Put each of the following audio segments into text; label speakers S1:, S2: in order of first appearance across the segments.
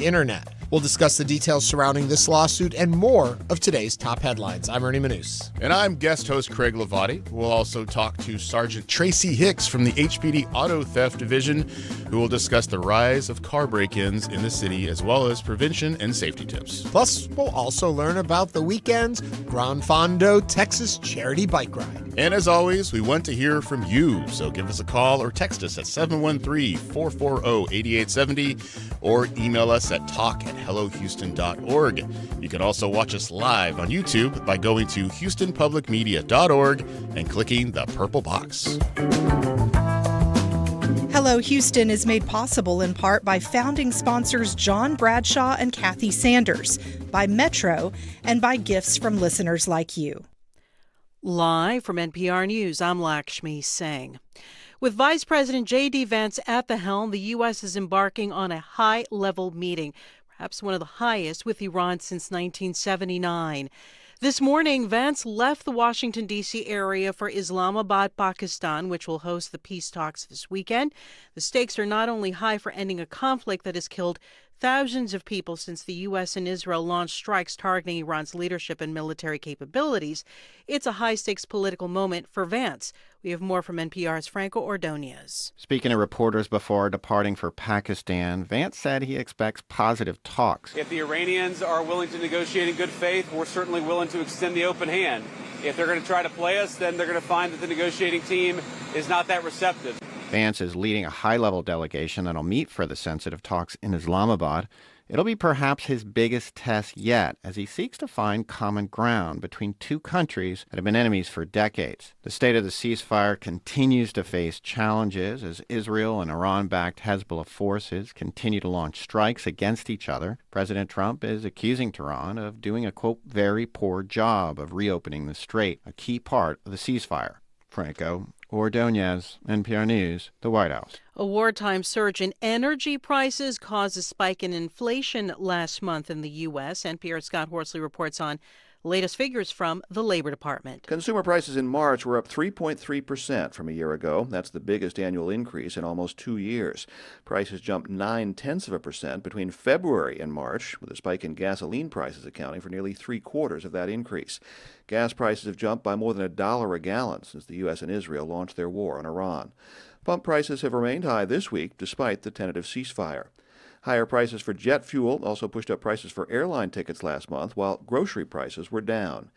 S1: public internet. We'll discuss the details surrounding this lawsuit and more of today's top headlines. I'm Ernie Manouse.
S2: And I'm guest host Craig Hlavaty. We'll also talk to Sergeant Tracy Hicks from the HPD Auto Theft Division, who will discuss the rise of car break-ins in the city as well as prevention and safety tips.
S1: Plus, we'll also learn about the weekend's Gran Fondo Texas charity bike ride.
S2: And as always, we want to hear from you, so give us a call or text us at 713-440-8870 or email us at talk@hellohouston.org. You can also watch us live on YouTube by going to houstonpublicmedia.org and clicking the purple box.
S3: Hello Houston is made possible in part by founding sponsors John Bradshaw and Kathy Sanders, by Metro, and by gifts from listeners like you.
S4: Live from NPR News, I'm Lakshmi Singh. With Vice President J.D. Vance at the helm, the U.S. is embarking on a high-level meeting, perhaps one of the highest with Iran since 1979. This morning, Vance left the Washington, D.C. area for Islamabad, Pakistan, which will host the peace talks this weekend. The stakes are not only high for ending a conflict that has killed thousands of people since the U.S. and Israel launched strikes targeting Iran's leadership and military capabilities, it's a high-stakes political moment for Vance. We have more from NPR's Franco Ordonez.
S5: Speaking to reporters before departing for Pakistan, Vance said he expects positive talks.
S6: If the Iranians are willing to negotiate in good faith, we're certainly willing to extend the open hand. If they're going to try to play us, then they're going to find that the negotiating team is not that receptive.
S5: Vance is leading a high-level delegation that'll meet for the sensitive talks in Islamabad. It'll be perhaps his biggest test yet as he seeks to find common ground between two countries that have been enemies for decades. The state of the ceasefire continues to face challenges as Israel and Iran-backed Hezbollah forces continue to launch strikes against each other. President Trump is accusing Tehran of doing a, quote, very poor job of reopening the strait, a key part of the ceasefire. Franco Ordonez, NPR News, the White House.
S4: A wartime surge in energy prices caused a spike in inflation last month in the U.S. NPR's Scott Horsley reports on latest figures from the Labor Department.
S7: Consumer prices in March were up 3.3% from a year ago. That's the biggest annual increase in almost 2 years. Prices jumped 0.9% between February and March, with a spike in gasoline prices accounting for nearly 3/4 of that increase. Gas prices have jumped by more than $1 a gallon since the U.S. and Israel launched their war on Iran. Pump prices have remained high this week despite the tentative ceasefire. Higher prices for jet fuel also pushed up prices for airline tickets last month, while grocery prices were down.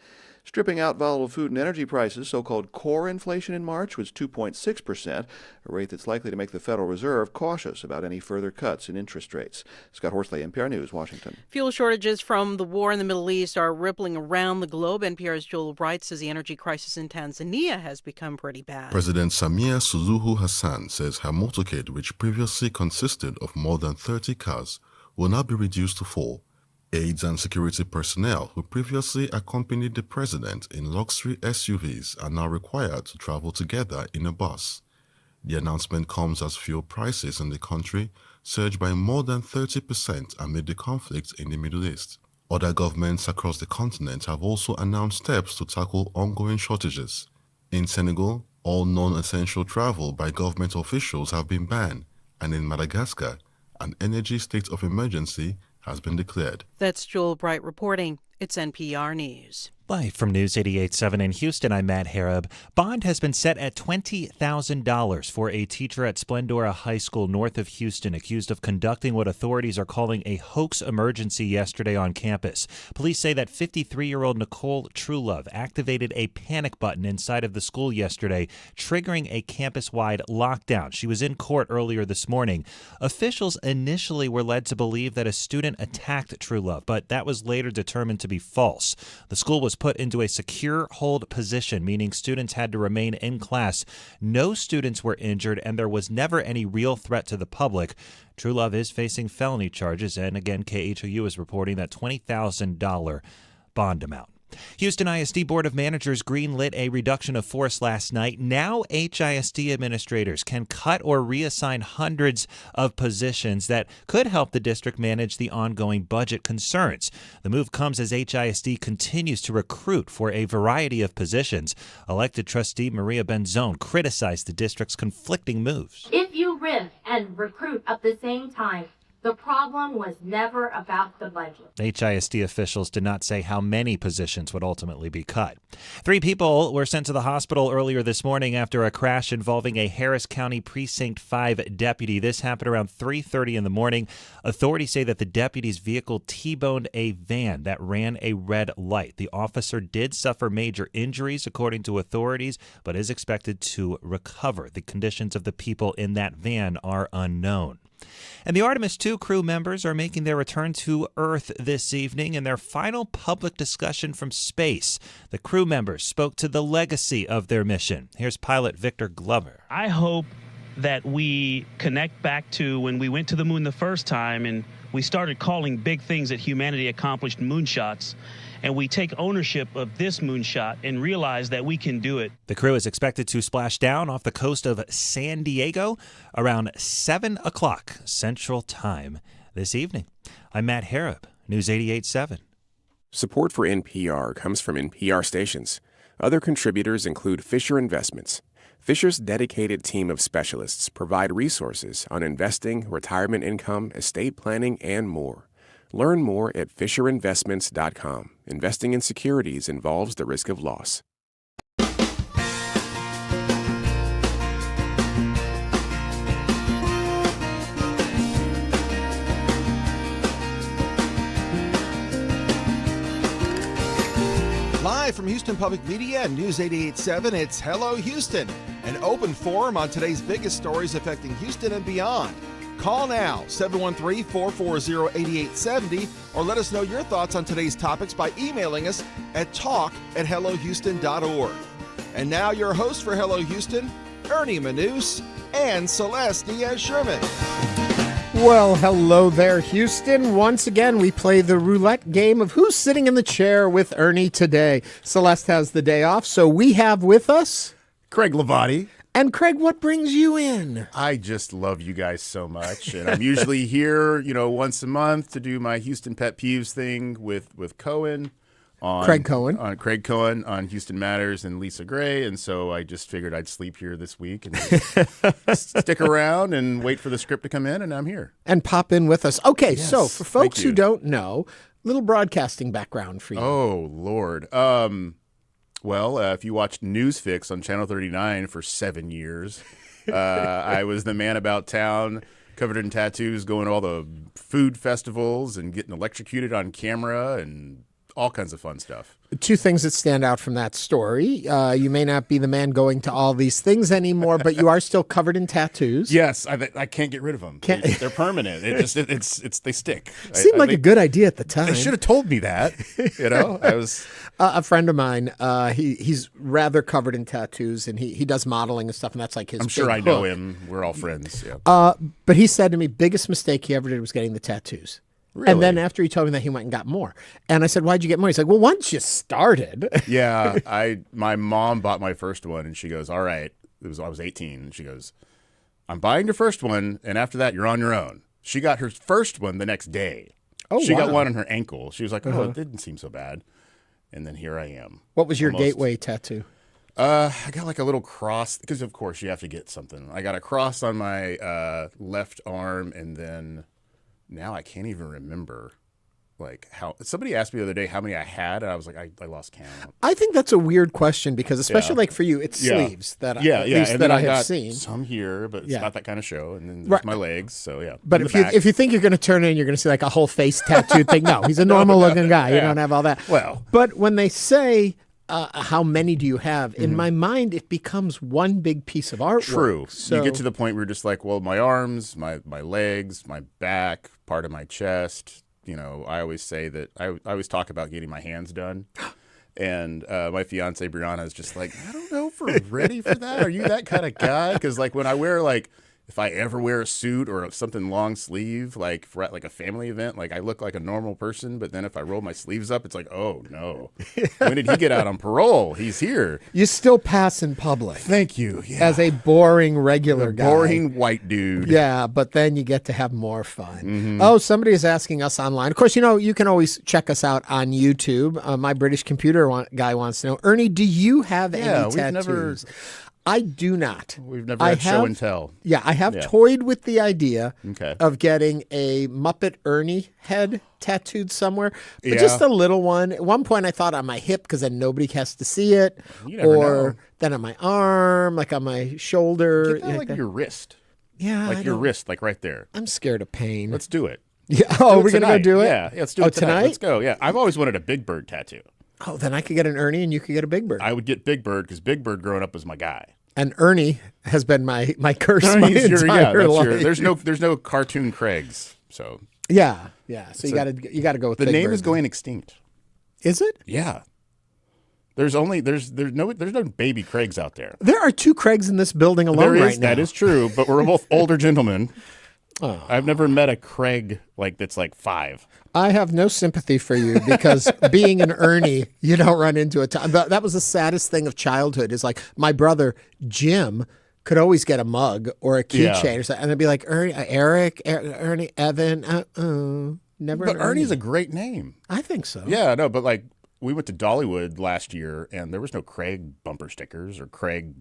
S7: Stripping out volatile food and energy prices, so-called core inflation in March was 2.6%, a rate that's likely to make the Federal Reserve cautious about any further cuts in interest rates. Scott Horsley, NPR News, Washington.
S4: Fuel shortages from the war in the Middle East are rippling around the globe. NPR's Joel Wright says the energy crisis in Tanzania has become pretty bad.
S8: President Samia Suluhu Hassan says her motorcade, which previously consisted of more than 30 cars, will now be reduced to 4. Aides and security personnel who previously accompanied the president in luxury SUVs are now required to travel together in a bus. The announcement comes as fuel prices in the country surged by more than 30% amid the conflict in the Middle East. Other governments across the continent have also announced steps to tackle ongoing shortages. In Senegal, all non-essential travel by government officials have been banned, and in Madagascar, an energy state of emergency has been declared.
S4: That's Joel Bright reporting. It's NPR News.
S9: Live from News 88.7 in Houston, I'm Matt Harab. Bond has been set at $20,000 for a teacher at Splendora High School north of Houston accused of conducting what authorities are calling a hoax emergency yesterday on campus. Police say that 53-year-old Nicole Truelove activated a panic button inside of the school yesterday, triggering a campus-wide lockdown. She was in court earlier this morning. Officials initially were led to believe that a student attacked Truelove, but that was later determined to be false. The school was put into a secure hold position, meaning students had to remain in class. No students were injured, and there was never any real threat to the public. Truelove is facing felony charges, and again, KHOU is reporting that $20,000 bond amount. Houston ISD Board of Managers greenlit a reduction of force last night. Now HISD administrators can cut or reassign hundreds of positions that could help the district manage the ongoing budget concerns. The move comes as HISD continues to recruit for a variety of positions. Elected trustee Maria Benzone criticized the district's conflicting moves.
S10: If you RIF and recruit at the same time, The problem was never about the budget.
S9: HISD officials did not say how many positions would ultimately be cut. 3 people were sent to the hospital earlier this morning after a crash involving a Harris County Precinct 5 deputy. This happened around 3:30 in the morning. Authorities say that the deputy's vehicle T-boned a van that ran a red light. The officer did suffer major injuries, according to authorities, but is expected to recover. The conditions of the people in that van are unknown. And the Artemis II crew members are making their return to Earth this evening in their final public discussion from space. The crew members spoke to the legacy of their mission. Here's pilot Victor Glover.
S11: I hope that we connect back to when we went to the moon the first time and we started calling big things that humanity accomplished moonshots. And we take ownership of this moonshot and realize that we can do it.
S9: The crew is expected to splash down off the coast of San Diego around 7 o'clock Central Time this evening. I'm Matt Harrop, News 88.7.
S12: Support for NPR comes from NPR stations. Other contributors include Fisher Investments. Fisher's dedicated team of specialists provide resources on investing, retirement income, estate planning, and more. Learn more at FisherInvestments.com. Investing in securities involves the risk of loss.
S1: Live from Houston Public Media and News 88.7, it's Hello Houston, an open forum on today's biggest stories affecting Houston and beyond. Call now, 713-440-8870, or let us know your thoughts on today's topics by emailing us at talk@hellohouston.org. And now your hosts for Hello Houston, Ernie Manouse and Celeste Diaz-Sherman.
S13: Well, hello there, Houston. Once again, we play the roulette game of who's sitting in the chair with Ernie today. Celeste has the day off, so we have with us
S2: Craig Hlavaty.
S13: And Craig, what brings you in?
S2: I just love you guys so much, and I'm usually here, once a month to do my Houston Pet Peeves thing with Cohen.
S13: Craig Cohen
S2: on Houston Matters and Lisa Gray, and so I just figured I'd sleep here this week and stick around and wait for the script to come in, and I'm here.
S13: And pop in with us. Okay,
S2: yes,
S13: so for folks who don't know, little broadcasting background for you.
S2: Oh, Lord. Well, if you watched Newsfix on Channel 39 for 7 years, I was the man about town, covered in tattoos, going to all the food festivals and getting electrocuted on camera and all kinds of fun stuff.
S13: 2 things that stand out from that story. You may not be the man going to all these things anymore, but you are still covered in tattoos.
S2: Yes, I can't get rid of them. They're permanent. They stick.
S13: Seemed like a good idea at the time.
S2: They should have told me that. I was
S13: a friend of mine. He's rather covered in tattoos, and he does modeling and stuff, and that's like his.
S2: I'm sure I know him. We're all friends. Yeah.
S13: But he said to me, biggest mistake he ever did was getting the tattoos.
S2: Really?
S13: And then after he told me that, he went and got more. And I said, why'd you get more? He's like, well, once you started.
S2: Yeah, my mom bought my first one, and she goes, all right. I was 18, and she goes, I'm buying your first one, and after that, you're on your own. She got her first one the next day. She got one on her ankle. She was like, it didn't seem so bad. And then here I am.
S13: What was your gateway tattoo?
S2: I got like a little cross, because of course you have to get something. I got a cross on my left arm, and then now I can't even remember like how. Somebody asked me the other day how many I had, and I was like, I lost count.
S13: I think that's a weird question because especially like for you, it's sleeves that I have seen.
S2: Some here, but it's not that kind of show. And then there's my legs, so yeah.
S13: But if you think you're going to turn in, you're going to see like a whole face tattoo thing. No, he's a normal looking guy. You don't have all that.
S2: Well,
S13: but when they say how many do you have? In my mind, it becomes one big piece of artwork.
S2: True.
S13: So
S2: you get to the point where you're just like, well, my arms, my legs, my back, part of my chest. I always say that I always talk about getting my hands done. And my fiance Brianna is just like, I don't know if we're ready for that. Are you that kind of guy? Because like when I wear if I ever wear a suit or something long sleeve, like for like a family event, like I look like a normal person. But then if I roll my sleeves up, it's like, oh no, when did he get out on parole? He's here.
S13: You still pass in public.
S2: Thank you. Yeah.
S13: As a boring regular guy.
S2: Boring white dude.
S13: Yeah, but then you get to have more fun. Oh, somebody is asking us online. Of course, you can always check us out on YouTube. My British computer guy wants to know, Ernie, do you have any tattoos? I do not.
S2: We've never had show and tell.
S13: Yeah, I have toyed with the idea of getting a Muppet Ernie head tattooed somewhere, but just a little one. At one point, I thought on my hip because then nobody has to see it, or then on my arm, like on my shoulder.
S2: Get that like your wrist.
S13: Yeah,
S2: like your wrist, like right there.
S13: I'm scared of pain.
S2: Let's do it.
S13: Yeah. Oh, we're gonna go do it.
S2: Yeah, let's do it tonight. Let's go. Yeah, I've always wanted a Big Bird tattoo.
S13: Oh, then I could get an Ernie and you could get a Big Bird.
S2: I would get Big Bird because Big Bird growing up was my guy.
S13: And Ernie has been my curse my entire life.
S2: There's no cartoon Craigs. So
S13: yeah. So you gotta go with
S2: the
S13: Big
S2: name
S13: Bird
S2: is going extinct.
S13: Is it?
S2: Yeah. There's no baby Craigs out there.
S13: There are 2 Craigs in this building alone right now.
S2: That is true, but we're both older gentlemen. Oh. I've never met a Craig that's like 5.
S13: I have no sympathy for you because being an Ernie, you don't run into it. That was the saddest thing of childhood is like my brother Jim could always get a mug or a keychain or something. And it'd be like Eric, Ernie, Evan. Never.
S2: But Ernie's a great name.
S13: I think so.
S2: Yeah, no, but like we went to Dollywood last year and there was no Craig bumper stickers or Craig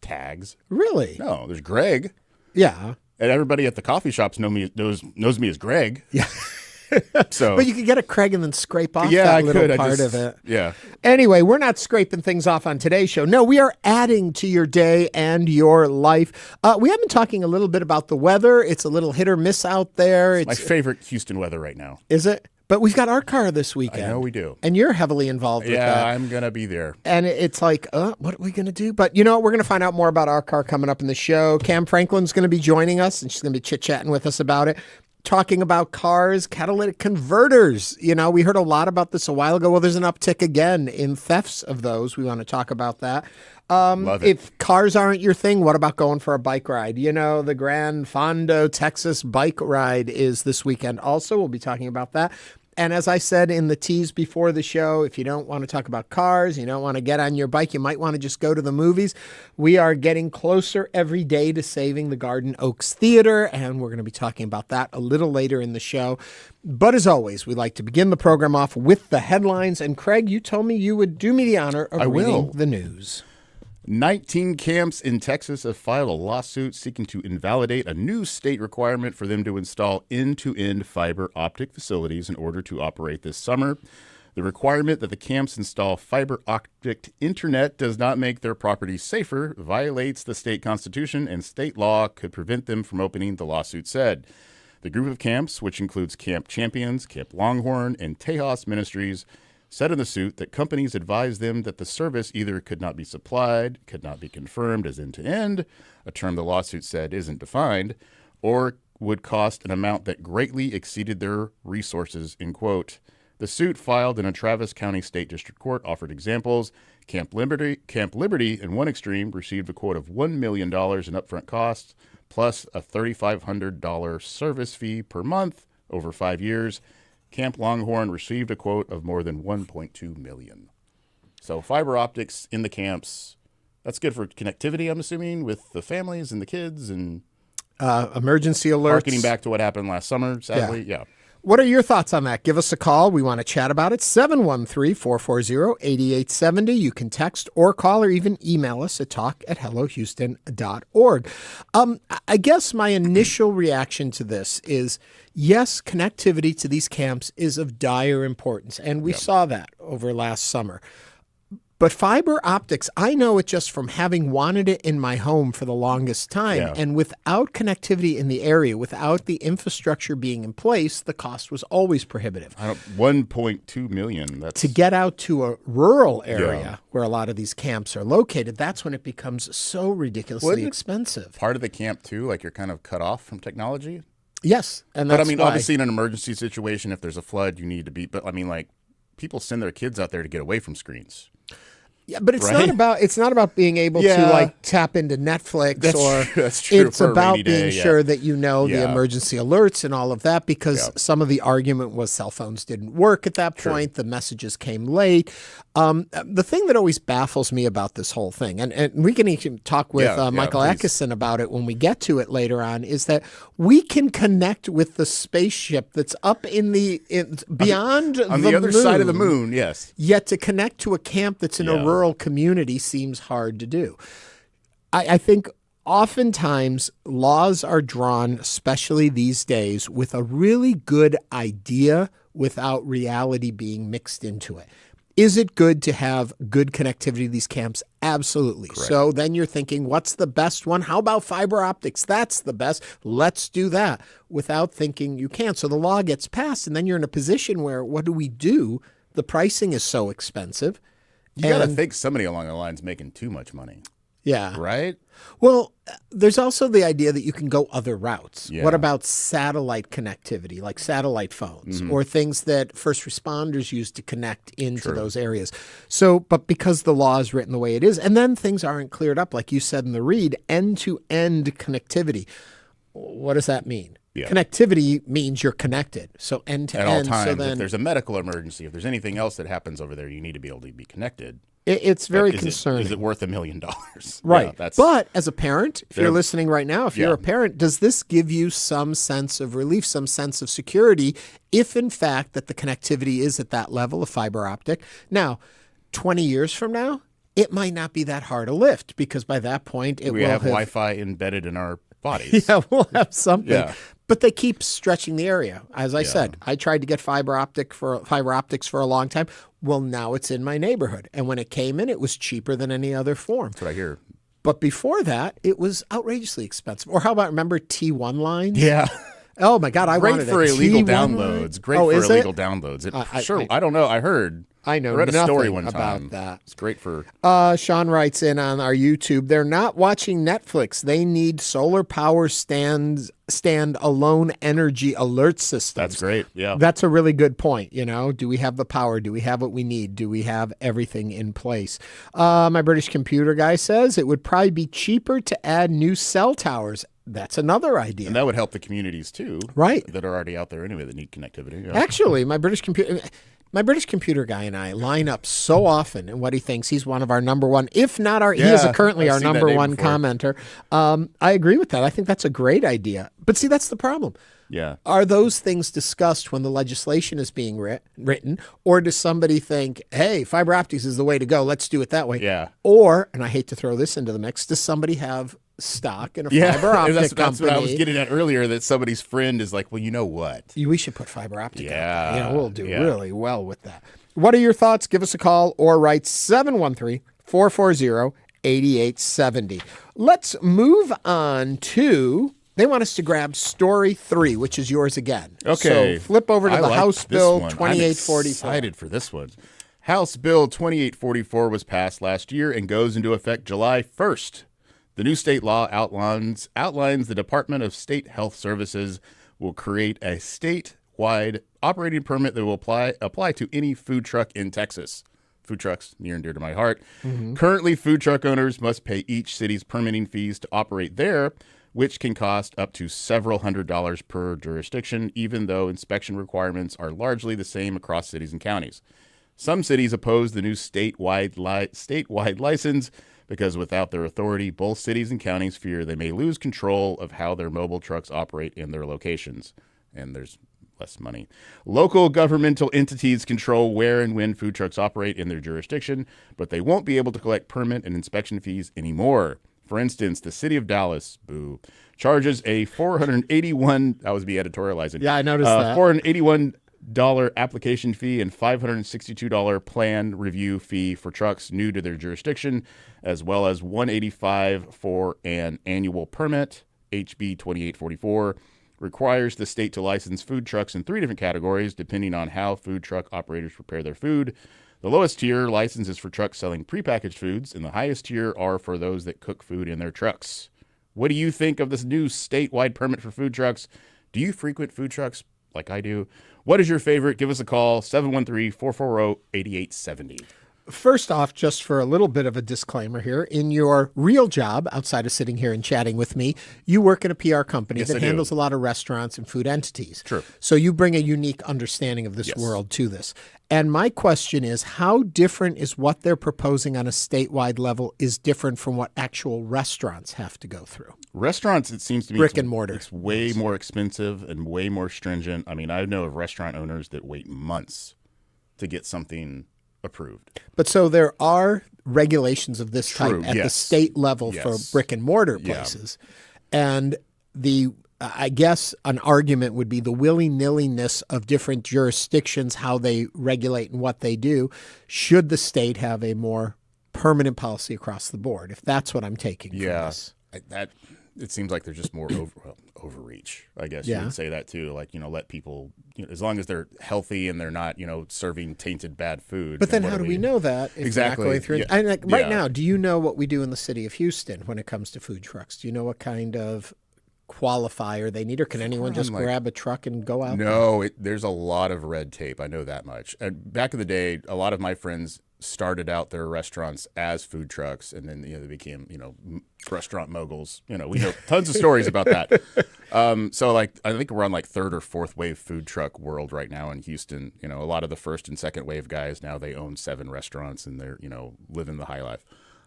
S2: tags.
S13: Really?
S2: No, there's Greg.
S13: Yeah.
S2: And everybody at the coffee shops knows me as Greg.
S13: Yeah.
S2: So,
S13: but you could get a Craig and then scrape off that little part of it.
S2: Yeah.
S13: Anyway, we're not scraping things off on today's show. No, we are adding to your day and your life. We have been talking a little bit about the weather. It's a little hit or miss out there.
S2: It's my favorite Houston weather right now.
S13: Is it? But we've got our car this weekend.
S2: I know we do.
S13: And you're heavily involved with that.
S2: Yeah, I'm going to be there.
S13: And it's like, what are we going to do? But you know what? We're going to find out more about our car coming up in the show. Kam Franklin's going to be joining us, and she's going to be chit-chatting with us about it. Talking about cars, catalytic converters. You know, we heard a lot about this a while ago. Well, there's an uptick again in thefts of those. We want to talk about that.
S2: Love it.
S13: If cars aren't your thing, what about going for a bike ride? You know, the Gran Fondo Texas bike ride is this weekend also. We'll be talking about that. And as I said in the tease before the show, if you don't want to talk about cars, you don't want to get on your bike, you might want to just go to the movies. We are getting closer every day to saving the Garden Oaks Theater, and we're going to be talking about that a little later in the show. But as always, we like to begin the program off with the headlines. And Craig, you told me you would do me the honor of reading the news.
S2: 19 camps in Texas have filed a lawsuit seeking to invalidate a new state requirement for them to install end-to-end fiber optic facilities in order to operate this summer. The requirement that the camps install fiber optic internet does not make their properties safer, violates the state constitution, and state law could prevent them from opening, the lawsuit said. The group of camps, which includes Camp Champions, Camp Longhorn, and Tejas Ministries, said in the suit that companies advised them that the service either could not be supplied, could not be confirmed as end-to-end, a term the lawsuit said isn't defined, or would cost an amount that greatly exceeded their resources, end quote. The suit filed in a Travis County State District Court offered examples. Camp Liberty, in one extreme, received a quote of $1 million in upfront costs, plus a $3,500 service fee per month over 5 years. Camp Longhorn received a quote of more than $1.2 million. So fiber optics in the camps, that's good for connectivity, I'm assuming, with the families and the kids and
S13: emergency alerts.
S2: Harkening back to what happened last summer, sadly. Yeah.
S13: What are your thoughts on that? Give us a call. We want to chat about it. 713-440-8870. You can text or call or even email us at talk@hellohouston.org. I guess my initial reaction to this is, yes, connectivity to these camps is of dire importance, and we saw that over last summer. But fiber optics, I know it just from having wanted it in my home for the longest time. Yeah. And without connectivity in the area, without the infrastructure being in place, the cost was always prohibitive.
S2: $1.2 million. That's...
S13: To get out to a rural area where a lot of these camps are located, that's when it becomes so ridiculously expensive.
S2: Part of the camp, too, like you're kind of cut off from technology?
S13: Yes. And that's why.
S2: Obviously in an emergency situation, if there's a flood, you need to be, but people send their kids out there to get away from screens.
S13: Yeah, but it's not about being able to tap into Netflix
S2: that's true.
S13: It's about being sure that you know the emergency alerts and all of that, because some of the argument was cell phones didn't work at that point. The messages came late. The thing that always baffles me about this whole thing, and we can even talk with Michael Adkison about it when we get to it later on, is that we can connect with the spaceship that's up on the
S2: other side of the moon. Yes.
S13: Yet to connect to a camp that's in a rural community seems hard to do. I think oftentimes laws are drawn, especially these days, with a really good idea without reality being mixed into it. Is it good to have good connectivity to these camps? Absolutely.
S2: Correct.
S13: So then you're thinking, what's the best one? How about fiber optics? That's the best. Let's do that, without thinking you can't. So the law gets passed, and then you're in a position where, what do we do? The pricing is so expensive.
S2: You got to think somebody along the line's making too much money.
S13: Yeah.
S2: Right?
S13: Well, there's also the idea that you can go other routes.
S2: Yeah.
S13: What about satellite connectivity, like satellite phones, or things that first responders use to connect into those areas? So, but because the law is written the way it is, and then things aren't cleared up, like you said in the read, end-to-end connectivity. What does that mean?
S2: Yeah.
S13: Connectivity means you're connected. So end-to-end.
S2: At all times,
S13: so then,
S2: if there's a medical emergency, if there's anything else that happens over there, you need to be able to be connected.
S13: It's very concerning.
S2: Is it worth $1 million?
S13: Right.
S2: Yeah,
S13: but as a parent, if you're listening right now, if you're a parent, does this give you some sense of relief, some sense of security, if in fact that the connectivity is at that level of fiber optic? Now, 20 years from now, it might not be that hard to lift, because by that point
S2: we have Wi-Fi embedded in our bodies.
S13: Yeah, we'll have something.
S2: Yeah.
S13: But they keep stretching the area. As I said, I tried to get fiber optics for a long time. Well, now it's in my neighborhood. And when it came in, it was cheaper than any other form.
S2: That's what I hear.
S13: But before that, it was outrageously expensive. Or how about, remember T1 lines?
S2: Yeah.
S13: Oh, my God. I
S2: Great
S13: wanted
S2: for
S13: a
S2: illegal
S13: T1
S2: downloads.
S13: line.
S2: Great for illegal downloads. I don't know. I heard.
S13: I know
S2: I read a story
S13: nothing
S2: one time
S13: about that.
S2: It's great for.
S13: Sean writes in on our YouTube, they're not watching Netflix. They need solar power stand-alone energy alert systems.
S2: That's great. Yeah.
S13: That's a really good point. You know, do we have the power? Do we have what we need? Do we have everything in place? My British computer guy says it would probably be cheaper to add new cell towers. That's another idea.
S2: And that would help the communities too.
S13: Right.
S2: That are already out there anyway that need connectivity. Yeah.
S13: Actually, my British computer guy and I line up so often in what he thinks. He's one of our number one, if not our, he is currently our number one commenter. I agree with that. I think that's a great idea. But see, that's the problem.
S2: Yeah.
S13: Are those things discussed when the legislation is being written, or does somebody think, hey, fiber optics is the way to go, let's do it that way?
S2: Yeah.
S13: Or, and I hate to throw this into the mix, does somebody have stock in a fiber optic
S2: that's
S13: company?
S2: what I was getting at earlier, that somebody's friend is like, well, you know what?
S13: We should put fiber optic out there. You know, we'll do
S2: yeah.
S13: really well with that. What are your thoughts? Give us a call or write 713-440-8870. Let's move on to, they want us to grab story 3, which is yours again.
S2: Okay.
S13: So flip over to the House Bill 2844.
S2: I'm excited for this one. House Bill 2844 was passed last year and goes into effect July 1st. The new state law outlines the Department of State Health Services will create a statewide operating permit that will apply to any food truck in Texas. Food trucks, near and dear to my heart. Mm-hmm. Currently, food truck owners must pay each city's permitting fees to operate there, which can cost up to several $100s per jurisdiction, even though inspection requirements are largely the same across cities and counties. Some cities oppose the new statewide license because without their authority, both cities and counties fear they may lose control of how their mobile trucks operate in their locations. And there's less money. Local governmental entities control where and when food trucks operate in their jurisdiction, but they won't be able to collect permit and inspection fees anymore. For instance, the city of Dallas, charges a $481, that was me editorializing.
S13: Yeah, I noticed that.
S2: $481 application fee and $562 plan review fee for trucks new to their jurisdiction, as well as $185 for an annual permit. HB 2844 requires the state to license food trucks in 3 different categories, depending on how food truck operators prepare their food. The lowest tier license is for trucks selling prepackaged foods, and the highest tier are for those that cook food in their trucks. What do you think of this new statewide permit for food trucks? Do you frequent food trucks like I do? What is your favorite? Give us a call, 713-440-8870.
S13: First off, just for a little bit of a disclaimer here, in your real job, outside of sitting here and chatting with me, you work in a PR company that handles a lot of restaurants and food entities.
S2: True.
S13: So you bring a unique understanding of this world to this. And my question is, how different is what they're proposing on a statewide level is different from what actual restaurants have to go through?
S2: Restaurants, it seems to me,
S13: brick and mortar.
S2: It's way more expensive and way more stringent. I mean, I know of restaurant owners that wait months to get something approved.
S13: But so there are regulations of this
S2: True,
S13: type at the
S2: yes.
S13: state level for
S2: Yes.
S13: brick and mortar
S2: Yeah.
S13: places. And I guess an argument would be the willy-nilly-ness of different jurisdictions, how they regulate and what they do. Should the state have a more permanent policy across the board, if that's what I'm taking from this?
S2: It seems like there's just more overreach. I guess
S13: Yeah.
S2: you would say that too. Like, let people, as long as they're healthy and they're not, serving tainted bad food.
S13: But then how do we know that if
S2: Exactly.
S13: we're not going through?
S2: Yeah.
S13: And right
S2: Yeah.
S13: now, do you know what we do in the city of Houston when it comes to food trucks? Do you know what kind of qualifier they need, or can anyone just grab a truck and go out?
S2: No, there's a lot of red tape. I know that much. And back in the day, a lot of my friends started out their restaurants as food trucks, and then they became restaurant moguls. We know tons of stories about that. So I think we're on third or fourth wave food truck world right now in Houston. A lot of the first and second wave guys now, they own 7 restaurants and they're living the high life.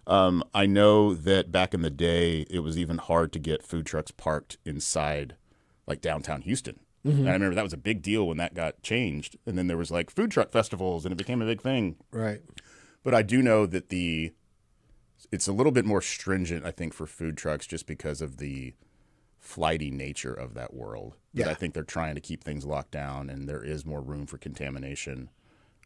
S2: I know that back in the day, it was even hard to get food trucks parked inside downtown Houston.
S13: Mm-hmm.
S2: And I remember that was a big deal when that got changed. And then there was food truck festivals and it became a big thing.
S13: Right.
S2: But I do know that it's a little bit more stringent, I think, for food trucks just because of the flighty nature of that world. But
S13: Yeah.
S2: I think they're trying to keep things locked down and there is more room for contamination.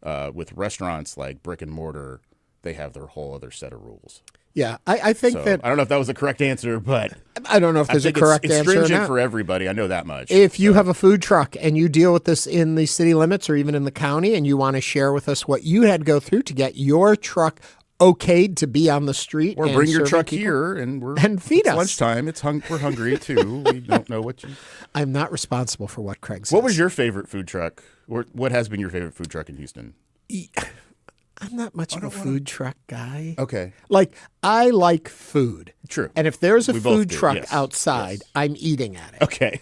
S2: With restaurants like brick and mortar, they have their whole other set of rules.
S13: Yeah, I think that
S2: I don't know if that was the correct answer, but
S13: I don't know if there's a correct
S2: it's
S13: answer or
S2: stringent
S13: not.
S2: for everybody. I know that much.
S13: If you have a food truck and you deal with this in the city limits or even in the county, and you want to share with us what you had to go through to get your truck okayed to be on the street,
S2: or
S13: and
S2: bring your
S13: serving
S2: truck
S13: people,
S2: here
S13: and feed
S2: it's
S13: us.
S2: lunchtime. We're hungry too. We don't know what you.
S13: I'm not responsible for what Craig says.
S2: What was your favorite food truck, or what has been your favorite food truck in Houston?
S13: I'm not much of a food truck guy.
S2: Okay.
S13: I like food.
S2: True.
S13: And if there's a
S2: We both
S13: food
S2: do,
S13: truck
S2: yes.
S13: outside, I'm eating at it.
S2: Okay.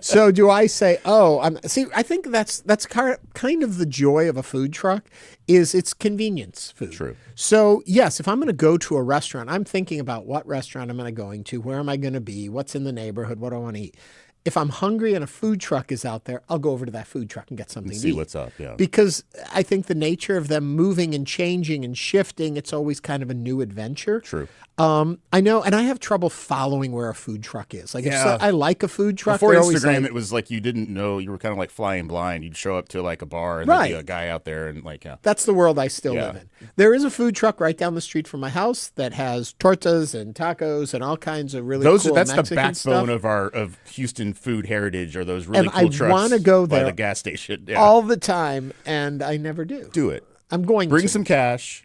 S13: So do I say, I think that's kind of the joy of a food truck is it's convenience food.
S2: True.
S13: So yes, if I'm going to go to a restaurant, I'm thinking about what restaurant am I going to, where am I going to be, what's in the neighborhood, what do I want to eat. If I'm hungry and a food truck is out there, I'll go over to that food truck and get something to
S2: See
S13: eat.
S2: what's up, yeah.
S13: Because I think the nature of them moving and changing and shifting, it's always kind of a new adventure.
S2: True.
S13: I know, and I have trouble following where a food truck is.
S2: Yeah.
S13: I like a food truck.
S2: Before
S13: they're always
S2: Instagram,
S13: like-
S2: it was you didn't know. You were kind of flying blind. You'd show up to a bar and
S13: Right.
S2: there'd be a guy out there and yeah.
S13: That's the world I still
S2: Yeah.
S13: live in. There is a food truck right down the street from my house that has tortas and tacos and all kinds of really cool
S2: That's
S13: Mexican
S2: the backbone
S13: stuff.
S2: of Houston food heritage. Are those really
S13: And
S2: cool
S13: I
S2: trucks
S13: wanna go
S2: by
S13: there
S2: the gas station? Yeah.
S13: all the time, and I never do.
S2: Do it.
S13: I'm going
S2: Bring
S13: to.
S2: some cash.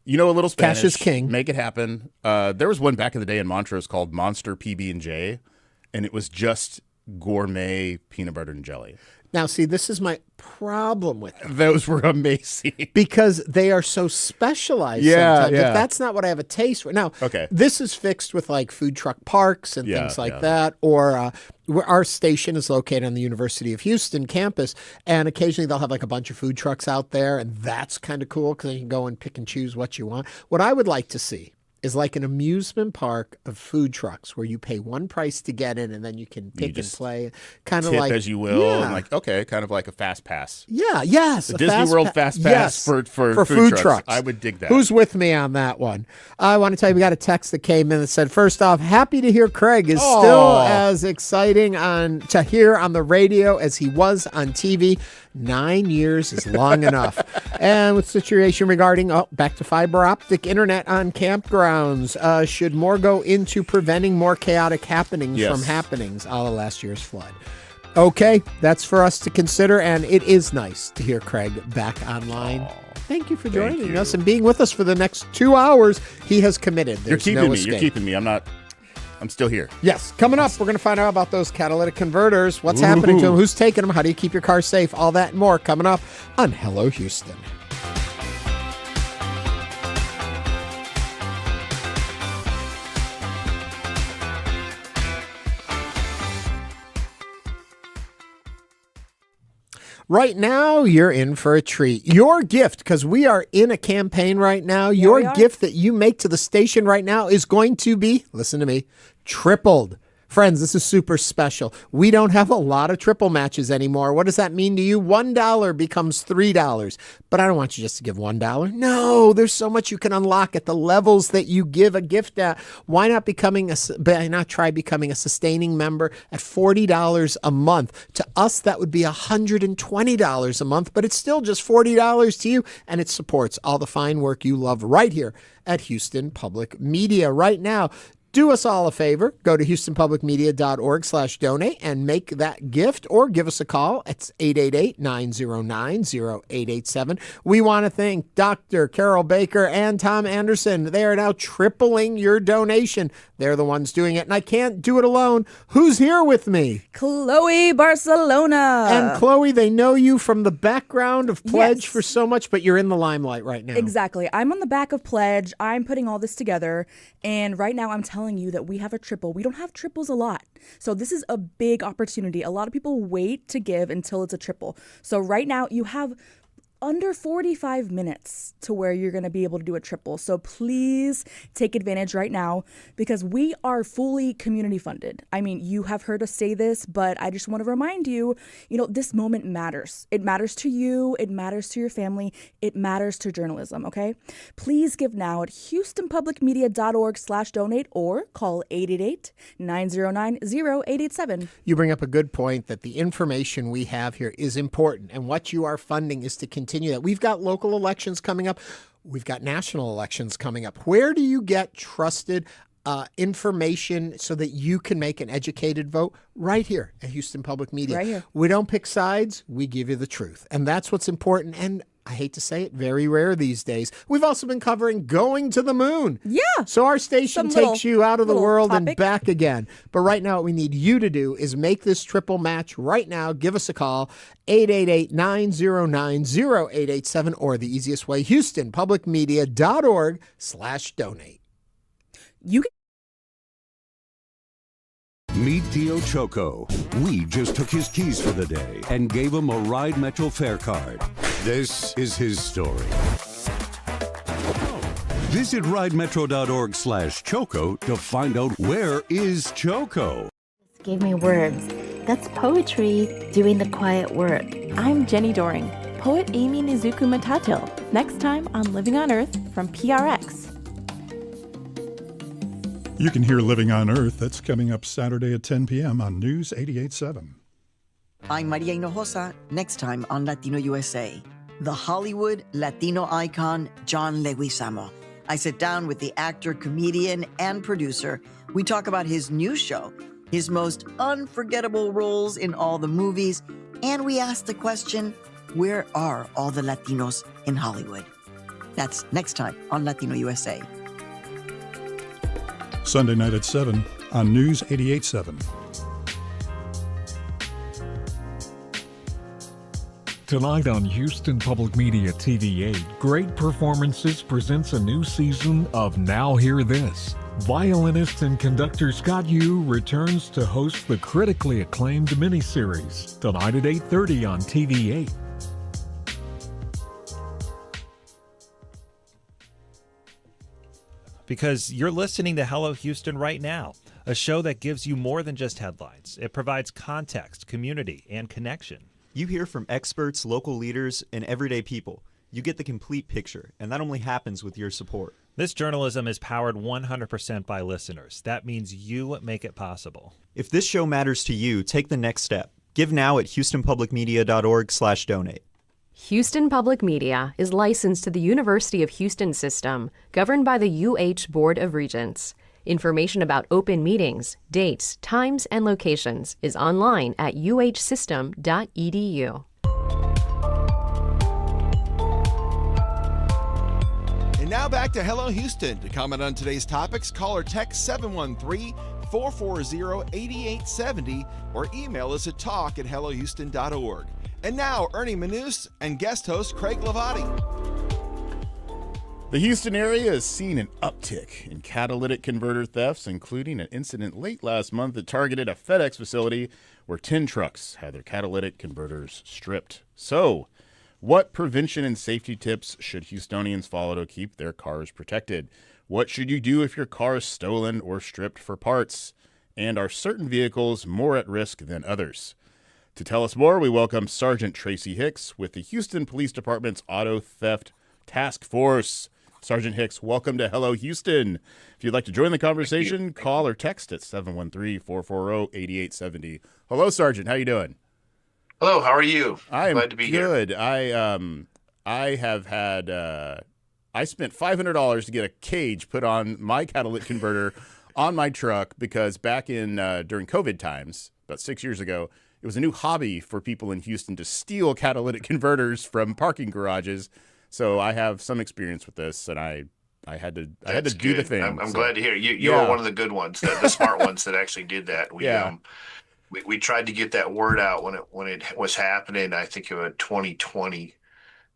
S2: A little Spanish.
S13: Cash is king.
S2: Make it happen. There was one back in the day in Montrose called Monster PB&J, and it was just gourmet peanut butter and jelly.
S13: Now, see, this is my problem with them.
S2: Those were amazing.
S13: Because they are so specialized
S2: Yeah,
S13: sometimes.
S2: yeah.
S13: If that's not what I have a taste for. Now,
S2: Okay.
S13: this is fixed with food truck parks and
S2: Yeah,
S13: things like
S2: yeah.
S13: that. Or where our station is located on the University of Houston campus. And occasionally they'll have a bunch of food trucks out there. And that's kind of cool because you can go and pick and choose what you want. What I would like to see is an amusement park of food trucks where you pay one price to get in and then you can pick and
S2: just
S13: play. Kind of
S2: Tip
S13: like
S2: as you will.
S13: Yeah.
S2: And okay, kind of like a fast pass.
S13: Yeah, yes.
S2: The
S13: a
S2: Disney World Fast Pass
S13: yes,
S2: for
S13: food
S2: trucks. I would dig that.
S13: Who's with me on that one? I want to tell you, we got a text that came in that said, first off, happy to hear Craig is still as exciting to hear on the radio as he was on TV. 9 years is long enough. And with situation regarding, back to fiber optic internet on campgrounds, should more go into preventing more chaotic happenings from happenings a la last year's flood? Okay, that's for us to consider, and it is nice to hear Craig back online. Thank you for joining us and being with us for the next 2 hours. He has committed. There's
S2: You're
S13: no
S2: keeping me.
S13: escape.
S2: You're keeping me. I'm still here.
S13: Yes. Coming up, we're going to find out about those catalytic converters. What's happening to them? Who's taking them? How do you keep your car safe? All that and more coming up on Hello Houston. Right now, you're in for a treat. Your gift, because we are in a campaign right now, your gift that you make to the station right now is going to be, listen to me, tripled. Friends, this is super special. We don't have a lot of triple matches anymore. What does that mean to you? $1 becomes $3. But I don't want you just to give $1. No, there's so much you can unlock at the levels that you give a gift at. Why not try becoming a sustaining member at $40 a month? To us, that would be $120 a month, but it's still just $40 to you, and it supports all the fine work you love right here at Houston Public Media. Right now, do us all a favor. Go to houstonpublicmedia.org/donate and make that gift, or give us a call. It's 888-909-0887. We want to thank Dr. Carol Baker and Tom Anderson. They are now tripling your donation. They're the ones doing it, and I can't do it alone. Who's here with me?
S14: Chloe Barcelona.
S13: And Chloe, they know you from the background of Pledge for so much, but you're in the limelight right now.
S14: Exactly. I'm on the back of Pledge. I'm putting all this together, and right now I'm telling you that we have a triple. We don't have triples a lot. So this is a big opportunity. A lot of people wait to give until it's a triple. So right now you have under 45 minutes to where you're going to be able to do a triple. So please take advantage right now, because we are fully community funded. I mean, you have heard us say this, but I just want to remind you, this moment matters. It matters to you. It matters to your family. It matters to journalism, okay? Please give now at houstonpublicmedia.org/donate or call 888-909-0887.
S13: You bring up a good point that the information we have here is important, and what you are funding is to continue that. We've got local elections coming up. We've got national elections coming up. Where do you get trusted information so that you can make an educated vote? Right here at Houston Public Media.
S14: Right here.
S13: We don't pick sides. We give you the truth. And that's what's important. And I hate to say it, very rare these days. We've also been covering going to the moon.
S14: Yeah.
S13: So our station takes you out of the world and
S14: topic.
S13: back again. But right now, what we need you to do is make this triple match right now. Give us a call, 888-909-0887, or the easiest way, houstonpublicmedia.org/donate.
S14: You can
S15: Meet Dio Choco. We just took his keys for the day and gave him a Ride Metro fare card. This is his story. Visit ridemetro.org/Choco to find out where is Choco.
S16: Gave me words. That's poetry doing the quiet work.
S17: I'm Jenny Doring, poet Amy Nizuku Matato. Next time on Living on Earth from PRX.
S18: You can hear Living on Earth. That's coming up Saturday at 10 p.m. on News 88.7.
S19: I'm Maria Hinojosa, next time on Latino USA. The Hollywood Latino icon, John Leguizamo. I sit down with the actor, comedian, and producer. We talk about his new show, his most unforgettable roles in all the movies, and we ask the question, where are all the Latinos in Hollywood? That's next time on Latino USA.
S18: Sunday night at 7 on News 88.7.
S20: Tonight on Houston Public Media TV8, Great Performances presents a new season of Now Hear This. Violinist and conductor Scott Yu returns to host the critically acclaimed miniseries, tonight at 8:30 on TV8.
S9: Because you're listening to Hello Houston right now, a show that gives you more than just headlines. It provides context, community, and connection.
S21: You hear from experts, local leaders, and everyday people. You get the complete picture, and that only happens with your support.
S9: This journalism is powered 100% by listeners. That means you make it possible.
S21: If this show matters to you, take the next step. Give now at houstonpublicmedia.org/donate.
S22: Houston Public Media is licensed to the University of Houston System, governed by the UH Board of Regents. Information about open meetings, dates, times, and locations is online at uhsystem.edu.
S1: And now back to Hello Houston. To comment on today's topics, call or text 713-440-8870 or email us at talk@hellohouston.org. And now, Ernie Manouse and guest host Craig Hlavaty.
S2: The Houston area has seen an uptick in catalytic converter thefts, including an incident late last month that targeted a FedEx facility where 10 trucks had their catalytic converters stripped. So, what prevention and safety tips should Houstonians follow to keep their cars protected? What should you do if your car is stolen or stripped for parts? And are certain vehicles more at risk than others? To tell us more, we welcome Sergeant Tracy Hicks with the Houston Police Department's Auto Theft Task Force. Sergeant Hicks, welcome to Hello Houston. If you'd like to join the conversation, call or text at 713-440-8870. Hello, Sergeant. How you doing?
S3: Hello. How are you?
S2: I am
S3: glad to be
S2: good.
S3: here.
S2: I have had. I spent $500 to get a cage put on my catalytic converter on my truck because back in during COVID times, about 6 years ago, it was a new hobby for people in Houston to steal catalytic converters from parking garages. So I have some experience with this, and I had to do the thing.
S3: I'm glad to hear you were one of the good ones, the smart ones that actually did that. We tried to get that word out when it was happening. I think it was 2020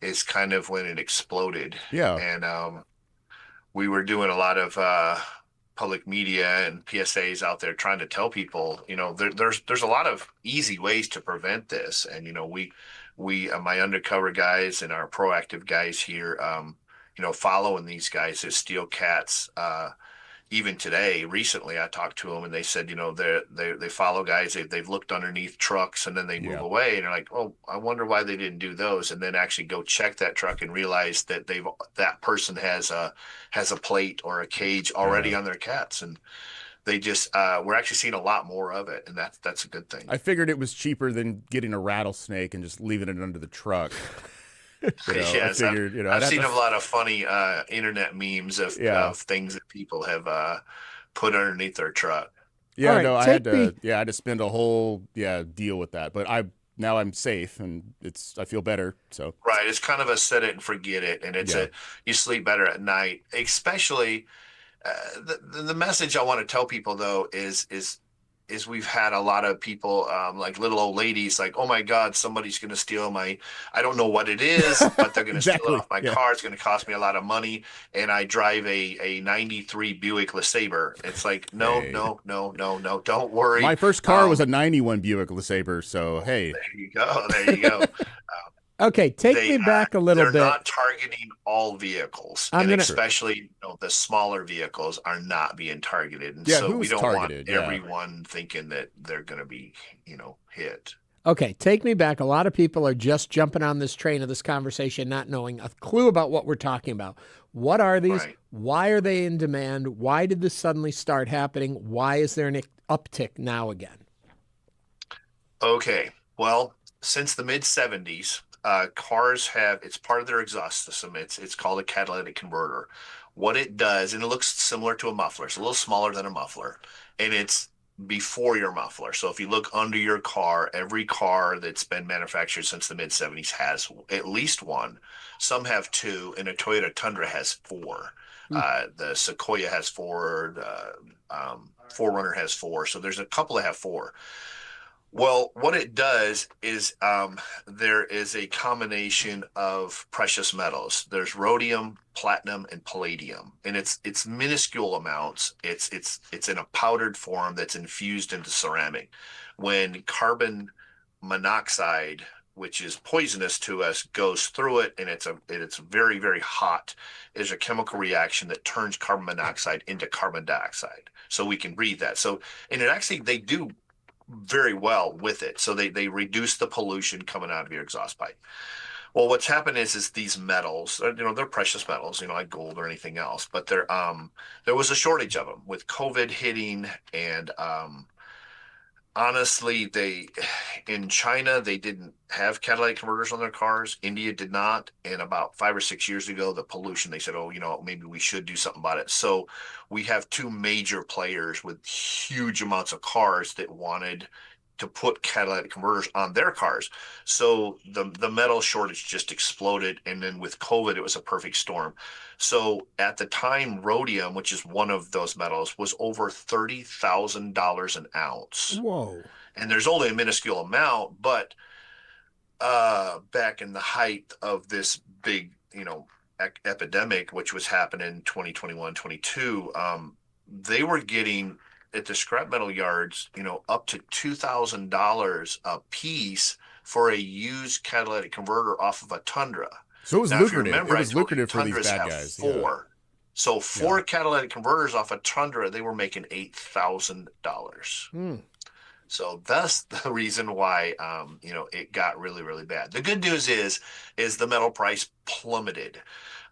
S3: is kind of when it exploded.
S2: Yeah,
S3: and we were doing a lot of public media and PSAs out there trying to tell people, there's a lot of easy ways to prevent this, and we my undercover guys and our proactive guys here, following these guys that steal cats. Even today, recently, I talked to them and they said, they follow guys. They've looked underneath trucks and then they move away and they're like, oh, I wonder why they didn't do those. And then actually go check that truck and realize that that person has a plate or a cage already on their cats. And they just we're actually seeing a lot more of it, and that's a good thing.
S2: I figured it was cheaper than getting a rattlesnake and just leaving it under the truck.
S3: Yes, I've seen a lot of funny internet memes of things that people have put underneath their truck.
S2: Yeah, I had to spend a whole deal with that, but now I'm safe and I feel better. So
S3: right, it's kind of a set it and forget it, and you sleep better at night, especially. The message I want to tell people though is we've had a lot of people like little old ladies like, oh my God, somebody's going to steal I don't know what it is, but they're going to steal it off my car. It's going to cost me a lot of money. And I drive a 93 Buick LeSabre. It's like, no, don't worry.
S2: My first car was a 91 Buick LeSabre. So, hey.
S3: There you go.
S13: Okay, take me back a little bit.
S3: They're not targeting all vehicles, especially the smaller vehicles are not being targeted. And so we don't want everyone thinking that they're going to be, hit.
S13: Okay, take me back. A lot of people are just jumping on this train of this conversation, not knowing a clue about what we're talking about. What are these? Right. Why are they in demand? Why did this suddenly start happening? Why is there an uptick now again?
S3: Okay, well, since the mid-'70s, cars it's part of their exhaust system. It's called a catalytic converter. What it does, and it looks similar to a muffler. It's a little smaller than a muffler, and it's before your muffler. So if you look under your car, every car that's been manufactured since the mid-'70s has at least one. Some have two, and a Toyota Tundra has four. The Sequoia has four. The 4Runner has four. So there's a couple that have four. Well, what it does is there is a combination of precious metals. There's rhodium, platinum, and palladium, and it's minuscule amounts. It's in a powdered form that's infused into ceramic. When carbon monoxide, which is poisonous to us, goes through it, and it's very, very hot, there's a chemical reaction that turns carbon monoxide into carbon dioxide, so we can breathe that. So, and it actually they do very well with it. So they reduce the pollution coming out of your exhaust pipe. Well, what's happened is these metals, they're precious metals, like gold or anything else, but there was a shortage of them with COVID hitting. And honestly, in China, they didn't have catalytic converters on their cars. India did not. And about 5 or 6 years ago, the pollution, they said, oh, maybe we should do something about it. So we have two major players with huge amounts of cars that wanted to put catalytic converters on their cars. So the metal shortage just exploded. And then with COVID, it was a perfect storm. So at the time, rhodium, which is one of those metals, was over $30,000 an ounce.
S13: Whoa. And
S3: there's only a minuscule amount, but back in the height of this big, epidemic, which was happening in 2021, 22, they were getting at the scrap metal yards, up to $2,000 a piece for a used catalytic converter off of a Tundra.
S2: So it was lucrative. It was lucrative for these
S3: Tundras
S2: bad
S3: have
S2: guys.
S3: Four. So 4 catalytic converters off a Tundra, they were making $8,000. So that's the reason why, it got really, really bad. The good news is the metal price plummeted.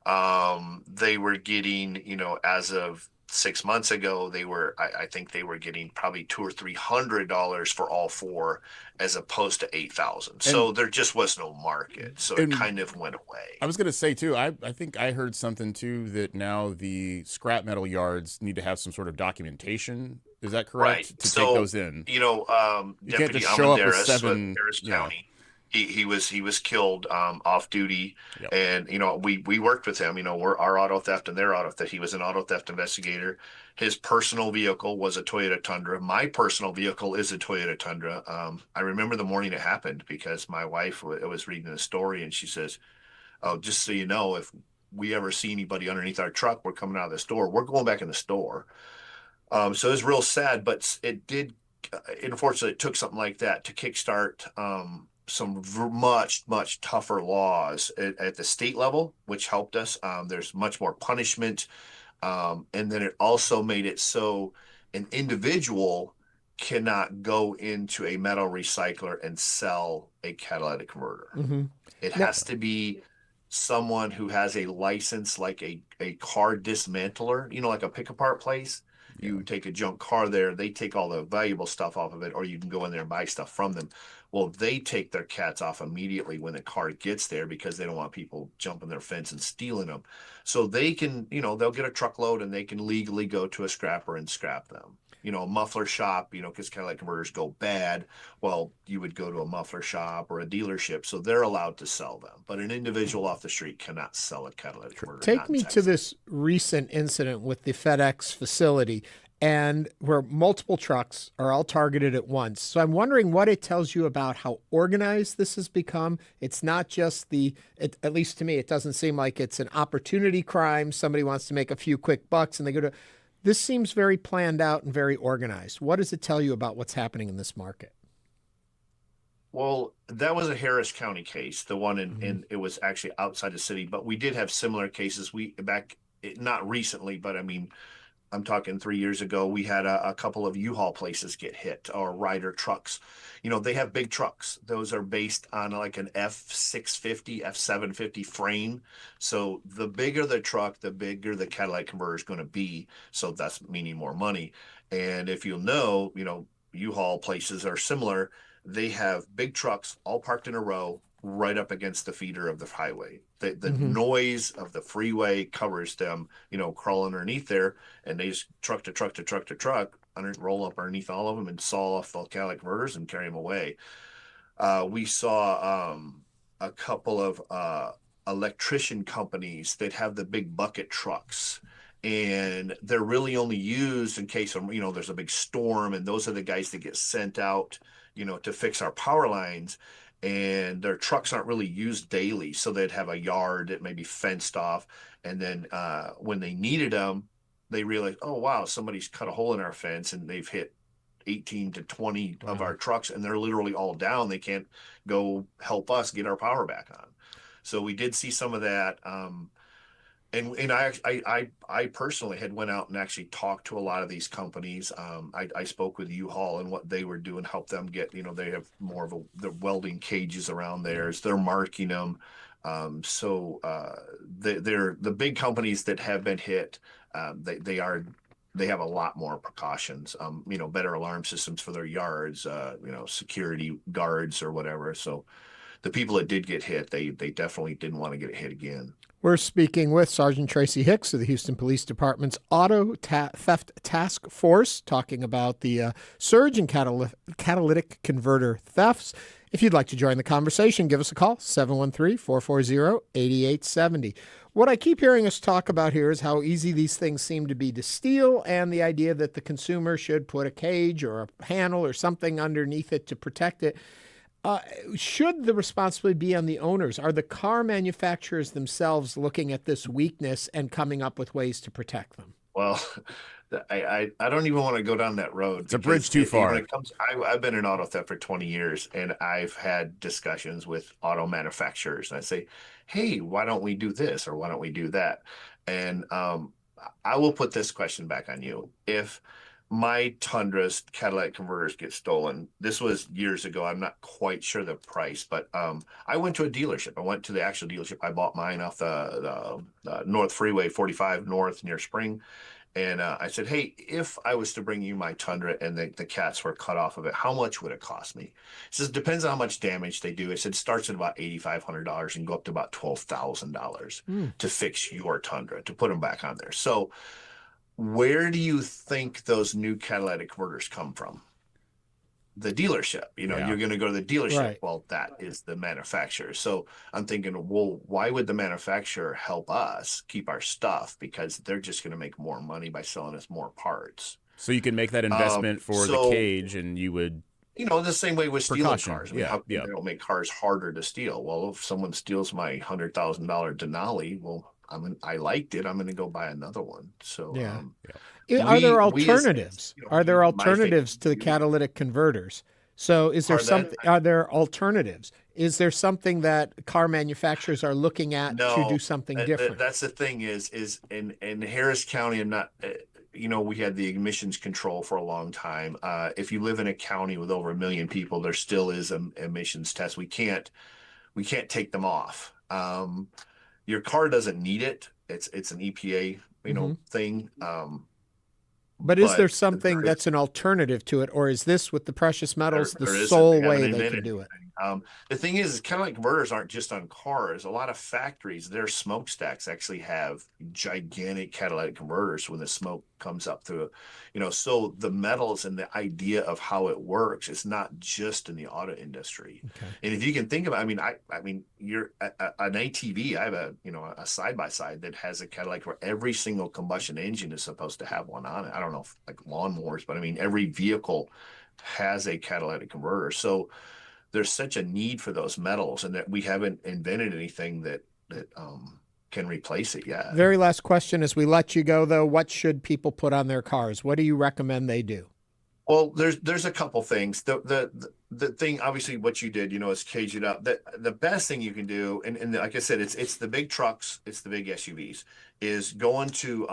S3: They were getting, as of 6 months ago, I think they were getting probably $200 or $300 for all 4, as opposed to 8,000. So there just was no market. So it kind of went away.
S2: I was going to say too, I think I heard something too, that now the scrap metal yards need to have some sort of documentation. Is that correct?
S3: Right.
S2: To take those in.
S3: You
S2: can't
S3: Deputy
S2: just show up with
S3: Almendarez
S2: 7
S3: Harris County. He was killed off duty, and we worked with him. We're our auto theft and their auto theft. He was an auto theft investigator. His personal vehicle was a Toyota Tundra. My personal vehicle is a Toyota Tundra. I remember the morning it happened, because my wife was reading the story, and she says, "Oh, just so you know, if we ever see anybody underneath our truck, we're coming out of the store. We're going back in the store." So it was real sad, but it did. Unfortunately, it took something like that to kickstart some much tougher laws at the state level, which helped us. There's much more punishment, and then it also made it so an individual cannot go into a metal recycler and sell a catalytic converter. It has to be someone who has a license, like a car dismantler, like a pick apart place. You take a junk car there, they take all the valuable stuff off of it, or you can go in there and buy stuff from them. Well, they take their cats off immediately when the car gets there, because they don't want people jumping their fence and stealing them. So they can, they'll get a truckload and they can legally go to a scrapper and scrap them. A muffler shop, because catalytic converters go bad. Well, you would go to a muffler shop or a dealership, so they're allowed to sell them. But an individual off the street cannot sell a catalytic converter.
S13: Take me to this recent incident with the FedEx facility, and where multiple trucks are all targeted at once. So I'm wondering what it tells you about how organized this has become. It's not just at least to me, it doesn't seem like it's an opportunity crime. Somebody wants to make a few quick bucks and they go to. This seems very planned out and very organized. What does it tell you about what's happening in this market?
S3: Well, that was a Harris County case, the one in it was actually outside the city, but we did have similar cases. Not recently, but I'm talking 3 years ago, we had a couple of U-Haul places get hit, or Ryder trucks. They have big trucks. Those are based on like an F650, F750 frame. So the bigger the truck, the bigger the catalytic converter is going to be. So that's meaning more money. And if U-Haul places are similar. They have big trucks all parked in a row right up against the feeder of the highway. The noise of the freeway covers them, crawl underneath there, and they just truck to truck to truck to truck, roll up underneath all of them and saw off the catalytic converters and carry them away. We saw a couple of electrician companies that have the big bucket trucks, and they're really only used in case of, there's a big storm, and those are the guys that get sent out, to fix our power lines. And their trucks aren't really used daily, so they'd have a yard that may be fenced off, and then when they needed them, they realized, oh wow, somebody's cut a hole in our fence, and they've hit 18 to 20 of our trucks, and they're literally all down. They can't go help us get our power back on. So we did see some of that. And I personally had went out and actually talked to a lot of these companies. I spoke with U-Haul and what they were doing, help them get, they have more of the welding cages around theirs. They're marking them. They're the big companies that have been hit. They have a lot more precautions, better alarm systems for their yards, security guards or whatever. So the people that did get hit, they definitely didn't want to get hit again.
S13: We're speaking with Sergeant Tracy Hicks of the Houston Police Department's Auto Theft Task Force, talking about the surge in catalytic converter thefts. If you'd like to join the conversation, give us a call, 713-440-8870. What I keep hearing us talk about here is how easy these things seem to be to steal, and the idea that the consumer should put a cage or a panel or something underneath it to protect it. Should the responsibility be on the owners? Are the car manufacturers themselves looking at this weakness and coming up with ways to protect them?
S3: Well, I don't even want to go down that road.
S2: It's a bridge too far.
S3: I've been in auto theft for 20 years, and I've had discussions with auto manufacturers. And I say, hey, why don't we do this or why don't we do that? And I will put this question back on you. If my Tundra's catalytic converters get stolen, this was years ago. I'm not quite sure the price, but I went to a dealership. I went to the actual dealership. I bought mine off the North Freeway 45 North near Spring. And I said, hey, if I was to bring you my Tundra and the cats were cut off of it, how much would it cost me? He says, depends on how much damage they do. It said starts at about $8,500 and go up to about $12,000 to fix your Tundra, to put them back on there. So where do you think those new catalytic converters come from? The dealership. You're going to go to the dealership.
S13: Right.
S3: Well, that is the manufacturer. So I'm thinking, well, why would the manufacturer help us keep our stuff? Because they're just going to make more money by selling us more parts.
S2: So you can make that investment for the cage, and you would,
S3: the same way with stealing cars. I mean, how
S2: yeah.
S3: they don't make cars harder to steal? Well, if someone steals my $100,000 Denali, well, I liked it. I'm going to go buy another one. So
S13: Are there alternatives? Are there alternatives to the catalytic converters? So is there something? Are there alternatives? Is there something that car manufacturers are looking at to do something different?
S3: That's the thing is in Harris County, I'm not. We had the emissions control for a long time. If you live in a county with over 1 million people, there still is an emissions test. We can't take them off. Your car doesn't need it. It's an EPA, thing.
S13: But is there something that's an alternative to it, or is this with the precious metals the sole way they can do it?
S3: The thing is catalytic converters aren't just on cars. A lot of factories, their smokestacks actually have gigantic catalytic converters when the smoke comes up through, so the metals and the idea of how it works is not just in the auto industry. Okay. And if you can think about, I mean, you're an ATV. I have a side-by-side that has a catalytic where every single combustion engine is supposed to have one on it. I don't know if like lawnmowers, but every vehicle has a catalytic converter. So there's such a need for those metals, and that we haven't invented anything that can replace it yet.
S13: Very last question as we let you go, though. What should people put on their cars? What do you recommend they do?
S3: Well, there's a couple things. The thing, obviously, what you did, is cage it up. The best thing you can do, and like I said, it's the big trucks, it's the big SUVs, is going to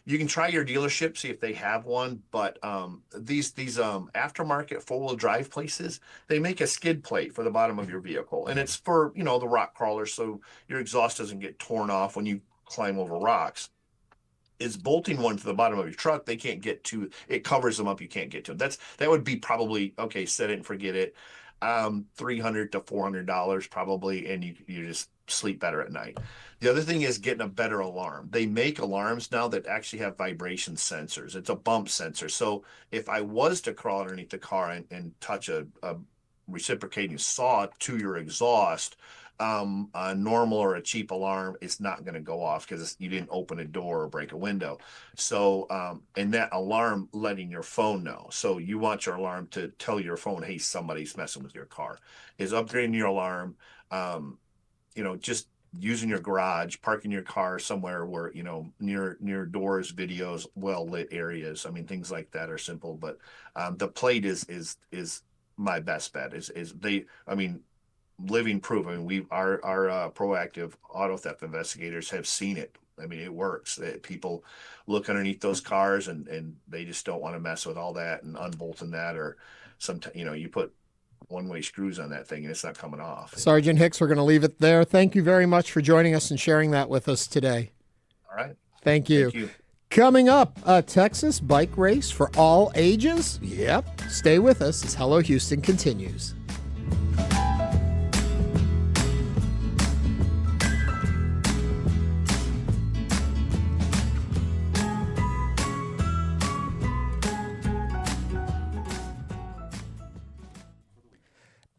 S3: you can try your dealership, see if they have one. But these aftermarket 4-wheel drive places, they make a skid plate for the bottom of your vehicle, and it's for the rock crawlers, so your exhaust doesn't get torn off when you climb over rocks. Is bolting one to the bottom of your truck, they can't get to it, covers them up, you can't get to them. That would be probably okay, set it and forget it. $300 to $400 probably, and you just sleep better at night. The other thing is getting a better alarm. They make alarms now that actually have vibration sensors. It's a bump sensor. So if I was to crawl underneath the car and touch a reciprocating saw to your exhaust, a normal or a cheap alarm is not going to go off because you didn't open a door or break a window. So, and that alarm letting your phone know. So you want your alarm to tell your phone, hey, somebody's messing with your car. Is upgrading your alarm, just using your garage, parking your car somewhere where, near doors, videos, well-lit areas. Things like that are simple, but the plate is my best bet living proof. Our proactive auto theft investigators have seen it. It works. People look underneath those cars and they just don't want to mess with all that and unbolting that, or sometimes, you put one-way screws on that thing and it's not coming off.
S13: Sergeant Hicks, we're going to leave it there. Thank you very much for joining us and sharing that with us today.
S3: All right.
S13: Thank you.
S3: Thank you.
S13: Coming up, a Texas bike race for all ages? Yep. Stay with us as Hello Houston continues.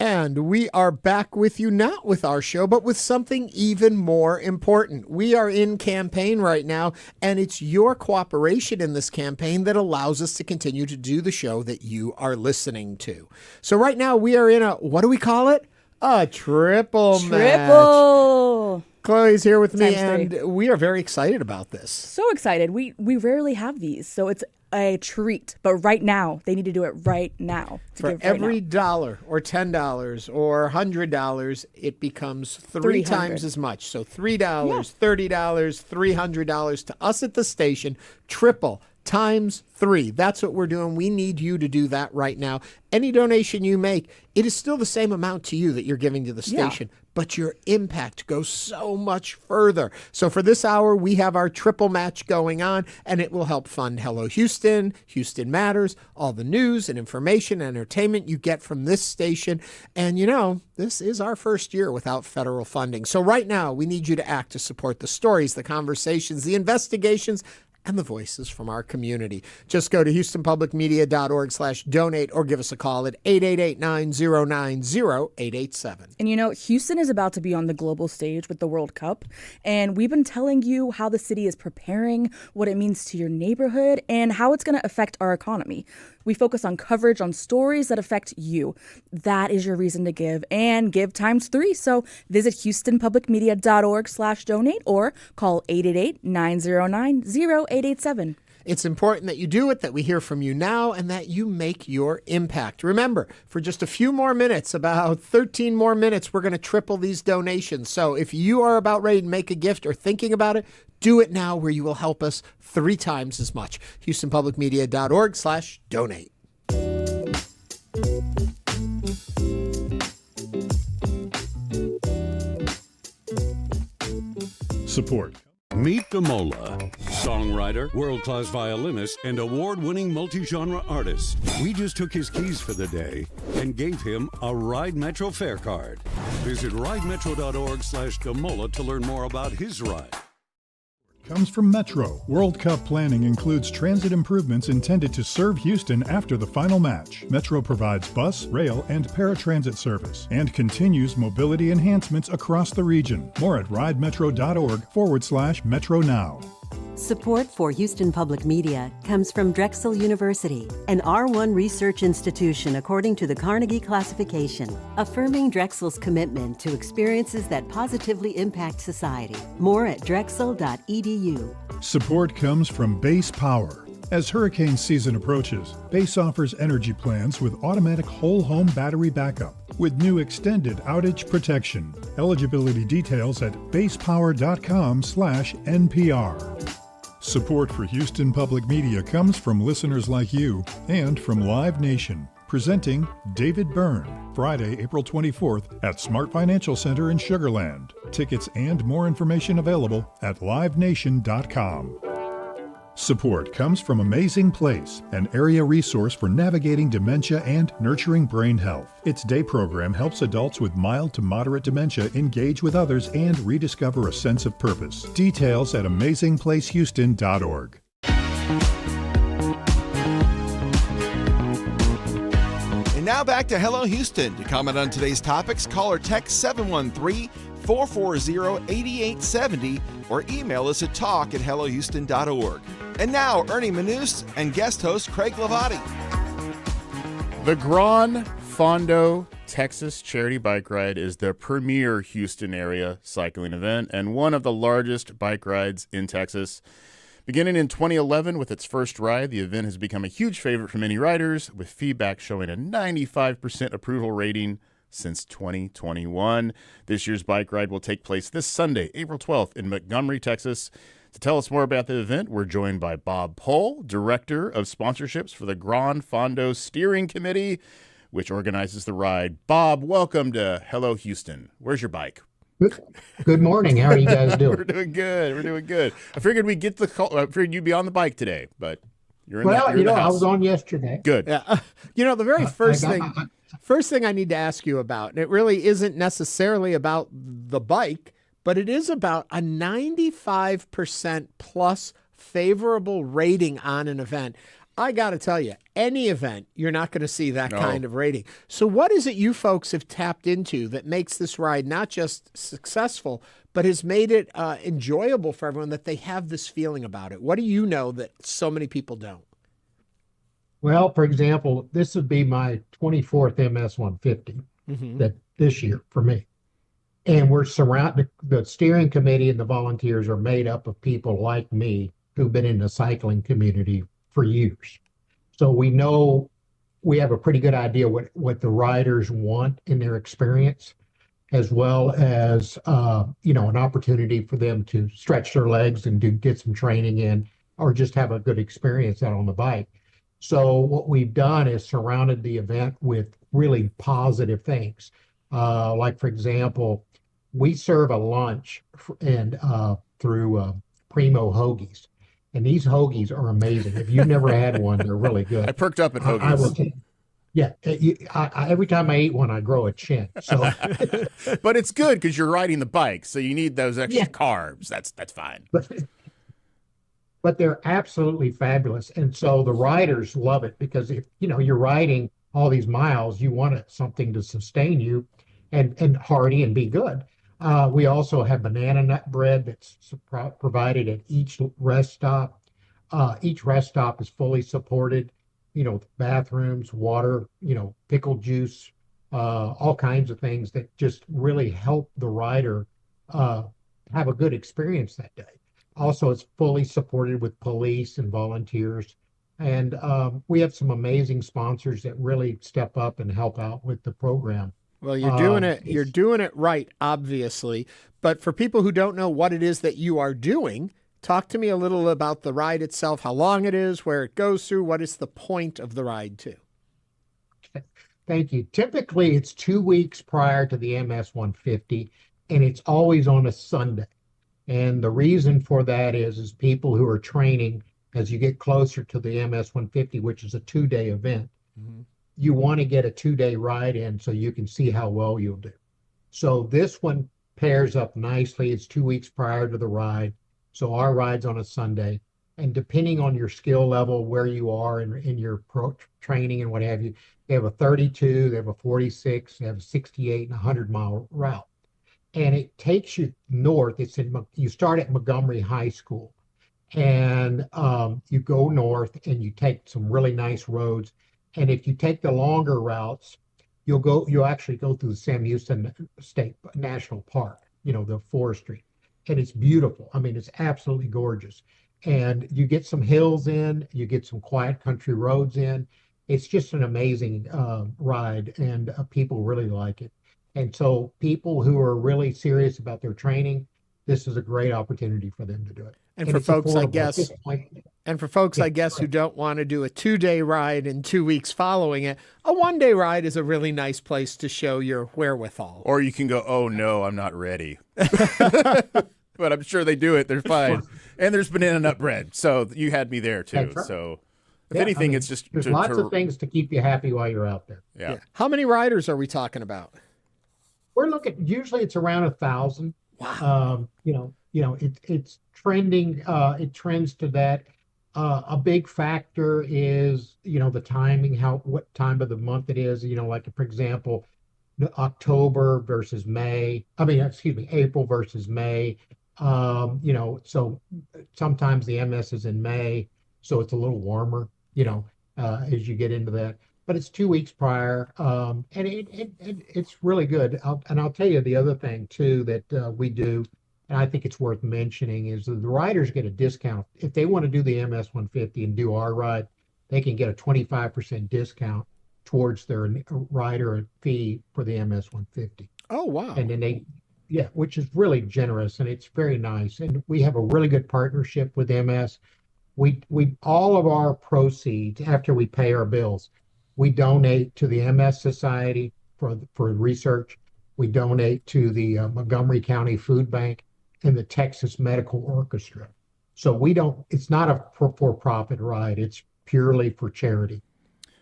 S13: And we are back with you, not with our show, but with something even more important. We are in campaign right now, and it's your cooperation in this campaign that allows us to continue to do the show that you are listening to. So right now we are in what do we call it? A triple match. Chloe's here with me, and we are very excited about this.
S14: So excited. We rarely have these, so it's a treat. But right now, they need to do it right now.
S13: For every $1 or $10 or $100, it becomes three
S14: 300.
S13: times as much. So $3, $30, $300 to us at the station, triple times 3. That's what we're doing. We need you to do that right now. Any donation you make, it is still the same amount to you that you're giving to the station, but your impact goes so much further. So for this hour, we have our triple match going on, and it will help fund Hello Houston, Houston Matters, all the news and information and entertainment you get from this station. And you know, this is our first year without federal funding. So right now, we need you to act to support the stories, the conversations, the investigations, and the voices from our community. Just go to houstonpublicmedia.org/donate or give us a call at 888-909-0887.
S14: And you know, Houston is about to be on the global stage with the World Cup, and we've been telling you how the city is preparing, what it means to your neighborhood, and how it's going to affect our economy. We focus on coverage on stories that affect you. That is your reason to give, and give times 3. So visit houstonpublicmedia.org/donate or call 888-909-0887.
S13: It's important that you do it, that we hear from you now, and that you make your impact. Remember, for just a few more minutes, about 13 more minutes, we're going to triple these donations. So if you are about ready to make a gift or thinking about it, do it now, where you will help us 3 times as much. HoustonPublicMedia.org/donate.
S18: Support.
S15: Meet Damola, songwriter, world-class violinist, and award-winning multi-genre artist. We just took his keys for the day and gave him a Ride Metro fare card. Visit ridemetro.org/Damola to learn more about his ride.
S18: Comes from Metro. World Cup planning includes transit improvements intended to serve Houston after the final match. Metro provides bus, rail, and paratransit service and continues mobility enhancements across the region. More at ridemetro.org/Metro Now.
S5: Support for Houston Public Media comes from Drexel University, an R1 research institution according to the Carnegie Classification, affirming Drexel's commitment to experiences that positively impact society. More at drexel.edu.
S18: Support comes from Base Power. As hurricane season approaches, Base offers energy plans with automatic whole home battery backup with new extended outage protection. Eligibility details at basepower.com/NPR. Support for Houston Public Media comes from listeners like you and from Live Nation, presenting David Byrne, Friday, April 24th at Smart Financial Center in Sugar Land. Tickets and more information available at livenation.com. Support comes from Amazing Place, an area resource for navigating dementia and nurturing brain health. Its day program helps adults with mild to moderate dementia engage with others and rediscover a sense of purpose. Details at amazingplacehouston.org.
S1: And now back to Hello Houston. To comment on today's topics, call or text 713-440-8870 or email us at talk@hellohouston.org. And now, Ernie Manouse and guest host Craig Hlavaty.
S2: The Gran Fondo Texas Charity Bike Ride is the premier Houston area cycling event and one of the largest bike rides in Texas. Beginning in 2011 with its first ride, the event has become a huge favorite for many riders, with feedback showing a 95% approval rating since 2021. This year's bike ride will take place this Sunday, April 12th in Montgomery, Texas. To tell us more about the event, we're joined by Bob Pohl, Director of Sponsorships for the Gran Fondo Steering Committee, which organizes the ride. Bob, welcome to Hello Houston. Where's your bike?
S6: Good morning. How are you guys doing?
S2: We're doing good. We're doing good. I figured we'd get the call. I figured you'd be on the bike today, but you're in the house.
S6: I was on yesterday.
S2: Good.
S13: Yeah. The very first thing I need to ask you about, and it really isn't necessarily about the bike, but it is about a 95% plus favorable rating on an event. I got to tell you, any event, you're not going to see that kind of rating. So what is it you folks have tapped into that makes this ride not just successful, but has made it enjoyable for everyone, that they have this feeling about it? What do you know that so many people don't?
S6: Well, for example, this would be my 24th MS 150 that this year for me. And we're surrounded, the steering committee and the volunteers are made up of people like me who've been in the cycling community for years. So we know we have a pretty good idea what the riders want in their experience, as well as an opportunity for them to stretch their legs and get some training in, or just have a good experience out on the bike. So what we've done is surrounded the event with really positive things. Like, for example, we serve a lunch through Primo Hoagies. And these hoagies are amazing. If you've never had one, they're really good.
S2: I perked up at hoagies.
S6: I will every time I eat one, I grow a chin. So,
S2: but it's good because you're riding the bike, so you need those extra carbs. That's fine.
S6: But they're absolutely fabulous, and so the riders love it because if you're riding all these miles, you want something to sustain you, and hearty and be good. We also have banana nut bread that's provided at each rest stop. Each rest stop is fully supported, bathrooms, water, pickle juice, all kinds of things that just really help the rider have a good experience that day. Also, it's fully supported with police and volunteers. And we have some amazing sponsors that really step up and help out with the program.
S13: Well, you're doing it right, obviously. But for people who don't know what it is that you are doing, talk to me a little about the ride itself, how long it is, where it goes through, what is the point of the ride too?
S6: Thank you. Typically, it's 2 weeks prior to the MS 150, and it's always on a Sunday. And the reason for that is people who are training, as you get closer to the MS 150, which is a 2-day event, you want to get a 2-day ride in so you can see how well you'll do. So this one pairs up nicely. It's 2 weeks prior to the ride. So our ride's on a Sunday. And depending on your skill level, where you are in your training and what have you, they have a 32, they have a 46, they have a 68 and 100-mile route. And it takes you north. You start at Montgomery High School, and you go north and you take some really nice roads. And if you take the longer routes, you'll actually go through the Sam Houston State National Park, the forestry. And it's beautiful. I mean, it's absolutely gorgeous. And you get some hills in, you get some quiet country roads in. It's just an amazing ride, and people really like it. And so people who are really serious about their training, this is a great opportunity for them to do it.
S13: And for folks, I guess, who don't want to do a 2-day ride and 2 weeks following it, a 1-day ride is a really nice place to show your wherewithal.
S2: Or you can go, oh, no, I'm not ready. But I'm sure they do it. They're fine. And there's banana nut bread. So you had me there, too. Right. So if anything, it's just...
S6: There's lots of things to keep you happy while you're out there.
S2: Yeah.
S13: How many riders are we talking about?
S6: We're looking, usually it's around 1,000.
S13: Wow.
S6: It's trending. It trends to that. A big factor is, the timing, what time of the month it is. Like, for example, October versus May. April versus May. So sometimes the MS is in May, so it's a little warmer, as you get into that. But it's 2 weeks prior, and it's really good. I'll tell you the other thing, too, that we do, and I think it's worth mentioning, is that the riders get a discount. If they want to do the MS 150 and do our ride, they can get a 25% discount towards their rider fee for the MS 150.
S13: Oh, wow.
S6: And then which is really generous, and it's very nice. And we have a really good partnership with MS. We all of our proceeds, after we pay our bills, we donate to the MS Society for research. We donate to the Montgomery County Food Bank and the Texas Medical Orchestra. So it's not a for-profit ride. It's purely for charity,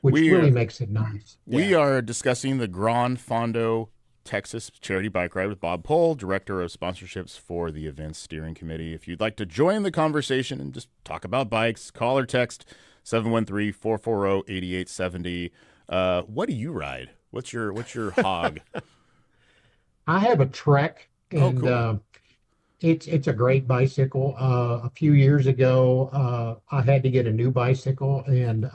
S6: which really makes it nice.
S2: We are discussing the Gran Fondo Texas charity bike ride with Bob Pohl, Director of Sponsorships for the Events Steering Committee. If you'd like to join the conversation and just talk about bikes, call or text 713-440-8870. What do you ride? What's your hog?
S6: I have a Trek, and
S2: cool.
S6: It's a great bicycle. A few years ago, I had to get a new bicycle, and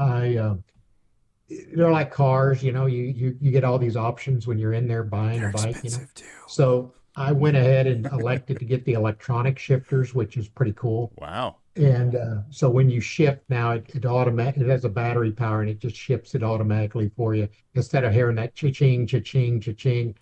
S6: they're like cars, you get all these options when you're in there buying a bike.
S13: Too.
S6: So I went ahead and elected to get the electronic shifters, which is pretty cool.
S2: Wow.
S6: And so when you ship now, it has a battery power and it just ships it automatically for you instead of hearing that cha-ching, cha-ching, cha-ching.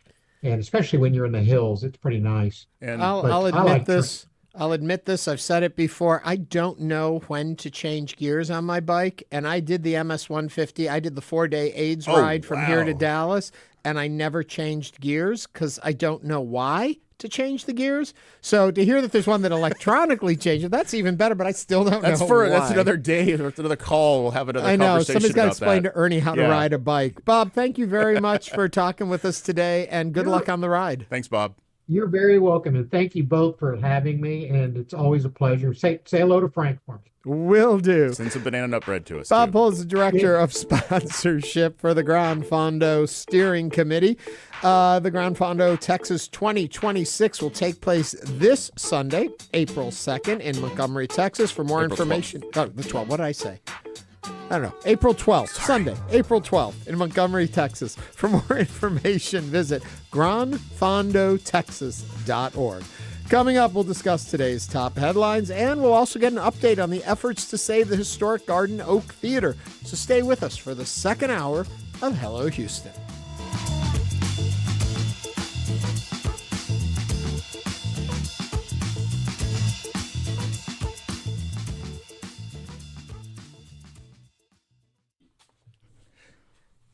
S6: And especially when you're in the hills, it's pretty nice.
S2: And
S13: I'll admit this. I'll admit this. I've said it before. I don't know when to change gears on my bike. And I did the MS-150. I did the 4-day AIDS ride from here to Dallas. And I never changed gears because I don't know why to change the gears. So to hear that there's one that electronically changes, that's even better, but I still don't know why.
S2: That's another day. That's another call. We'll have another
S13: I know.
S2: conversation
S13: Somebody's got to
S2: about
S13: explain
S2: that.
S13: to Ernie how to ride a bike. Bob, thank you very much for talking with us today, and good luck on the ride.
S2: Thanks, Bob.
S6: You're very welcome, and thank you both for having me, and it's always a pleasure. Say hello to Frank for me.
S13: Will do.
S2: Send some banana nut bread to us.
S13: Bob
S2: too.
S13: Pohl is the director of sponsorship for the Gran Fondo Steering Committee. The Gran Fondo Texas 2026 will take place this Sunday, April 2nd, in Montgomery, Texas. For more information, the 12th. What did I say? I don't know. April 12th, Sunday, April 12th in Montgomery, Texas. For more information, visit granfondotexas.org. Coming up, we'll discuss today's top headlines, and we'll also get an update on the efforts to save the historic Garden Oak Theater. So stay with us for the second hour of Hello Houston.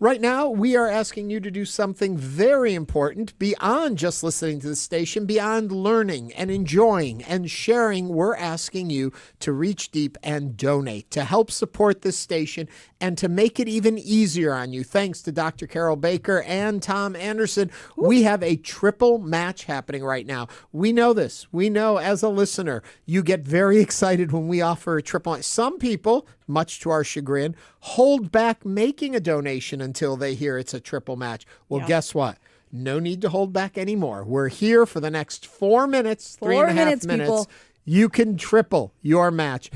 S13: Right now, we are asking you to do something very important beyond just listening to the station, beyond learning and enjoying and sharing. We're asking you to reach deep and donate to help support this station and to make it even easier on you. Thanks to Dr. Carol Baker and Tom Anderson, we have a triple match happening right now. We know this. We know as a listener, you get very excited when we offer a triple match. Some people, much to our chagrin, hold back making a donation until they hear it's a triple match. Well, guess what? No need to hold back anymore. We're here for the next 4 minutes, 3.5 minutes. You can triple your match.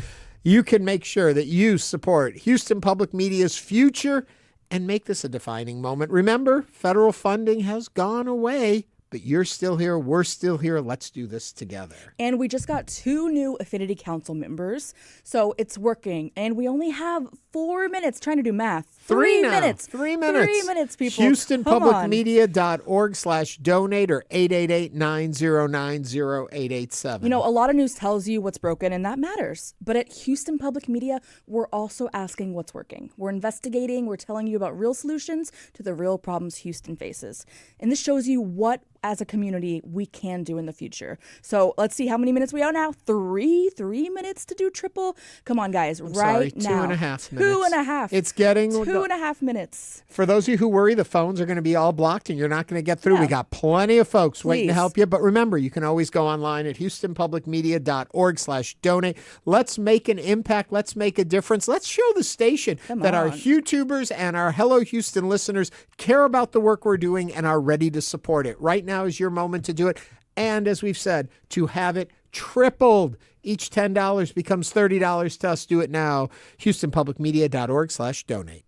S13: You can make sure that you support Houston Public Media's future and make this a defining moment. Remember, federal funding has gone away, but you're still here. We're still here. Let's do this together.
S14: And we just got 2 new Affinity Council members, so it's working. And we only have 4 minutes trying to do math.
S13: 3
S14: minutes.
S13: 3 minutes.
S14: 3 minutes, people.
S13: HoustonPublicMedia.org/donate or 888-909-0887.
S14: You know, a lot of news tells you what's broken, and that matters. But at Houston Public Media, we're also asking what's working. We're investigating. We're telling you about real solutions to the real problems Houston faces. And this shows you what, as a community, we can do in the future. So let's see how many minutes we have now. 3 minutes to do triple. Come on, guys, now.
S13: 2.5 minutes.
S14: 2.5.
S13: It's getting
S14: 2.5 minutes.
S13: For those of you who worry the phones are going to be all blocked and you're not going to get through, we got plenty of folks waiting to help you. But remember, you can always go online at HoustonPublicMedia.org/donate. Let's make an impact. Let's make a difference. Let's show the station that our YouTubers and our Hello Houston listeners care about the work we're doing and are ready to support it. Right now is your moment to do it. And as we've said, to have it tripled. Each $10 becomes $30 to us. Do it now. HoustonPublicMedia.org/donate.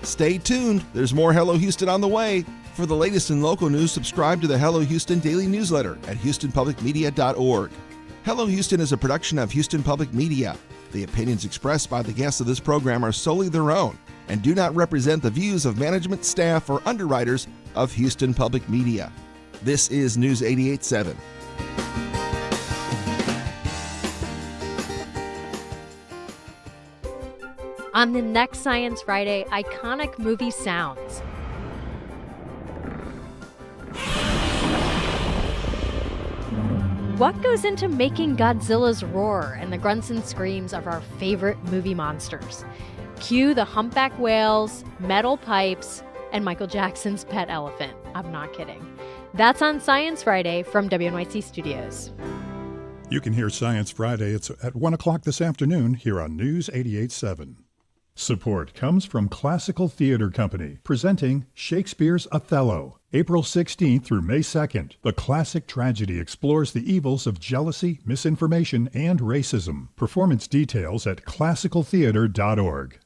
S1: Stay tuned. There's more Hello Houston on the way. For the latest in local news, subscribe to the Hello Houston daily newsletter at HoustonPublicMedia.org. Hello Houston is a production of Houston Public Media. The opinions expressed by the guests of this program are solely their own and do not represent the views of management, staff, or underwriters of Houston Public Media. This is News 88.7.
S7: On the next Science Friday, iconic movie sounds. What goes into making Godzilla's roar and the grunts and screams of our favorite movie monsters? Cue the humpback whales, metal pipes, and Michael Jackson's pet elephant. I'm not kidding. That's on Science Friday from WNYC Studios.
S18: You can hear Science Friday. It's at 1 o'clock this afternoon here on News 88.7. Support comes from Classical Theater Company, presenting Shakespeare's Othello. April 16th through May 2nd, the classic tragedy explores the evils of jealousy, misinformation, and racism. Performance details at classicaltheater.org.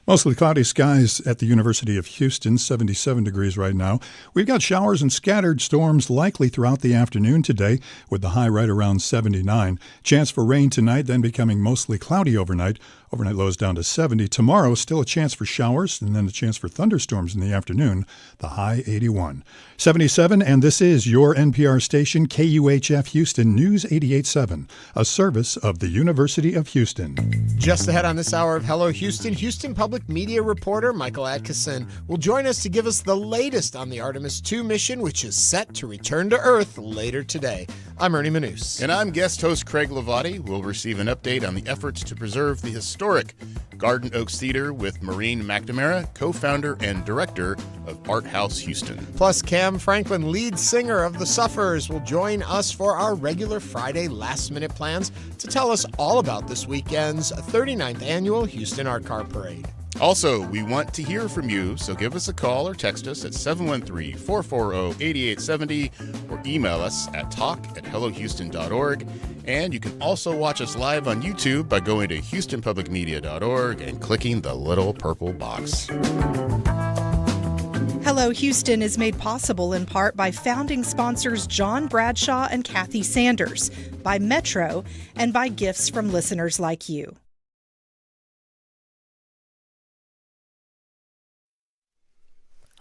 S18: Mostly cloudy skies at the University of Houston, 77 degrees right now. We've got showers and scattered storms likely throughout the afternoon today, with the high right around 79. Chance for rain tonight, then becoming mostly cloudy overnight. Overnight lows down to 70. Tomorrow, still a chance for showers, and then a chance for thunderstorms in the afternoon. The high 81. 77, and this is your NPR station, KUHF Houston News 88.7, a service of the University of Houston.
S13: Just ahead on this hour of Hello Houston, Houston Public Media reporter Michael Adkison will join us to give us the latest on the Artemis II mission, which is set to return to Earth later today. I'm Ernie Manouse.
S2: And I'm guest host Craig Hlavaty. We'll receive an update on the efforts to preserve the historic Garden Oaks Theater with Maureen McNamara, co-founder and director of Arthouse Houston.
S13: Plus, Kam Franklin, lead singer of The Sufferers, will join us for our regular Friday last-minute plans to tell us all about this weekend's 39th annual Houston Art Car Parade.
S2: Also, we want to hear from you, so give us a call or text us at 713-440-8870 or email us at talk@hellohouston.org. And you can also watch us live on YouTube by going to houstonpublicmedia.org and clicking the little purple box.
S4: Hello Houston is made possible in part by founding sponsors John Bradshaw and Kathy Sanders, by Metro, and by gifts from listeners like you.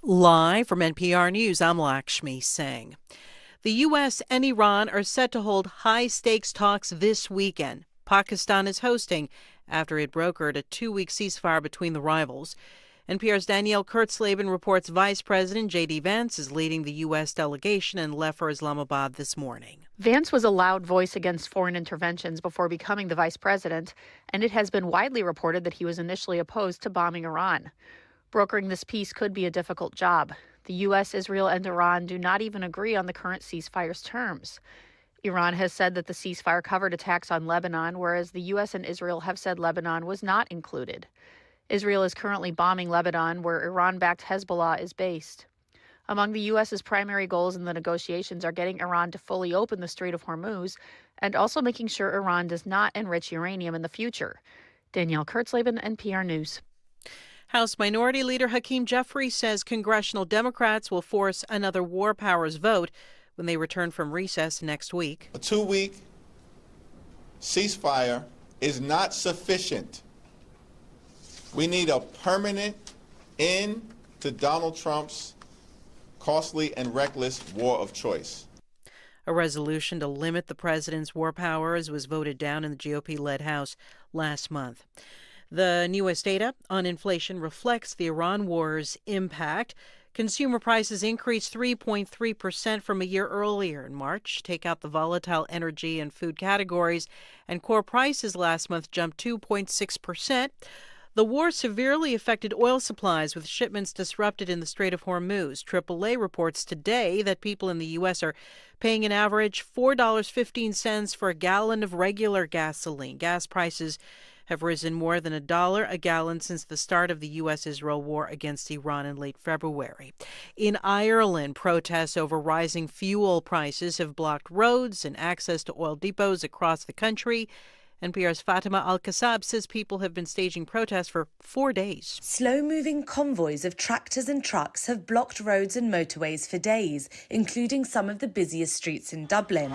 S8: Live from NPR News, I'm Lakshmi Singh. The U.S. and Iran are set to hold high-stakes talks this weekend. Pakistan is hosting after it brokered a 2-week ceasefire between the rivals. NPR's Danielle Kurtzleben reports Vice President J.D. Vance is leading the U.S. delegation and left for Islamabad this morning.
S23: Vance was a loud voice against foreign interventions before becoming the vice president, and it has been widely reported that he was initially opposed to bombing Iran. Brokering this peace could be a difficult job. The U.S., Israel, and Iran do not even agree on the current ceasefire's terms. Iran has said that the ceasefire covered attacks on Lebanon, whereas the U.S. and Israel have said Lebanon was not included. Israel is currently bombing Lebanon, where Iran-backed Hezbollah is based. Among the U.S.'s primary goals in the negotiations are getting Iran to fully open the Strait of Hormuz and also making sure Iran does not enrich uranium in the future. Danielle Kurtzleben, NPR News.
S8: House Minority Leader Hakeem Jeffries says congressional Democrats will force another war powers vote when they return from recess next week.
S24: A 2-week ceasefire is not sufficient. We need a permanent end to Donald Trump's costly and reckless war of choice.
S8: A resolution to limit the president's war powers was voted down in the GOP-led House last month. The newest data on inflation reflects the Iran war's impact. Consumer prices increased 3.3% from a year earlier in March. Take out the volatile energy and food categories, and core prices last month jumped 2.6%. The war severely affected oil supplies, with shipments disrupted in the Strait of Hormuz. AAA reports today that people in the U.S. are paying an average $4.15 for a gallon of regular gasoline. Gas prices have risen more than $1 a gallon since the start of the U.S.-Israel war against Iran in late February. In Ireland, protests over rising fuel prices have blocked roads and access to oil depots across the country. NPR's Fatima Al-Kassab says people have been staging protests for 4 days.
S25: Slow-moving convoys of tractors and trucks have blocked roads and motorways for days, including some of the busiest streets in Dublin.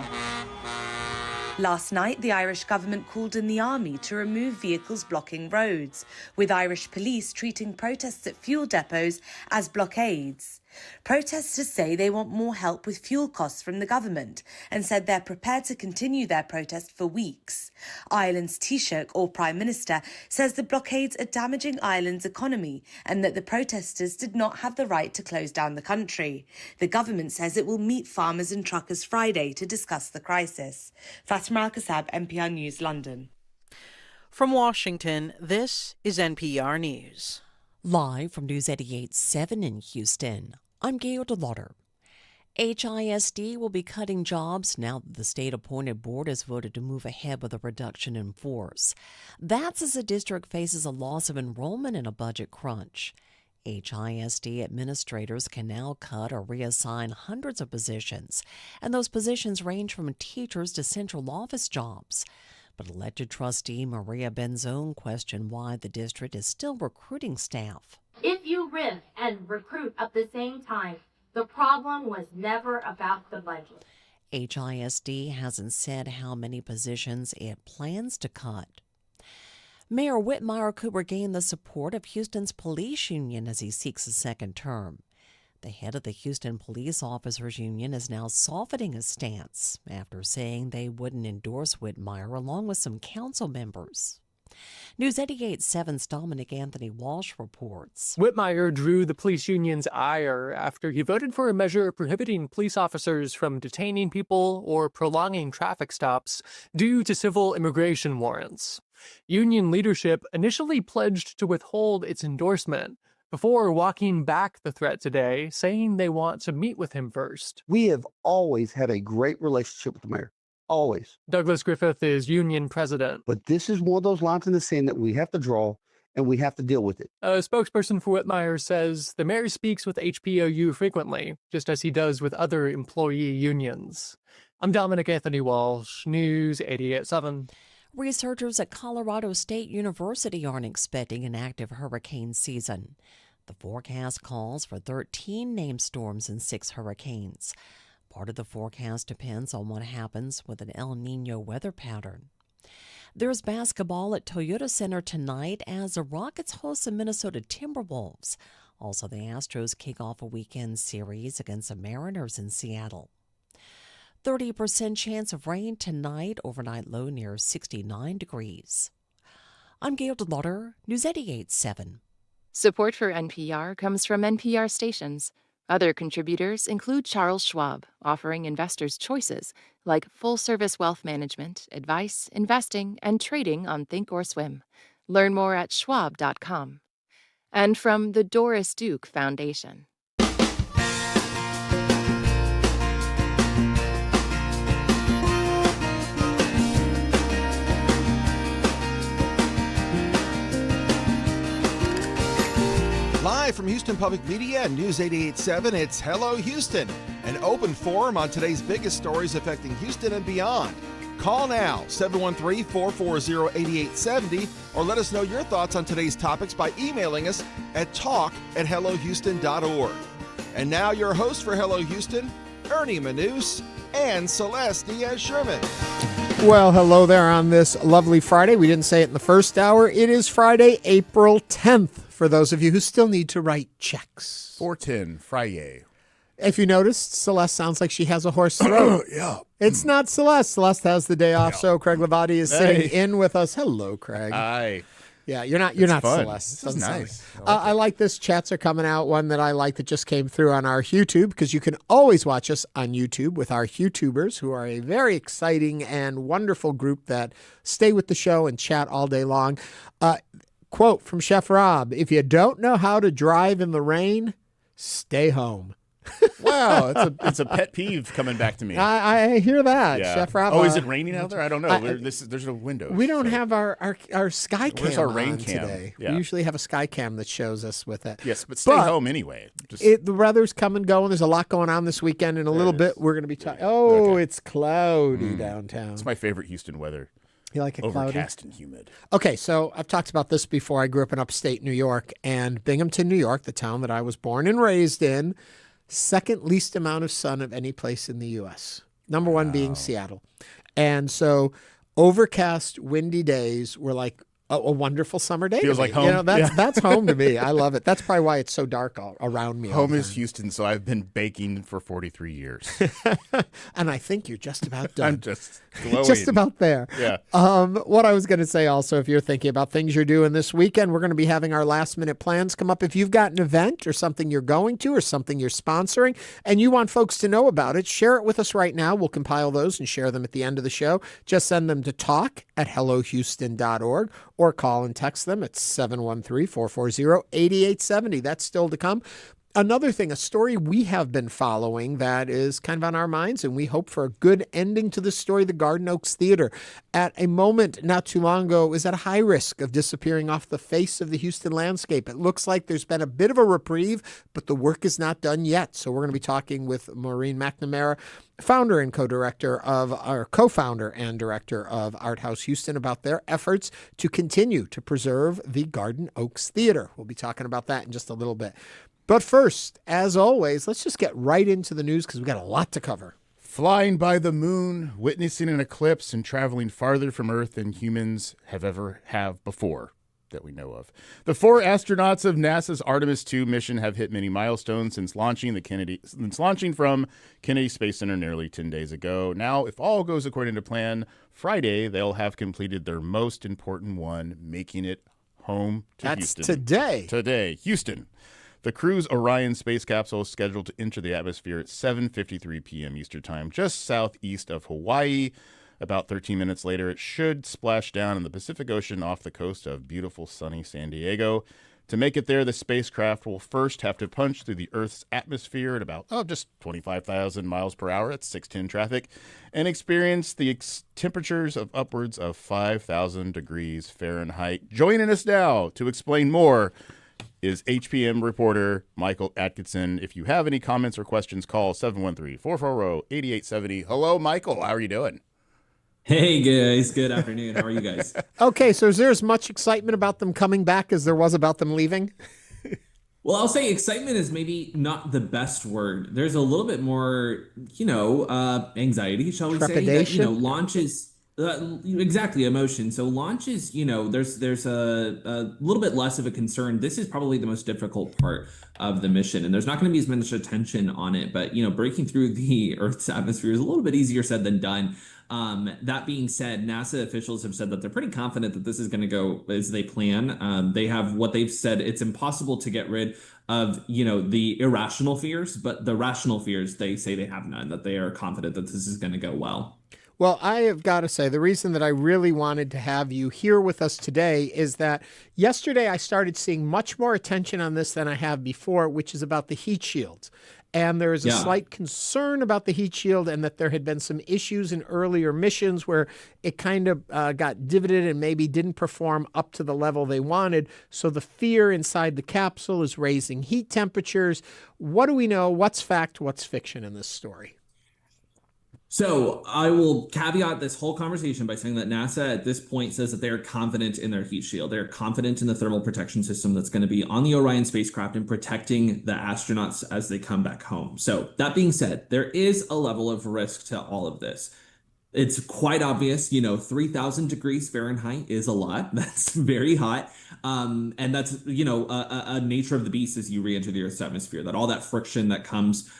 S25: Last night, the Irish government called in the army to remove vehicles blocking roads, with Irish police treating protests at fuel depots as blockades. Protesters say they want more help with fuel costs from the government and said they're prepared to continue their protest for weeks. Ireland's Taoiseach, or Prime Minister, says the blockades are damaging Ireland's economy and that the protesters did not have the right to close down the country. The government says it will meet farmers and truckers Friday to discuss the crisis. Fatima Al-Kassab, NPR News, London.
S8: From Washington, this is NPR News.
S26: Live from News 88.7 in Houston, I'm Gail DeLauder.
S10: HISD will be cutting jobs now that the state-appointed board has voted to move ahead with a reduction in force. That's as the district faces a loss of enrollment and a budget crunch. HISD administrators can now cut or reassign hundreds of positions, and those positions range from teachers to central office jobs. But elected trustee Maria Benzone questioned why the district is still recruiting staff.
S11: If you RIF and recruit at the same time, the problem was never about the budget.
S10: HISD hasn't said how many positions it plans to cut. Mayor Whitmire could regain the support of Houston's police union as he seeks a second term. The head of the Houston Police Officers Union is now softening his stance after saying they wouldn't endorse Whitmire along with some council members. News 88.7's Dominic Anthony Walsh reports.
S12: Whitmire drew the police union's ire after he voted for a measure prohibiting police officers from detaining people or prolonging traffic stops due to civil immigration warrants. Union leadership initially pledged to withhold its endorsement before walking back the threat today, saying they want to meet with him first.
S16: We have always had a great relationship with the mayor. Always.
S12: Douglas Griffith is union president.
S16: But this is one of those lines in the sand that we have to draw, and we have to deal with it.
S12: A spokesperson for Whitmire says the mayor speaks with HPOU frequently, just as he does with other employee unions. I'm Dominic Anthony Walsh, News 88.7.
S10: Researchers at Colorado State University aren't expecting an active hurricane season. The forecast calls for 13 named storms and 6 hurricanes. Part of the forecast depends on what happens with an El Niño weather pattern. There's basketball at Toyota Center tonight as the Rockets host the Minnesota Timberwolves. Also, the Astros kick off a weekend series against the Mariners in Seattle. 30% chance of rain tonight, overnight low near 69 degrees. I'm Gail DeLauder, News 88.7.
S22: Support for NPR comes from NPR stations. Other contributors include Charles Schwab, offering investors choices like full-service wealth management, advice, investing, and trading on Thinkorswim. Learn more at schwab.com. And from the Doris Duke Foundation.
S1: Live from Houston Public Media and News 88.7, it's Hello Houston, an open forum on today's biggest stories affecting Houston and beyond. Call now, 713-440-8870, or let us know your thoughts on today's topics by emailing us at talk@hellohouston.org. And now your hosts for Hello Houston, Ernie Manouse and Celeste Diaz-Sherman.
S13: Well, hello there on this lovely Friday. We didn't say it in the first hour. It is Friday, April 10th. For those of you who still need to write checks.
S2: 410 Friday.
S13: If you noticed, Celeste sounds like she has a hoarse throat.
S2: Yeah.
S13: It's not Celeste. Celeste has the day off, so Craig Hlavaty is sitting in with us. Hello, Craig.
S2: Hi.
S13: Yeah, you're not
S2: fun.
S13: Celeste.
S2: This is nice.
S13: I like this. Chats are coming out. One that I like that just came through on our YouTube, because you can always watch us on YouTube with our YouTubers, who are a very exciting and wonderful group that stay with the show and chat all day long. Quote from Chef Rob: "If you don't know how to drive in the rain, stay home."
S2: Wow, it's a pet peeve coming back to me.
S13: I hear that,
S2: Yeah.
S13: Chef Rob.
S2: Oh, is it raining out there? I don't know. There's no window.
S13: We don't have our sky cam.
S2: Where's our rain
S13: on
S2: cam?
S13: today?
S2: Yeah.
S13: We usually have a sky cam that shows us with it.
S2: Yes, but stay home anyway.
S13: The weather's come and going. There's a lot going on this weekend. In a little bit, we're going to be talking. Oh, it's cloudy downtown.
S2: It's my favorite Houston weather.
S13: You like it cloudy?
S2: Overcast and humid.
S13: Okay, so I've talked about this before. I grew up in upstate New York, and Binghamton, New York, the town that I was born and raised in, second least amount of sun of any place in the U.S. Number one being Seattle. And so overcast, windy days were like a wonderful summer day.
S2: Feels
S13: to me.
S2: like home.
S13: You know, that's
S2: Yeah.
S13: home to me. I love it. That's probably why it's so dark all around me. all
S2: Home
S13: the
S2: is
S13: time.
S2: Houston, so I've been baking for 43 years.
S13: And I think you're just about done.
S2: I'm just glowing.
S13: Just about there.
S2: Yeah.
S13: What I was going to say also, if you're thinking about things you're doing this weekend, we're going to be having our last minute plans come up. If you've got an event or something you're going to or something you're sponsoring and you want folks to know about it, share it with us right now. We'll compile those and share them at the end of the show. Just send them to talk@hellohouston.org or call and text them at 713-440-8870. That's still to come. Another thing, a story we have been following that is kind of on our minds, and we hope for a good ending to this story, the Garden Oaks Theater. At a moment not too long ago, was at a high risk of disappearing off the face of the Houston landscape. It looks like there's been a bit of a reprieve, but the work is not done yet. So we're going to be talking with Maureen McNamara, founder and co-founder and director of Arthouse Houston, about their efforts to continue to preserve the Garden Oaks Theater. We'll be talking about that in just a little bit. But first, as always, let's just get right into the news because we've got a lot to cover.
S2: Flying by the moon, witnessing an eclipse, and traveling farther from Earth than humans have before that we know of. The 4 astronauts of NASA's Artemis II mission have hit many milestones since launching from Kennedy Space Center nearly 10 days ago. Now, if all goes according to plan, Friday they'll have completed their most important one, making it home to Houston.
S13: That's today.
S2: Today, Houston. The crew's Orion space capsule is scheduled to enter the atmosphere at 7:53 p.m. Eastern Time, just southeast of Hawaii. About 13 minutes later, it should splash down in the Pacific Ocean off the coast of beautiful sunny San Diego. To make it there, the spacecraft will first have to punch through the Earth's atmosphere at about just 25,000 miles per hour at 610 traffic and experience the temperatures of upwards of 5,000 degrees Fahrenheit. Joining us now to explain more is HPM reporter Michael Adkison. If you have any comments or questions, call 713-440-8870. Hello, Michael. How are you doing?
S9: Hey, guys. Good afternoon. How are you guys?
S13: Okay, so is there as much excitement about them coming back as there was about them leaving?
S9: Well, I'll say excitement is maybe not the best word. There's a little bit more, anxiety, shall we say? That, launches... exactly, emotion. So launches, there's a little bit less of a concern. This is probably the most difficult part of the mission, and there's not going to be as much attention on it. But breaking through the Earth's atmosphere is a little bit easier said than done. That being said, NASA officials have said that they're pretty confident that this is going to go as they plan. They have what they've said. It's impossible to get rid of, the irrational fears, but the rational fears, they say they have none, that they are confident that this is going to go well.
S13: Well, I have got to say, the reason that I really wanted to have you here with us today is that yesterday I started seeing much more attention on this than I have before, which is about the heat shields. And there is a slight concern about the heat shield and that there had been some issues in earlier missions where it kind of got divoted and maybe didn't perform up to the level they wanted. So the fear inside the capsule is raising heat temperatures. What do we know? What's fact? What's fiction in this story?
S9: So I will caveat this whole conversation by saying that NASA at this point says that they are confident in their heat shield. They're confident in the thermal protection system that's going to be on the Orion spacecraft and protecting the astronauts as they come back home. So that being said, there is a level of risk to all of this. It's quite obvious, 3,000 degrees Fahrenheit is a lot. That's very hot. And that's, a nature of the beast as you re-enter the Earth's atmosphere, that all that friction that comes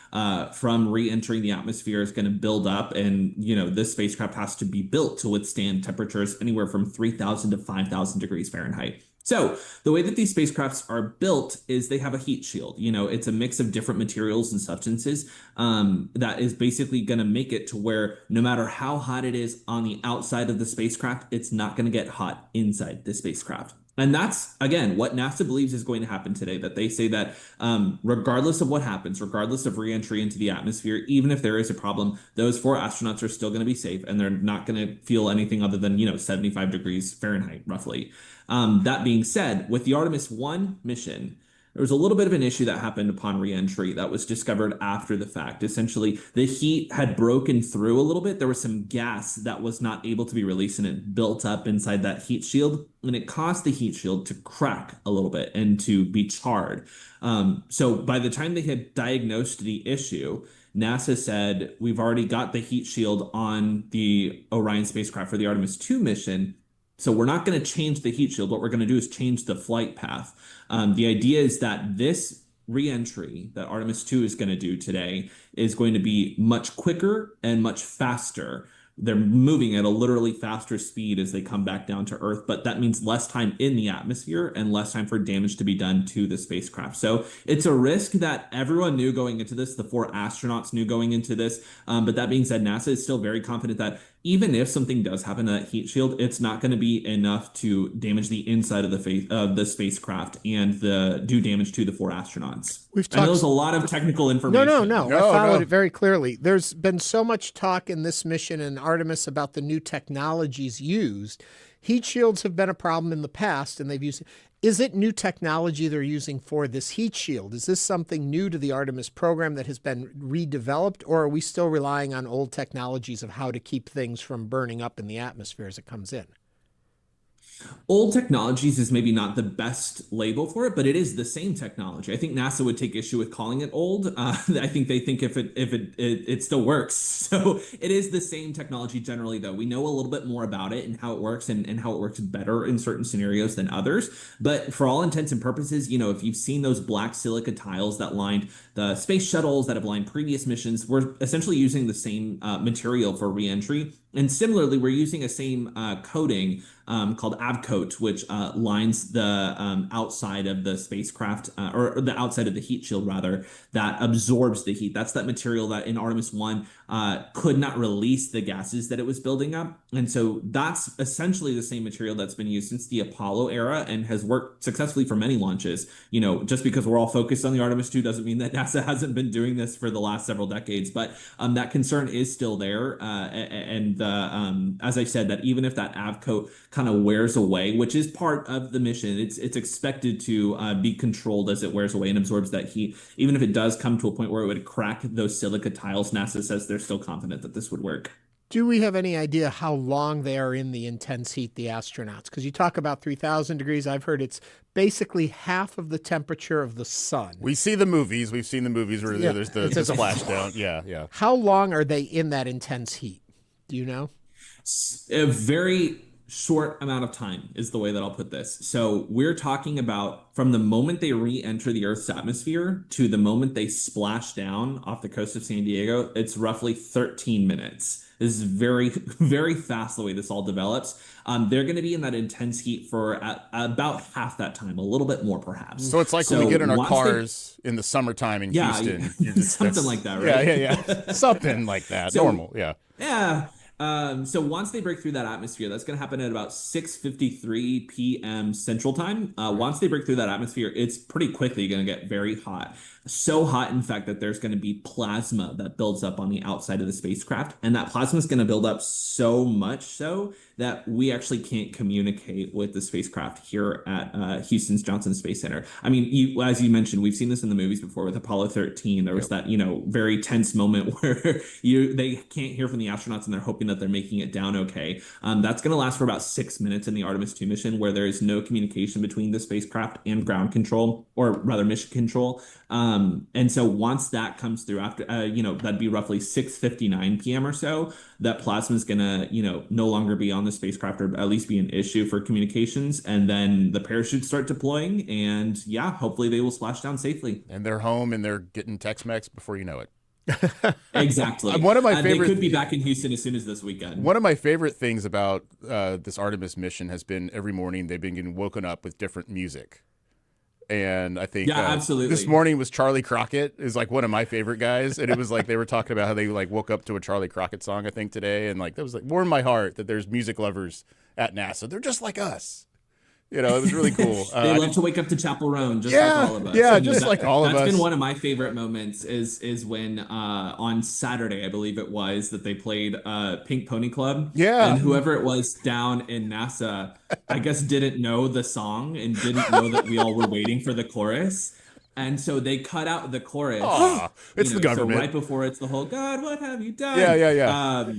S9: from re-entering the atmosphere is going to build up. And, this spacecraft has to be built to withstand temperatures anywhere from 3,000 to 5,000 degrees Fahrenheit. So the way that these spacecrafts are built is they have a heat shield. It's a mix of different materials and substances that is basically going to make it to where no matter how hot it is on the outside of the spacecraft, it's not going to get hot inside the spacecraft. And that's, again, what NASA believes is going to happen today, that they say that regardless of what happens, regardless of reentry into the atmosphere, even if there is a problem, those 4 astronauts are still going to be safe and they're not going to feel anything other than, 75 degrees Fahrenheit, roughly. That being said, with the Artemis I mission, there was a little bit of an issue that happened upon re-entry that was discovered after the fact. Essentially, the heat had broken through a little bit. There was some gas that was not able to be released, and it built up inside that heat shield, and it caused the heat shield to crack a little bit and to be charred. So by the time they had diagnosed the issue, NASA said, we've already got the heat shield on the Orion spacecraft for the Artemis II mission, so we're not going to change the heat shield. What we're going to do is change the flight path. The idea is that this re-entry that Artemis II is going to do today is going to be much quicker and much faster. They're moving at a literally faster speed as they come back down to Earth, but that means less time in the atmosphere and less time for damage to be done to the spacecraft. So it's a risk that everyone knew going into this. The 4 astronauts knew going into this. But that being said, NASA is still very confident that even if something does happen to that heat shield, it's not going to be enough to damage the inside of the spacecraft and do damage to the 4 astronauts. I know there's a lot of technical information.
S13: No. I followed it very clearly. There's been so much talk in this mission and Artemis about the new technologies used. Heat shields have been a problem in the past, and they've used. Is it new technology they're using for this heat shield? Is this something new to the Artemis program that has been redeveloped, or are we still relying on old technologies of how to keep things from burning up in the atmosphere as it comes in?
S9: Old technologies is maybe not the best label for it, but it is the same technology. I think NASA would take issue with calling it old. I think they think if it still works. So it is the same technology generally, though. We know a little bit more about it and how it works and how it works better in certain scenarios than others. But for all intents and purposes, if you've seen those black silica tiles that lined the space shuttles that have lined previous missions, we're essentially using the same material for reentry. And similarly, we're using a same coating called Avcoat, which lines the outside of the spacecraft, or the outside of the heat shield, rather, that absorbs the heat. That's that material that in Artemis 1 could not release the gases that it was building up. And so that's essentially the same material that's been used since the Apollo era and has worked successfully for many launches. Just because we're all focused on the Artemis 2 doesn't mean that NASA hasn't been doing this for the last several decades. But that concern is still there. As I said, that even if that Avcoat kind of wears away, which is part of the mission, it's expected to be controlled as it wears away and absorbs that heat. Even if it does come to a point where it would crack those silica tiles, NASA says they're still confident that this would work.
S13: Do we have any idea how long they are in the intense heat, the astronauts? Because you talk about 3,000 degrees. I've heard it's basically half of the temperature of the sun.
S2: We see the movies. We've seen the movies where there's the splashdown. Yeah.
S13: How long are they in that intense heat? Do you know?
S9: A very short amount of time is the way that I'll put this. So we're talking about from the moment they re-enter the Earth's atmosphere to the moment they splash down off the coast of San Diego, it's roughly 13 minutes. This is very, very fast the way this all develops. They're going to be in that intense heat for about half that time, a little bit more perhaps.
S2: So it's like when we get in our cars in the summertime in Houston.
S9: Something like that, right?
S2: Yeah. Something like that. Normal, yeah.
S9: Yeah. So once they break through that atmosphere, that's going to happen at about 6:53 p.m. Central Time. Once they break through that atmosphere, it's pretty quickly going to get very hot. So hot, in fact, that there's going to be plasma that builds up on the outside of the spacecraft. And that plasma is going to build up so much so that we actually can't communicate with the spacecraft here at Houston's Johnson Space Center. I mean, as you mentioned, we've seen this in the movies before with Apollo 13. There was that, very tense moment where they can't hear from the astronauts and they're hoping that they're making it down okay. That's going to last for about 6 minutes in the Artemis II mission, where there is no communication between the spacecraft and ground control, or rather mission control. And so once that comes through after, that'd be roughly 6:59 p.m. or so, that plasma is going to, no longer be on the spacecraft, or at least be an issue for communications. And then the parachutes start deploying, and hopefully they will splash down safely.
S2: And they're home and they're getting Tex-Mex before you know it.
S9: Exactly.
S2: One of my favorite.
S9: They could be back in Houston as soon as this weekend.
S2: One of my favorite things about this Artemis mission has been every morning they've been getting woken up with different music. And I think
S9: absolutely.
S2: This morning was Charlie Crockett, is like one of my favorite guys. And it was like they were talking about how they like woke up to a Charlie Crockett song, I think, today. And like that was like warmed my heart that there's music lovers at NASA. They're just like us. It was really cool.
S9: They love to wake up to Chapel Roan, just like all of us.
S2: Yeah, just like all of us.
S9: That's been one of my favorite moments is when on Saturday, I believe it was, that they played Pink Pony Club.
S2: Yeah.
S9: And whoever it was down in NASA, I guess, didn't know the song and didn't know that we all were waiting for the chorus. And so they cut out the chorus.
S2: It's the government.
S9: So right before it's the whole, God, what have you done?
S2: Yeah.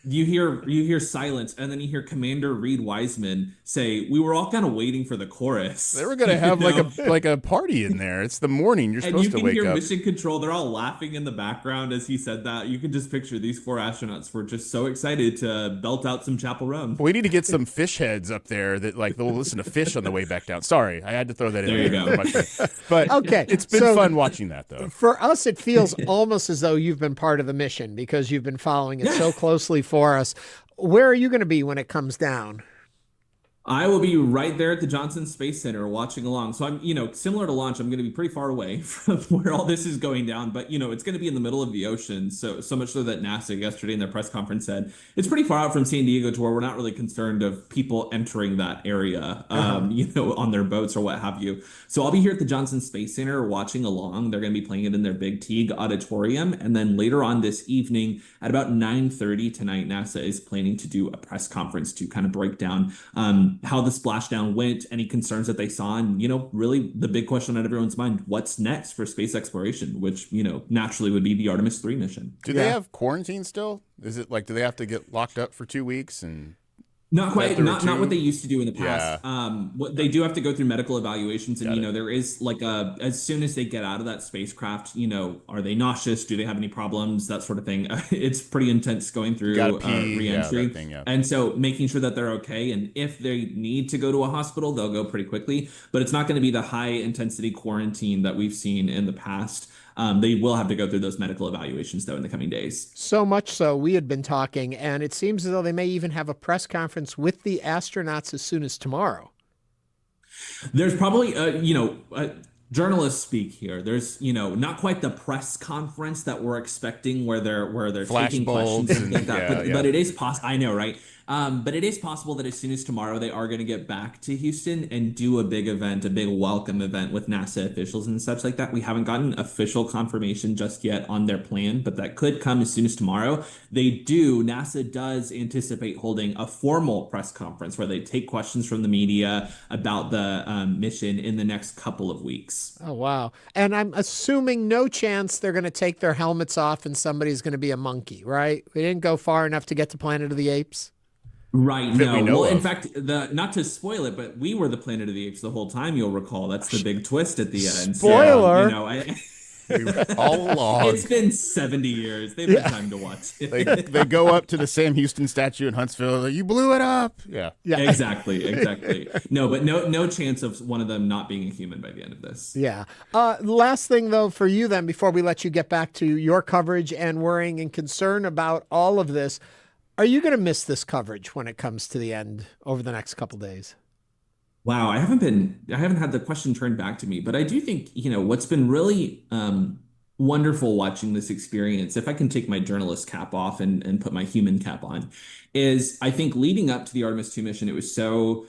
S9: You hear silence, and then you hear Commander Reed Wiseman say, "We were all kind of waiting for the chorus."
S2: They were going to have like a party in there. It's the morning. You're supposed to wake up. And you can
S9: hear Mission Control. They're all laughing in the background as he said that. You can just picture these 4 astronauts were just so excited to belt out some Chapel Roan.
S2: We need to get some fish heads up there that like they'll listen to Fish on the way back down. Sorry, I had to throw that in there.
S9: There you
S2: go. But
S13: okay,
S2: it's been fun watching that though.
S13: For us, it feels almost as though you've been part of the mission because you've been following it so closely for us. Where are you going to be when it comes down?
S9: Yeah, absolutely.
S13: Where are you going to be when it comes down? Where are you going to be when it comes down?
S9: I will be right there at the Johnson Space Center watching along. So I'm, similar to launch, I'm going to be pretty far away from where all this is going down, but it's going to be in the middle of the ocean. So much so that NASA yesterday in their press conference said it's pretty far out from San Diego to where we're not really concerned of people entering that area, on their boats or what have you. So I'll be here at the Johnson Space Center watching along. They're going to be playing it in their big Teague auditorium. And then later on this evening at about 9:30 tonight, NASA is planning to do a press conference to kind of break down, how the splashdown went, any concerns that they saw, and really the big question on everyone's mind: what's next for space exploration? Which naturally would be the Artemis III mission.
S2: Do they have quarantine still? Is it like, do they have to get locked up for 2 weeks and?
S9: Not quite, not what they used to do in the past.
S2: Yeah.
S9: What they do have to go through medical evaluations, and there is like as soon as they get out of that spacecraft, are they nauseous? Do they have any problems? That sort of thing. It's pretty intense going through re-entry, and so making sure that they're okay. And if they need to go to a hospital, they'll go pretty quickly. But it's not going to be the high intensity quarantine that we've seen in the past. They will have to go through those medical evaluations, though, in the coming days.
S13: So much so, we had been talking, and it seems as though they may even have a press conference with the astronauts as soon as tomorrow.
S9: There's probably, journalists speak here. There's, not quite the press conference that we're expecting where they're taking questions and things like that. But it is possible. I know, right? But it is possible that as soon as tomorrow they are going to get back to Houston and do a big event, a big welcome event with NASA officials and such like that. We haven't gotten official confirmation just yet on their plan, but that could come as soon as tomorrow. NASA does anticipate holding a formal press conference where they take questions from the media about the mission in the next couple of weeks.
S13: Oh, wow. And I'm assuming no chance they're going to take their helmets off and somebody's going to be a monkey, right? We didn't go far enough to get to Planet of the Apes.
S9: Right. No. Well, in fact, not to spoil it, but we were the Planet of the Apes the whole time. You'll recall that's the big twist at the end.
S13: Spoiler.
S9: So,
S2: all along.
S9: It's been 70 years. They've had time to watch.
S2: They go up to the Sam Houston statue in Huntsville. You blew it up. Yeah.
S9: Exactly. No, but no chance of one of them not being a human by the end of this.
S13: Yeah. Last thing, though, for you then, before we let you get back to your coverage and worrying and concern about all of this, are you going to miss this coverage when it comes to the end over the next couple days?
S9: Wow, I haven't had the question turned back to me, but I do think, what's been really wonderful watching this experience, if I can take my journalist cap off and put my human cap on, is I think leading up to the Artemis II mission, it was so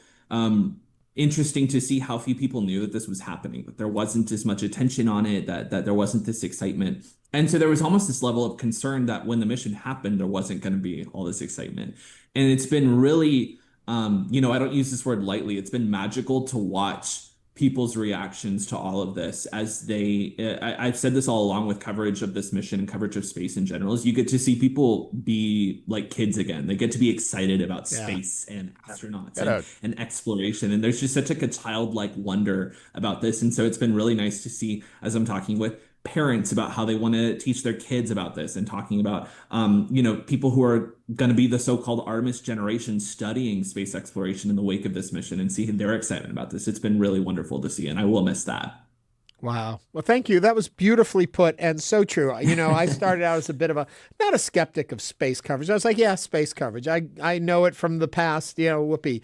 S9: interesting to see how few people knew that this was happening, that there wasn't as much attention on it, that there wasn't this excitement. And so there was almost this level of concern that when the mission happened, there wasn't going to be all this excitement. And it's been really, I don't use this word lightly. It's been magical to watch people's reactions to all of this as I've said this all along with coverage of this mission and coverage of space in general, is you get to see people be like kids again. They get to be excited about space and astronauts and exploration. And there's just such a childlike wonder about this. And so it's been really nice to see, as I'm talking with parents about how they want to teach their kids about this, and talking about, people who are going to be the so-called Artemis generation studying space exploration in the wake of this mission, and see their excitement about this. It's been really wonderful to see, and I will miss that.
S13: Wow. Well, thank you. That was beautifully put and so true. I started out as a bit of not a skeptic of space coverage. I was like, yeah, space coverage. I know it from the past, whoopee.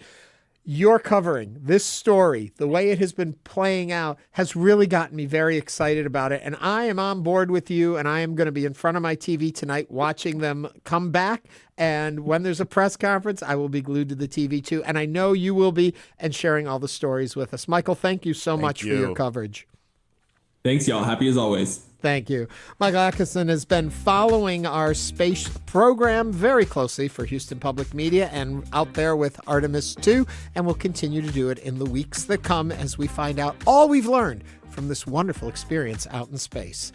S13: You're covering this story, the way it has been playing out, has really gotten me very excited about it. And I am on board with you, and I am going to be in front of my TV tonight watching them come back. And when there's a press conference, I will be glued to the TV too. And I know you will be, and sharing all the stories with us. Michael, thank you so much for your coverage.
S9: Thanks, y'all. Happy as always.
S13: Thank you. Michael Adkison has been following our space program very closely for Houston Public Media and out there with Artemis II, and will continue to do it in the weeks that come as we find out all we've learned from this wonderful experience out in space.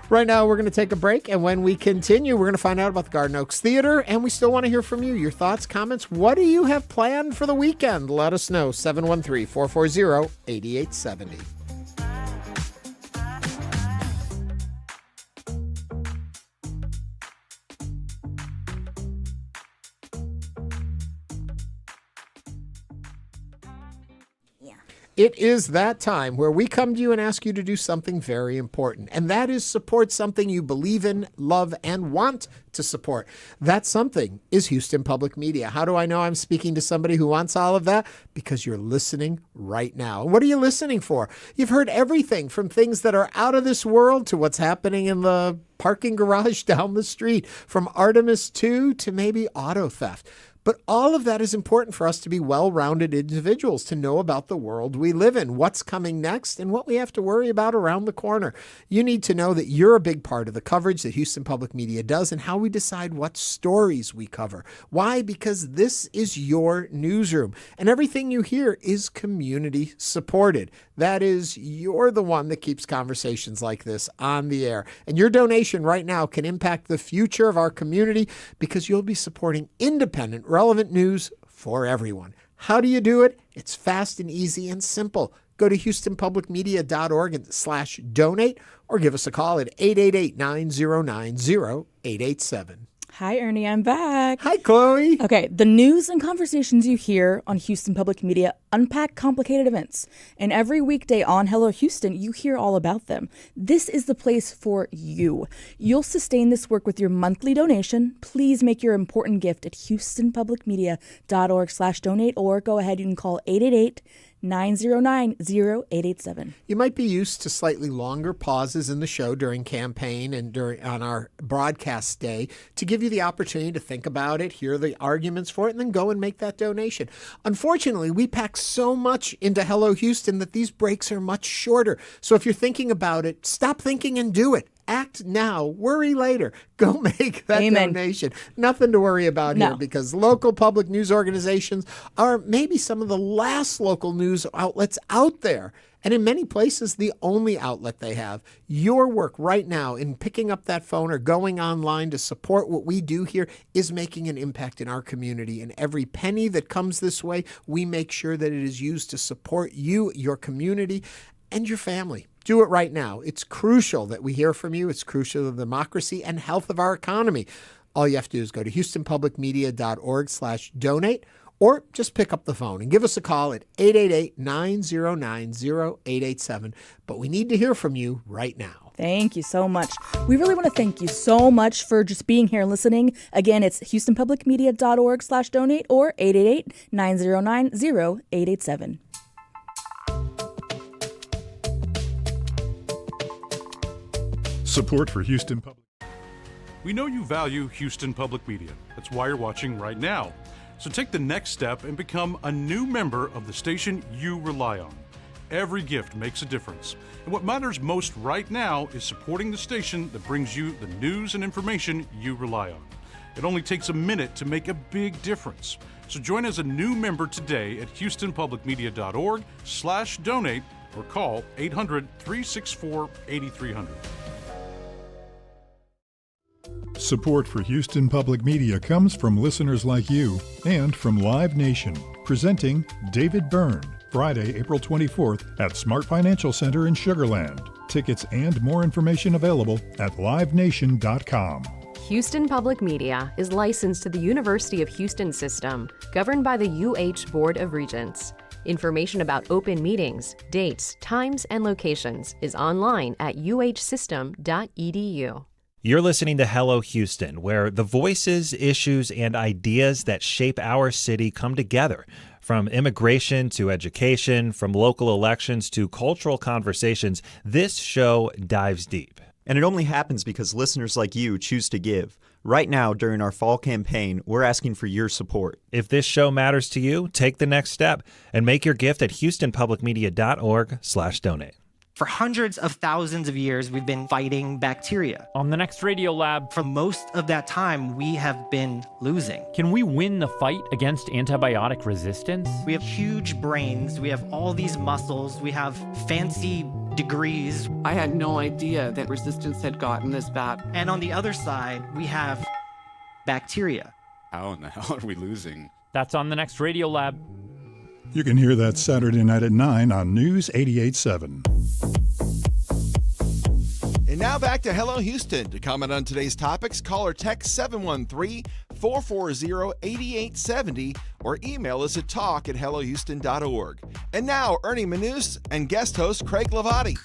S13: Right now, we're going to take a break, and when we continue, we're going to find out about the Garden Oaks Theater, and we still want to hear from you. Your thoughts, comments, what do you have planned for the weekend? Let us know, 713-440-8870. It is that time where we come to you and ask you to do something very important, and that is support something you believe in, love, and want to support. That something is Houston Public Media. How do I know I'm speaking to somebody who wants all of that? Because you're listening right now. And what are you listening for? You've heard everything from things that are out of this world to what's happening in the parking garage down the street, from Artemis II to maybe auto theft. But all of that is important for us to be well-rounded individuals, to know about the world we live in, what's coming next, and what we have to worry about around the corner. You need to know that you're a big part of the coverage that Houston Public Media does and how we decide what stories we cover. Why? Because this is your newsroom, and everything you hear is community supported. That is, you're the one that keeps conversations like this on the air. And your donation right now can impact the future of our community because you'll be supporting independent, relevant news for everyone. How do you do it? It's fast and easy and simple. Go to houstonpublicmedia.org/donate or give us a call at 888-909-0887.
S14: Hi, Ernie. I'm back.
S13: Hi, Chloe.
S14: Okay, the news and conversations you hear on Houston Public Media unpack complicated events. And every weekday on Hello Houston, you hear all about them. This is the place for you. You'll sustain this work with your monthly donation. Please make your important gift at houstonpublicmedia.org/donate or go ahead, you can call 888-909-0887.
S13: You might be used to slightly longer pauses in the show during campaign and on our broadcast day to give you the opportunity to think about it, hear the arguments for it, and then go and make that donation. Unfortunately, we pack so much into Hello Houston that these breaks are much shorter. So if you're thinking about it, stop thinking and do it. Act now, worry later. Go make that donation. Nothing to worry about here because local public news organizations are maybe some of the last local news outlets out there. And in many places, the only outlet they have. Your work right now in picking up that phone or going online to support what we do here is making an impact in our community. And every penny that comes this way, we make sure that it is used to support you, your community, and your family. Do it right now. It's crucial that we hear from you. It's crucial to the democracy and health of our economy. All you have to do is go to houstonpublicmedia.org/donate or just pick up the phone and give us a call at 888-909-0887. But we need to hear from you right now.
S14: Thank you so much. We really want to thank you so much for just being here and listening. Again, it's houstonpublicmedia.org/donate or 888-909-0887.
S18: Support for Houston Public.
S3: We know you value Houston Public Media. That's why you're watching right now. So take the next step and become a new member of the station you rely on. Every gift makes a difference. And what matters most right now is supporting the station that brings you the news and information you rely on. It only takes a minute to make a big difference. So join as a new member today at houstonpublicmedia.org/donate or call 800-364-8300.
S18: Support for Houston Public Media comes from listeners like you and from Live Nation, presenting David Byrne, Friday, April 24th at Smart Financial Center in Sugar Land. Tickets and more information available at livenation.com.
S22: Houston Public Media is licensed to the University of Houston system, governed by the UH Board of Regents. Information about open meetings, dates, times, and locations is online at uhsystem.edu.
S17: You're listening to Hello Houston, where the voices, issues, and ideas that shape our city come together. From immigration to education, from local elections to cultural conversations, this show dives deep.
S19: And it only happens because listeners like you choose to give. Right now, during our fall campaign, we're asking for your support.
S17: If this show matters to you, take the next step and make your gift at houstonpublicmedia.org/donate.
S20: For hundreds of thousands of years, we've been fighting bacteria.
S21: On the next Radio Lab,
S20: for most of that time, we have been losing.
S21: Can we win the fight against antibiotic resistance?
S20: We have huge brains. We have all these muscles. We have fancy degrees.
S26: I had no idea that resistance had gotten this bad.
S20: And on the other side, we have bacteria.
S2: How in the hell are we losing?
S21: That's on the next Radio Lab.
S18: You can hear that Saturday night at 9 on News 88.7.
S1: And now back to Hello Houston. To comment on today's topics, call or text 440-8870 or email us at talk@hellohouston.org. And now, Ernie Manouse and guest host Craig Hlavaty.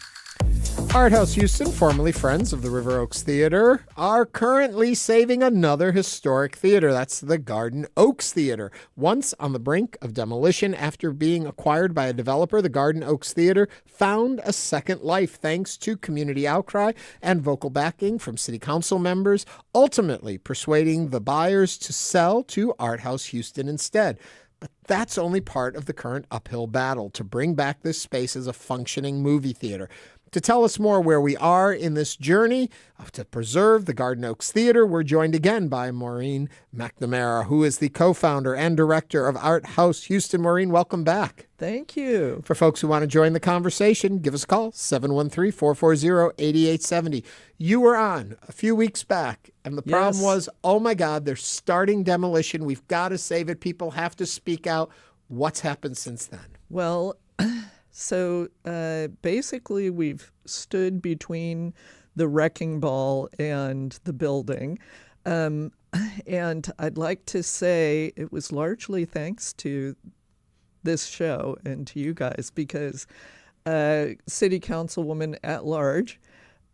S13: Arthouse Houston, formerly Friends of the River Oaks Theater, are currently saving another historic theater. That's the Garden Oaks Theater. Once on the brink of demolition after being acquired by a developer, the Garden Oaks Theater found a second life thanks to community outcry and vocal backing from city council members, ultimately persuading the buyers to sell to Arthouse Houston instead. But that's only part of the current uphill battle to bring back this space as a functioning movie theater. To tell us more where we are in this journey to preserve the Garden Oaks Theater, we're joined again by Maureen McNamara, who is the co-founder and director of Arthouse Houston. Maureen, welcome back.
S4: Thank you.
S13: For folks who want to join the conversation, give us a call, 713-440-8870. You were on a few weeks back, and the problem was, oh my God, they're starting demolition. We've got to save it. People have to speak out. What's happened since then?
S4: Well, so basically we've stood between the wrecking ball and the building. And I'd like to say it was largely thanks to this show and to you guys, because City Councilwoman at large,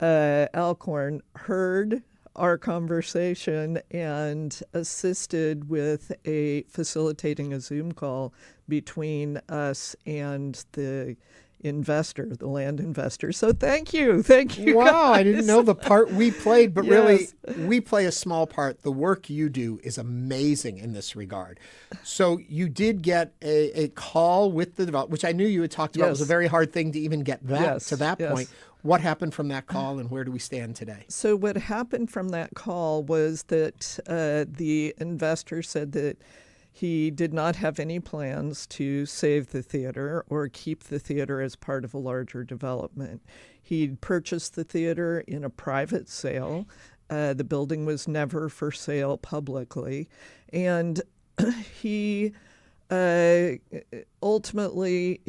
S4: Alcorn, heard our conversation and assisted with facilitating a Zoom call between us and the investor, the land investor. So thank you. Thank you.
S13: Wow,
S4: guys.
S13: I didn't know the part we played, but
S4: Yes.
S13: really we play a small part. The work you do is amazing in this regard. So you did get a call with the developer, which I knew you had talked about. It was a
S4: Yes.
S13: very hard thing to even get that to that
S4: yes.
S13: point. What happened from that call and where do we stand today?
S4: So what happened from that call was that the investor said that he did not have any plans to save the theater or keep the theater as part of a larger development. He'd purchased the theater in a private sale. The building was never for sale publicly. And he ultimately,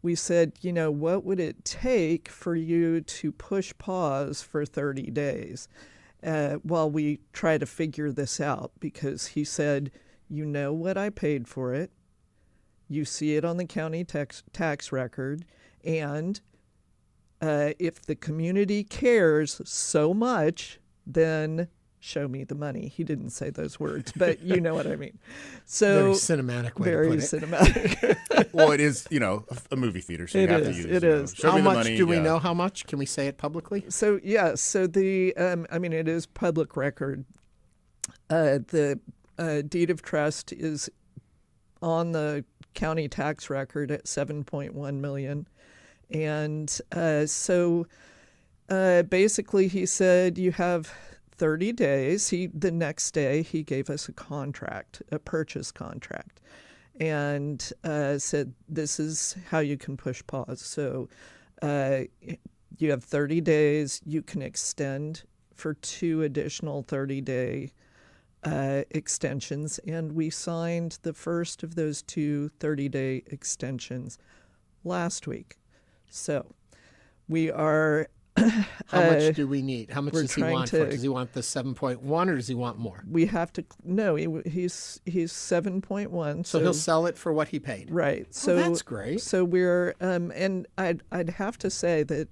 S4: we said, what would it take for you to push pause for 30 days while we try to figure this out? Because he said, you know what I paid for it. You see it on the county tax record. And if the community cares so much, then show me the money. He didn't say those words, but you know what I mean. So
S13: very cinematic way
S4: very
S13: to put it.
S4: cinematic.
S2: Well, it is, a movie theater, so you have to use
S4: It is.
S2: show
S13: How
S2: me the
S13: much
S2: money,
S13: do we know? How much? Can we say it publicly?
S4: So, yeah. So the, it is public record. The deed of trust is on the county tax record at $7.1 million. And so basically he said, you have 30 days. The next day he gave us a purchase contract, and said, this is how you can push pause. So you have 30 days. You can extend for 2 additional 30-day extensions. And we signed the first of those 2 30-day extensions last week. So we are...
S13: How much do we need? How much does he want for it?
S4: to-
S13: Does he want the 7.1 or does he want more?
S4: We have to... No, he's 7.1.
S13: So he'll sell it for what he paid.
S4: Right. So
S13: that's great.
S4: So we're and I'd have to say that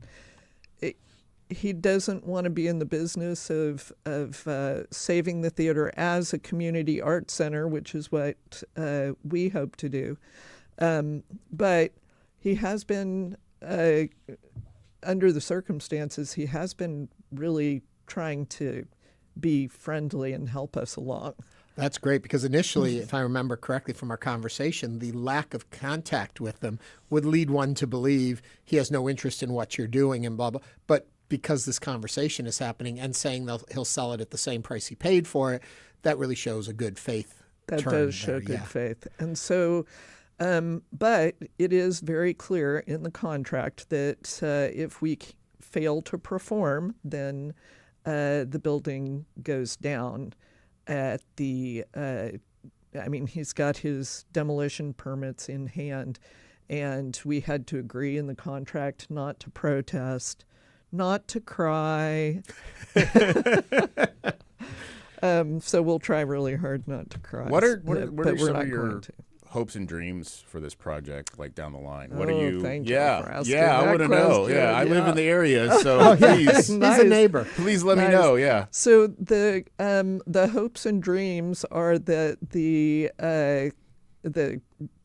S4: he doesn't want to be in the business of saving the theater as a community art center, which is what we hope to do. But he has been, under the circumstances, he has been really trying to be friendly and help us along.
S13: That's great, because initially, if I remember correctly from our conversation, the lack of contact with them would lead one to believe he has no interest in what you're doing and blah, blah. But because this conversation is happening and saying he'll sell it at the same price he paid for it, that really shows a good faith.
S4: That
S13: turn
S4: does show
S13: there,
S4: good
S13: yeah.
S4: faith. And so, but it is very clear in the contract that if we fail to perform, then the building goes down at the, he's got his demolition permits in hand, and we had to agree in the contract not to protest, not to cry. So we'll try really hard not to cry.
S2: What are
S4: but
S2: some of your hopes and dreams for this project, like down the line? What are you?
S4: Thank
S2: yeah,
S4: you for asking
S2: yeah, I
S4: that
S2: want to know.
S4: question.
S2: Yeah, I live
S4: Yeah.
S2: in the area, so please,
S13: He's a neighbor.
S2: please let me
S4: Nice.
S2: know. Yeah.
S4: So the hopes and dreams are that the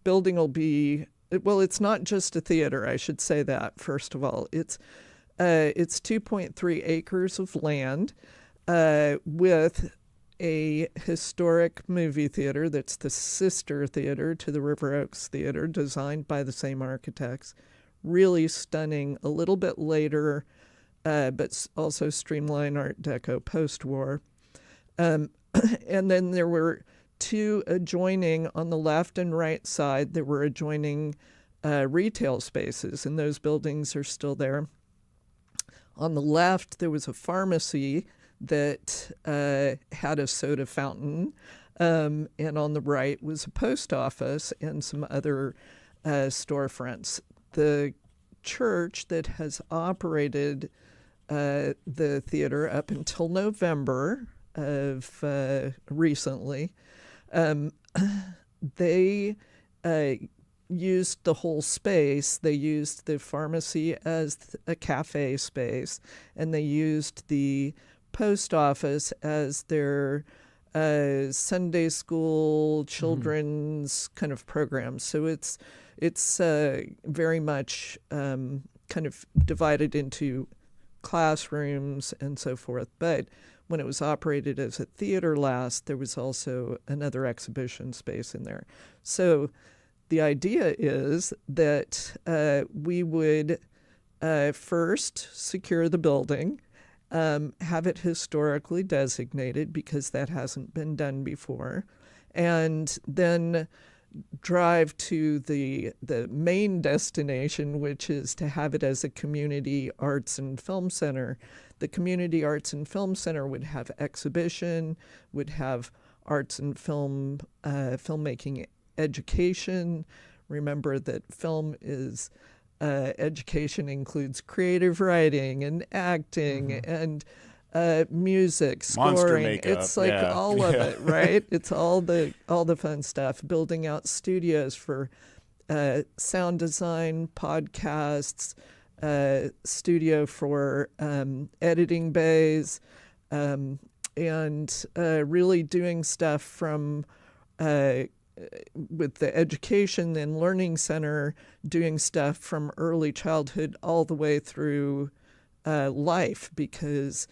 S4: building will be, well, it's not just a theater. I should say that first of all. It's 2.3 acres of land with a historic movie theater that's the sister theater to the River Oaks Theater, designed by the same architects. Really stunning, a little bit later, but also streamlined Art Deco post-war. And then there were two adjoining, on the left and right side, there were adjoining retail spaces, and those buildings are still there. On the left, there was a pharmacy that had a soda fountain, and on the right was a post office and some other storefronts. The church that has operated the theater up until November of recently, they used the whole space. They used the pharmacy as a cafe space, and they used the post office as their Sunday school children's kind of program. So it's very much kind of divided into classrooms and so forth. But when it was operated as a theater last, there was also another exhibition space in there. So the idea is that we would first secure the building, have it historically designated because that hasn't been done before, and then drive to the main destination, which is to have it as a community arts and film center. The community arts and film center would have exhibition, would have arts and film filmmaking education. Remember that film is education includes creative writing and acting and music,
S2: Monster
S4: scoring.
S2: makeup,
S4: It's like
S2: yeah.
S4: all of
S2: Yeah.
S4: it, right? It's all the fun stuff. Building out studios for sound design, podcasts, studio for editing bays, and really doing stuff from with the education and learning center, doing stuff from early childhood all the way through life, because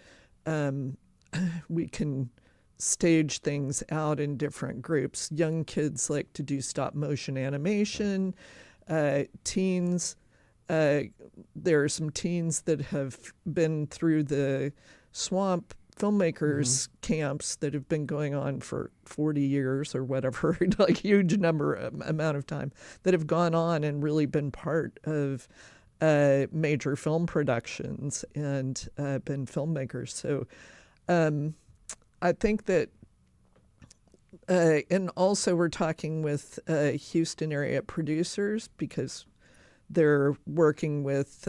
S4: we can stage things out in different groups. Young kids like to do stop motion animation. Teens, there are some teens that have been through the swamp filmmakers camps that have been going on for 40 years or whatever, like huge amount of time, that have gone on and really been part of major film productions and been filmmakers. So I think that, and also we're talking with Houston area producers, because they're working with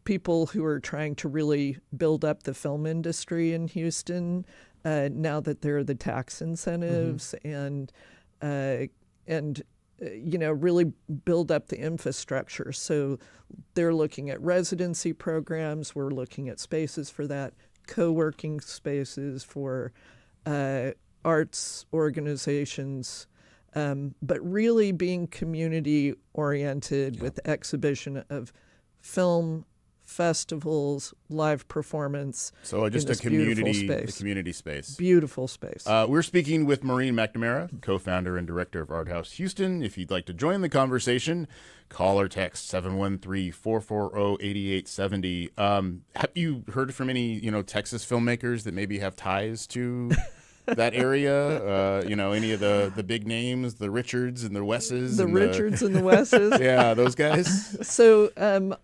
S4: people who are trying to really build up the film industry in Houston now that there are the tax incentives and really build up the infrastructure. So they're looking at residency programs. We're looking at spaces for that, co-working spaces for arts organizations, but really being community oriented with exhibition of film, festivals, live performance.
S2: So just
S4: in
S2: a community space.
S4: Beautiful space.
S2: We're speaking with Maureen McNamara, co-founder and director of Arthouse Houston. If you'd like to join the conversation, call or text 713-440-8870. Have you heard from any, Texas filmmakers that maybe have ties to that area? Any of the big names, the Richards and the Wesses?
S4: Richards and the Wesses.
S2: Yeah, those guys.
S4: So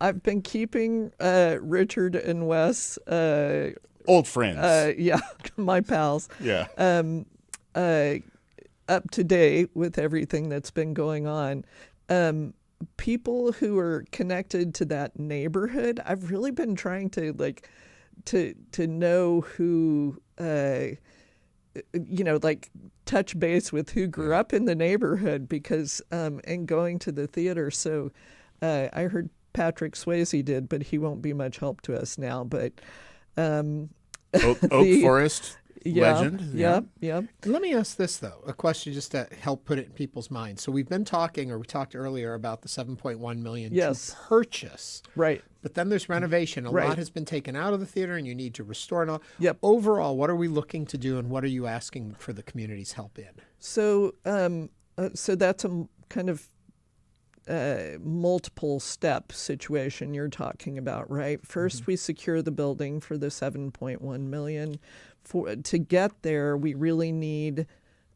S4: I've been keeping Richard and Wes.
S2: Old friends.
S4: Yeah, my pals.
S2: Yeah.
S4: Up to date with everything that's been going on. People who are connected to that neighborhood, I've really been trying to to know who like touch base with who grew up in the neighborhood because and going to the theater. So I heard Patrick Swayze did, but he won't be much help to us now. But
S2: Oak Forest legend.
S4: Yep.
S13: Let me ask this, though, a question just to help put it in people's minds. So we've been talking, or we talked earlier about the $7.1 million to purchase.
S4: Right.
S13: But then there's renovation. A lot has been taken out of the theater, and you need to restore it all. Yep. Overall, what are we looking to do, and what are you asking for the community's help in?
S4: So, so that's a kind of multiple step situation you're talking about, right? First, we secure the building for the $7.1 million. To get there, we really need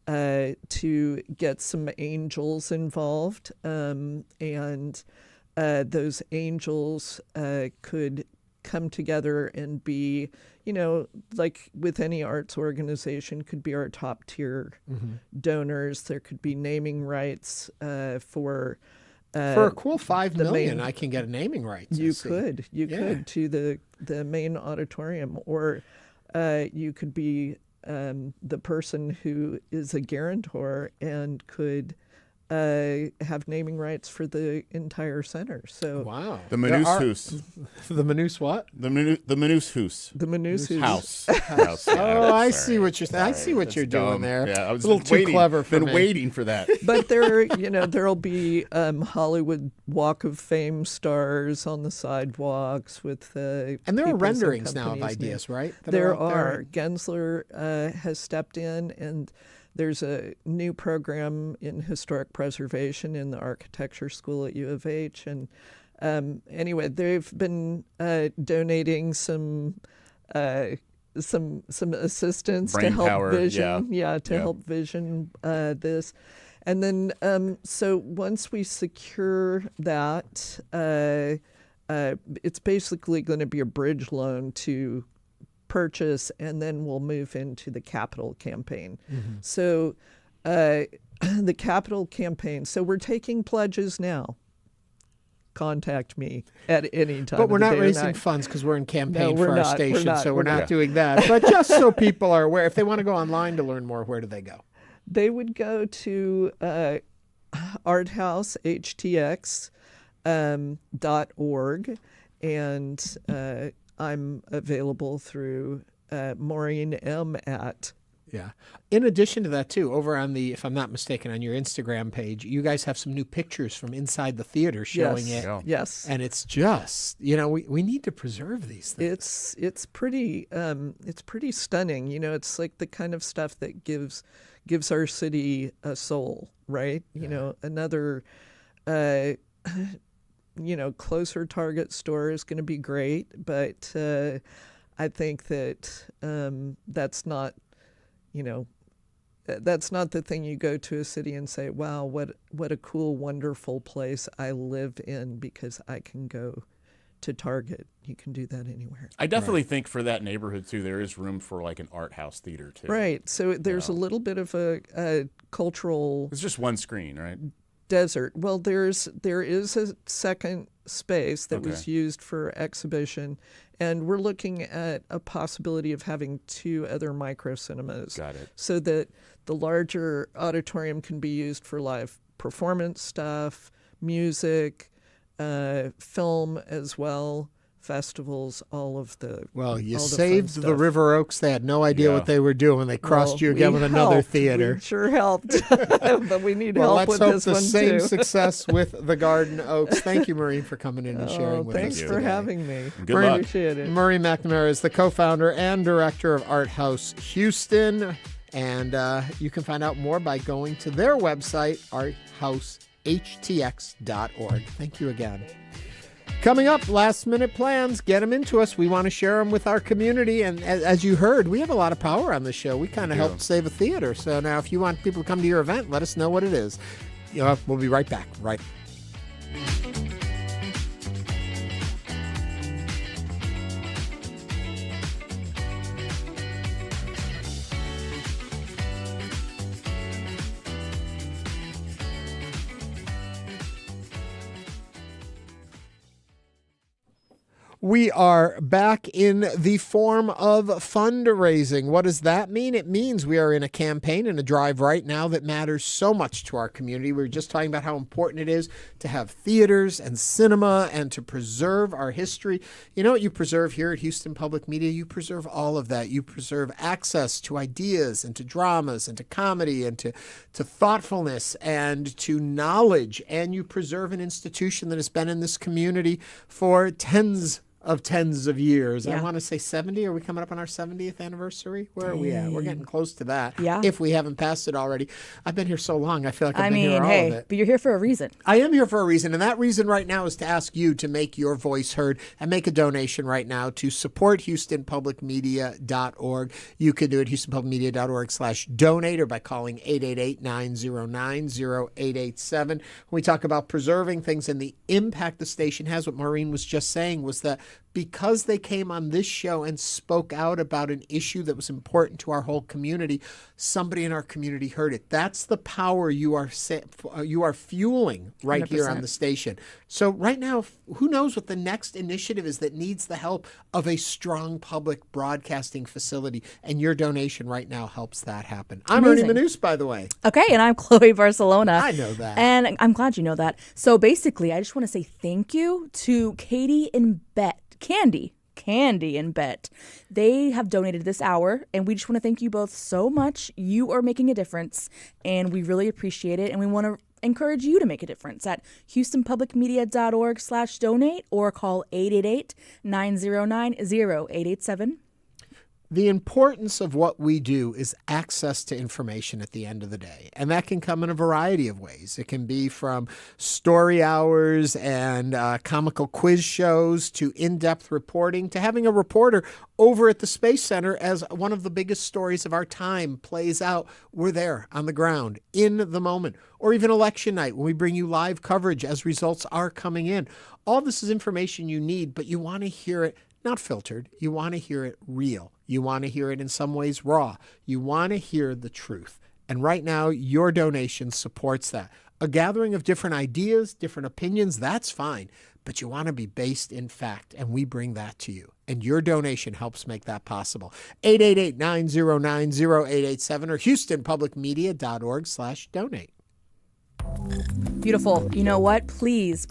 S4: to get some angels involved, and those angels could come together and be, like with any arts organization, could be our top tier donors. There could be naming rights for
S13: a cool $5 million, I can get a naming rights.
S4: You could to the main auditorium, or you could be the person who is a guarantor and could have naming rights for the entire center. So
S13: wow,
S2: the Manouse House.
S13: The Manouse what?
S2: The Manouse House.
S4: The Manouse
S2: House.
S13: I see what you're. I see what you're doing there.
S2: Yeah, I was
S13: a little too clever for me.
S2: Been waiting for that.
S4: But there'll be Hollywood Walk of Fame stars on the sidewalks with
S13: and there are renderings now of ideas, right?
S4: There are. Gensler has stepped in, and there's a new program in historic preservation in the architecture school at U of H. And anyway, they've been donating some assistance
S2: Brain
S4: to help
S2: power,
S4: vision. Help vision this. And then so once we secure that, it's basically going to be a bridge loan to purchase, and then we'll move into the capital campaign. So the capital campaign, so we're taking pledges now. Contact me at any time.
S13: But we're not raising
S4: night.
S13: funds because we're in campaign
S4: No,
S13: for our
S4: not.
S13: station, so we're not doing that. But just so people are aware, if they want to go online to learn more, where do they go?
S4: They would go to Arthouse, HTX.org, and I'm available through Maureen M. at.
S13: Yeah. In addition to that, too, over on the, if I'm not mistaken, on your Instagram page, you guys have some new pictures from inside the theater showing it.
S4: Yes.
S13: And it's just, we need to preserve these things.
S4: It's pretty stunning. It's like the kind of stuff that gives our city a soul, right? Another closer Target store is going to be great, but I think that that's not the thing you go to a city and say, wow, what a cool, wonderful place I live in because I can go to Target. You can do that anywhere.
S2: I definitely think for that neighborhood, too, there is room for like an art house theater, too.
S4: Right. So there's a little bit of a cultural...
S2: It's just one screen, right?
S4: Desert. Well, there is a second space that was used for exhibition, and we're looking at a possibility of having 2 other micro cinemas.
S2: Got it.
S4: So that the larger auditorium can be used for live performance stuff, music, film as well, festivals, all of the.
S13: Well, you
S4: all
S13: saved
S4: the
S13: the River Oaks. They had no idea what they were doing. They crossed you again with another theater.
S4: We sure helped, but we need help with this one too.
S13: Let's hope the same success with the Garden Oaks. Thank you, Maureen, for coming in and sharing with us.
S4: Thanks for having me.
S2: Good luck.
S4: Appreciate it.
S13: Maureen McNamara is the co-founder and director of Arthouse Houston, and you can find out more by going to their website, arthousehtx.org. Thank you again. Coming up, last-minute plans. Get them into us. We want to share them with our community. And as you heard, we have a lot of power on the show. We kind of helped save a theater. So now if you want people to come to your event, let us know what it is. We'll be right back. Right. We are back in the form of fundraising. What does that mean? It means we are in a campaign and a drive right now that matters so much to our community. We were just talking about how important it is to have theaters and cinema and to preserve our history. You know what you preserve here at Houston Public Media? You preserve all of that. You preserve access to ideas and to dramas and to comedy and to thoughtfulness and to knowledge. And you preserve an institution that has been in this community for tens of years.
S14: Yeah.
S13: I want to say 70. Are we coming up on our 70th anniversary? Where are we at? We're getting close to that.
S14: Yeah.
S13: If we haven't passed it already. I've been here so long, I feel like I've been here all of it.
S14: But you're here for a reason.
S13: I am here for a reason, and that reason right now is to ask you to make your voice heard and make a donation right now to support HoustonPublicMedia.org. You can do it at HoustonPublicMedia.org/donate or by calling 888-909-0887. When we talk about preserving things and the impact the station has, what Maureen was just saying was that because they came on this show and spoke out about an issue that was important to our whole community, somebody in our community heard it. That's the power you are fueling right 100%. Here on the station. So right now, who knows what the next initiative is that needs the help of a strong public broadcasting facility, and your donation right now helps that happen. I'm
S14: Amazing.
S13: Ernie Manouse, by the way.
S14: Okay, and I'm Chloe Barcelona.
S13: I know that.
S14: And I'm glad you know that. So basically, I just want to say thank you to Katie and Candy and Bet. They have donated this hour, and we just want to thank you both so much. You are making a difference, and we really appreciate it, and we want to encourage you to make a difference at HoustonPublicMedia.org/donate or call 888-909-0887.
S13: The importance of what we do is access to information at the end of the day. And that can come in a variety of ways. It can be from story hours and comical quiz shows to in-depth reporting to having a reporter over at the Space Center as one of the biggest stories of our time plays out. We're there on the ground in the moment. Or even election night when we bring you live coverage as results are coming in. All this is information you need, but you want to hear it not filtered. You want to hear it real. You want to hear it in some ways raw. You want to hear the truth. And right now, your donation supports that. A gathering of different ideas, different opinions, that's fine. But you want to be based in fact, and we bring that to you. And your donation helps make that possible. 888-909-0887 or HoustonPublicMedia.org/donate.
S14: Beautiful. You know what? Please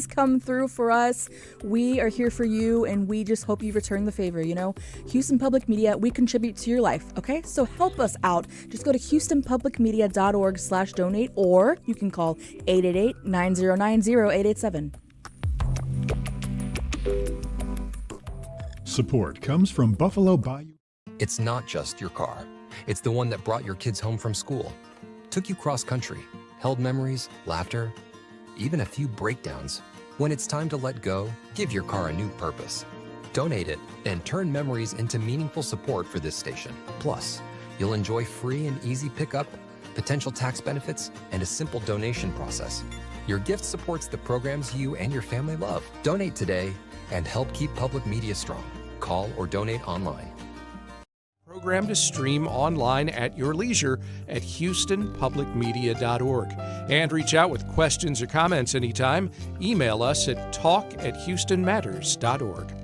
S14: come through for us. We are here for you, and we just hope you return the favor. You know, Houston Public Media, we contribute to your life. Okay, so help us out. Just go to HoustonPublicMedia.org/donate, or you can call 888-909-0887.
S18: Support comes from Buffalo Bayou.
S5: It's not just your car. It's the one that brought your kids home from school, took you cross country, held memories, laughter, even a few breakdowns. When it's time to let go, give your car a new purpose. Donate it and turn memories into meaningful support for this station. Plus, you'll enjoy free and easy pickup, potential tax benefits, and a simple donation process. Your gift supports the programs you and your family love. Donate today and help keep public media strong. Call or donate online.
S6: Program to stream online at your leisure at HoustonPublicMedia.org. And reach out with questions or comments anytime. Email us at talk@HoustonMatters.org.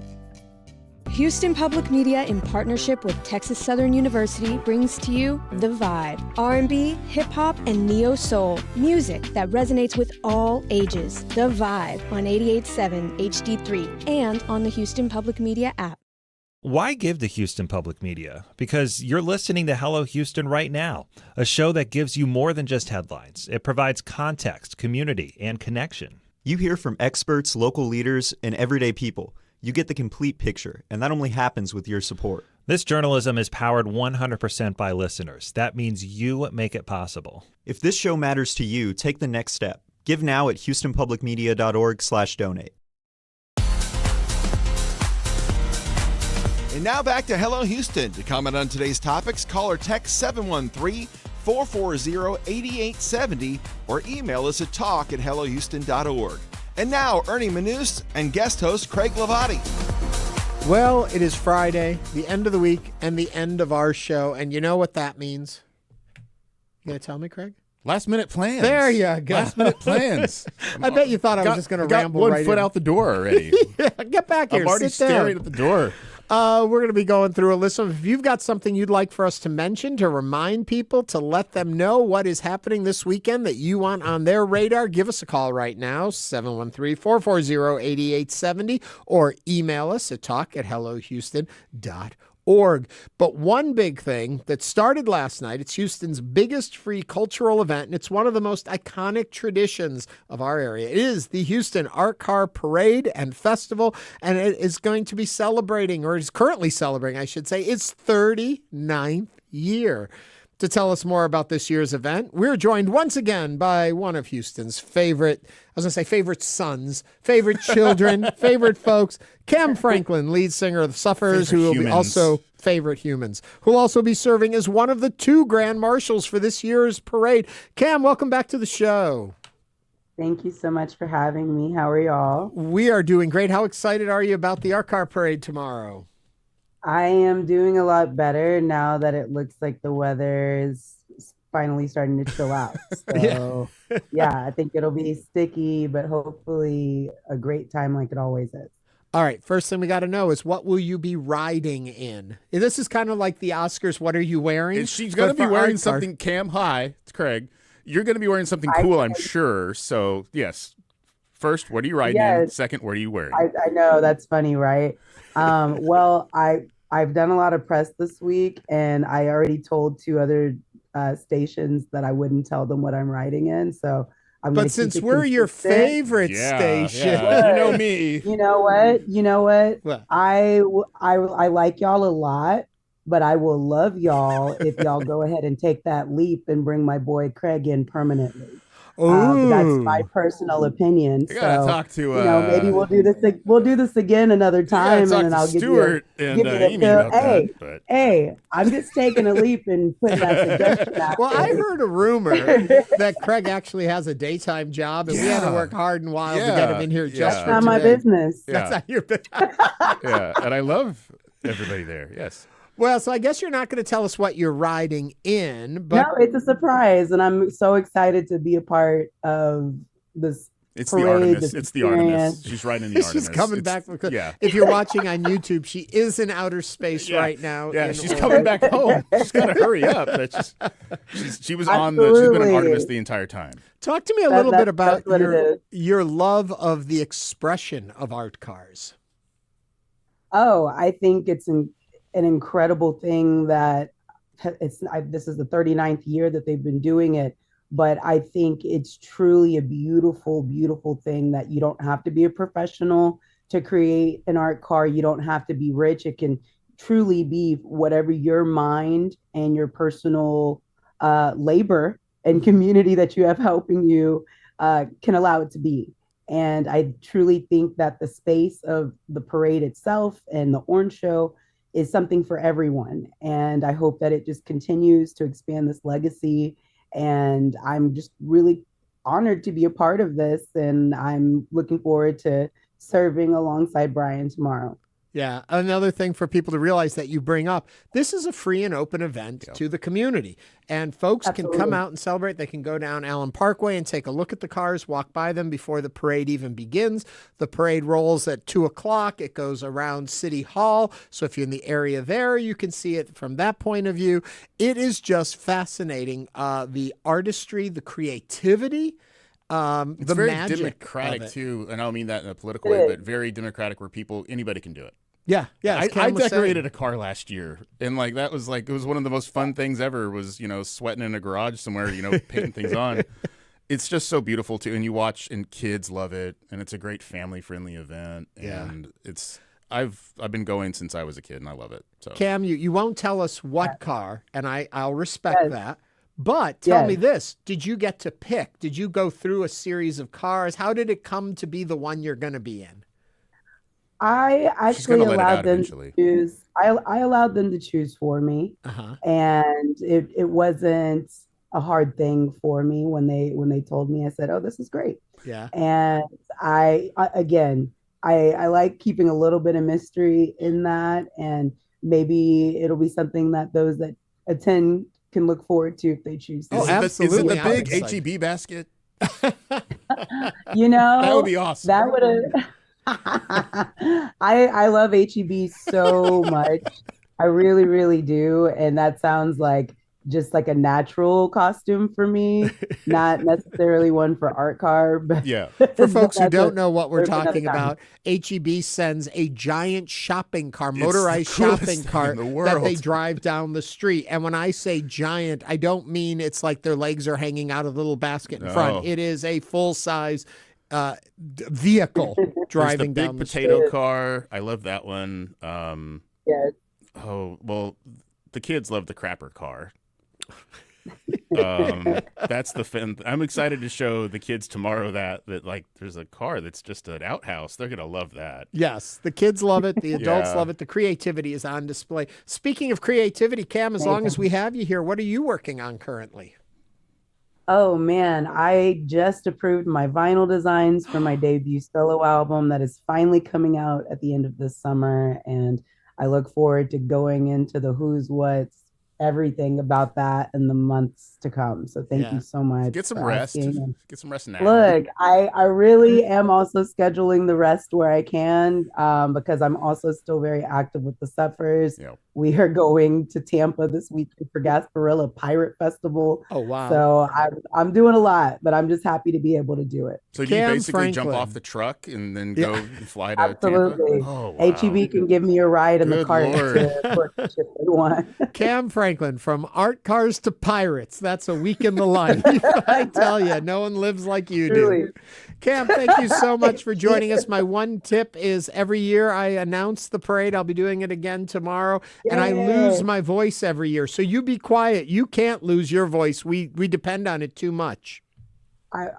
S7: Houston Public Media, in partnership with Texas Southern University, brings to you The Vibe, R&B, hip-hop, and neo-soul, music that resonates with all ages. The Vibe on 88.7 HD3 and on the Houston Public Media app.
S17: Why give to Houston Public Media? Because you're listening to Hello Houston right now, a show that gives you more than just headlines. It provides context, community, and connection.
S19: You hear from experts, local leaders, and everyday people. You get the complete picture, and that only happens with your support.
S17: This journalism is powered 100% by listeners. That means you make it possible.
S19: If this show matters to you, take the next step. Give now at HoustonPublicMedia.org/donate.
S1: And now back to Hello Houston. To comment on today's topics, call or text 713-440-8870 or email us at talk@hellohouston.org. And now, Ernie Manouse and guest host Craig Hlavaty.
S13: Well, it is Friday, the end of the week, and the end of our show. And you know what that means? You going to tell me, Craig?
S2: Last minute plans.
S13: There you go.
S2: Last minute plans.
S13: I bet you thought I was just going to ramble
S2: one
S13: right
S2: foot
S13: in.
S2: out the door already.
S13: Yeah, get back here.
S2: I'm already
S13: Sit down.
S2: staring at the door.
S13: We're going to be going through a list of, if you've got something you'd like for us to mention, to remind people, to let them know what is happening this weekend that you want on their radar, give us a call right now, 713-440-8870, or email us at talk@hellohouston.org. But one big thing that started last night, it's Houston's biggest free cultural event, and it's one of the most iconic traditions of our area. It is the Houston Art Car Parade and Festival, and it is going to be celebrating, or is currently celebrating, I should say, its 39th year. To tell us more about this year's event, we're joined once again by one of Houston's favorite sons, favorite children, favorite folks, Kam Franklin, lead singer of the Sufferers, who will be also favorite humans, who will also be serving as one of the 2 Grand Marshals for this year's parade. Kam, welcome back to the show.
S8: Thank you so much for having me. How are y'all?
S13: We are doing great. How excited are you about the Art Car Parade tomorrow?
S8: I am doing a lot better now that it looks like the weather is finally starting to chill out. So, yeah, I think it'll be sticky, but hopefully a great time like it always is.
S13: All right, first thing we got to know is, what will you be riding in? This is kind of like the Oscars, what are you wearing?
S2: And she's going to be wearing something, Kam, hi, it's Craig. You're going to be wearing something cool, I'm sure. So, yes. First, what are you riding in? Second, what are you wearing?
S8: I know, that's funny, right? Well, I've done a lot of press this week, and I already told 2 other stations that I wouldn't tell them what I'm riding in. So
S13: But since we're your favorite station,
S2: you know me.
S8: You know what?
S13: What?
S8: I like y'all a lot, but I will love y'all if y'all go ahead and take that leap and bring my boy Craig in permanently. That's my personal opinion.
S2: I gotta talk to.
S8: Maybe we'll do this. We'll do this again another time, and then I'll give
S2: Stuart
S8: you
S2: and Amy
S8: a
S2: about that, but...
S8: Hey, I'm just taking a leap and putting that suggestion out.
S13: Well,
S8: there.
S13: I heard a rumor that Craig actually has a daytime job, and we had to work hard and wild to get him in here just for
S8: That's not my
S13: today.
S8: business.
S13: That's not your business.
S2: Yeah, and I love everybody there. Yes.
S13: Well, so I guess you're not going to tell us what you're riding in, but
S8: No, it's a surprise, and I'm so excited to be a part of this.
S2: It's
S8: parade,
S2: the Artemis.
S8: this
S2: It's the Artemis.
S8: experience.
S2: She's riding the Artemis.
S13: she's coming back.
S2: Yeah.
S13: If you're watching on YouTube, she is in outer space right now.
S2: Yeah,
S13: in
S2: she's
S13: Oregon.
S2: coming back home. She's got to hurry up. She was on the. She's been on Artemis the entire time.
S13: Talk to me a little bit about
S8: what it is.
S13: your love of the expression of art cars.
S8: Oh, I think it's an incredible thing that this is the 39th year that they've been doing it, but I think it's truly a beautiful, beautiful thing that you don't have to be a professional to create an art car. You don't have to be rich. It can truly be whatever your mind and your personal labor and community that you have helping you can allow it to be. And I truly think that the space of the parade itself and the Orange Show is something for everyone. And I hope that it just continues to expand this legacy. And I'm just really honored to be a part of this. And I'm looking forward to serving alongside Brian tomorrow.
S13: Yeah. Another thing for people to realize that you bring up, this is a free and open event to the community. And folks can come out and celebrate. They can go down Allen Parkway and take a look at the cars, walk by them before the parade even begins. The parade rolls at 2 o'clock. It goes around City Hall. So if you're in the area there, you can see it from that point of view. It is just fascinating. The artistry, the creativity.
S2: It's
S13: the
S2: very
S13: magic
S2: democratic too, and I don't mean that in a political
S8: It
S2: way,
S8: is.
S2: but very democratic, where anybody can do it.
S13: Yeah, yeah.
S2: I
S13: as Kam was
S2: decorated
S13: saying.
S2: a car last year, and it was one of the most fun things ever. Was sweating in a garage somewhere, painting things on. It's just so beautiful too, and you watch, and kids love it, and it's a great family friendly event. And I've been going since I was a kid, and I love it. So
S13: Kam, you won't tell us what car, and I'll respect that. But tell me this, did you get to pick? Did you go through a series of cars? How did it come to be the one you're going to be in?
S8: I actually allowed them to choose. I allowed them to choose for me, and it wasn't a hard thing for me when they told me. I said, "Oh, this is great."
S13: Yeah.
S8: And I like keeping a little bit of mystery in that, and maybe it'll be something that those that attend can look forward to if they choose to.
S13: Oh, absolutely.
S2: Is it the big HEB basket?
S8: You know,
S2: that would be awesome.
S8: That would have. I love HEB so much. I really, really do. And that sounds like just like a natural costume for me, not necessarily one for Art Car. But
S2: yeah.
S13: For folks who don't know what we're talking about, HEB sends a giant shopping car, motorized shopping cart that they drive down the street. And when I say giant, I don't mean it's like their legs are hanging out of a little basket in front. It is a full-size vehicle driving
S2: down the street. Big potato car. I love that one.
S8: Yes.
S2: Oh, well, the kids love the crapper car. That's the fun. I'm excited to show the kids tomorrow that like there's a car that's just an outhouse. They're gonna love that.
S13: Yes, the kids love it. The adults love it. The creativity is on display. Speaking of creativity, Kam, as long as we have you here, what are you working on currently?
S8: Oh man, I just approved my vinyl designs for my debut solo album that is finally coming out at the end of this summer, and I look forward to going into the who's what's, everything about that in the months to come. So thank you so much.
S2: Get some rest. Get some rest now.
S8: Look, I really am also scheduling the rest where I can because I'm also still very active with the Suffers.
S2: Yep.
S8: We are going to Tampa this weekend for Gasparilla Pirate Festival.
S13: Oh, wow.
S8: So I'm doing a lot, but I'm just happy to be able to do it.
S2: So do you basically jump off the truck and then go and fly to
S8: Absolutely.
S2: Tampa? Oh, wow.
S8: HEB can give me a ride in the cart to if they want.
S13: Kam Franklin, from art cars to pirates. That's a week in the life. I tell you, no one lives like you do. Kam, thank you so much for joining us. My one tip is every year I announce the parade. I'll be doing it again tomorrow. And I lose my voice every year. So you be quiet. You can't lose your voice. We depend on it too much.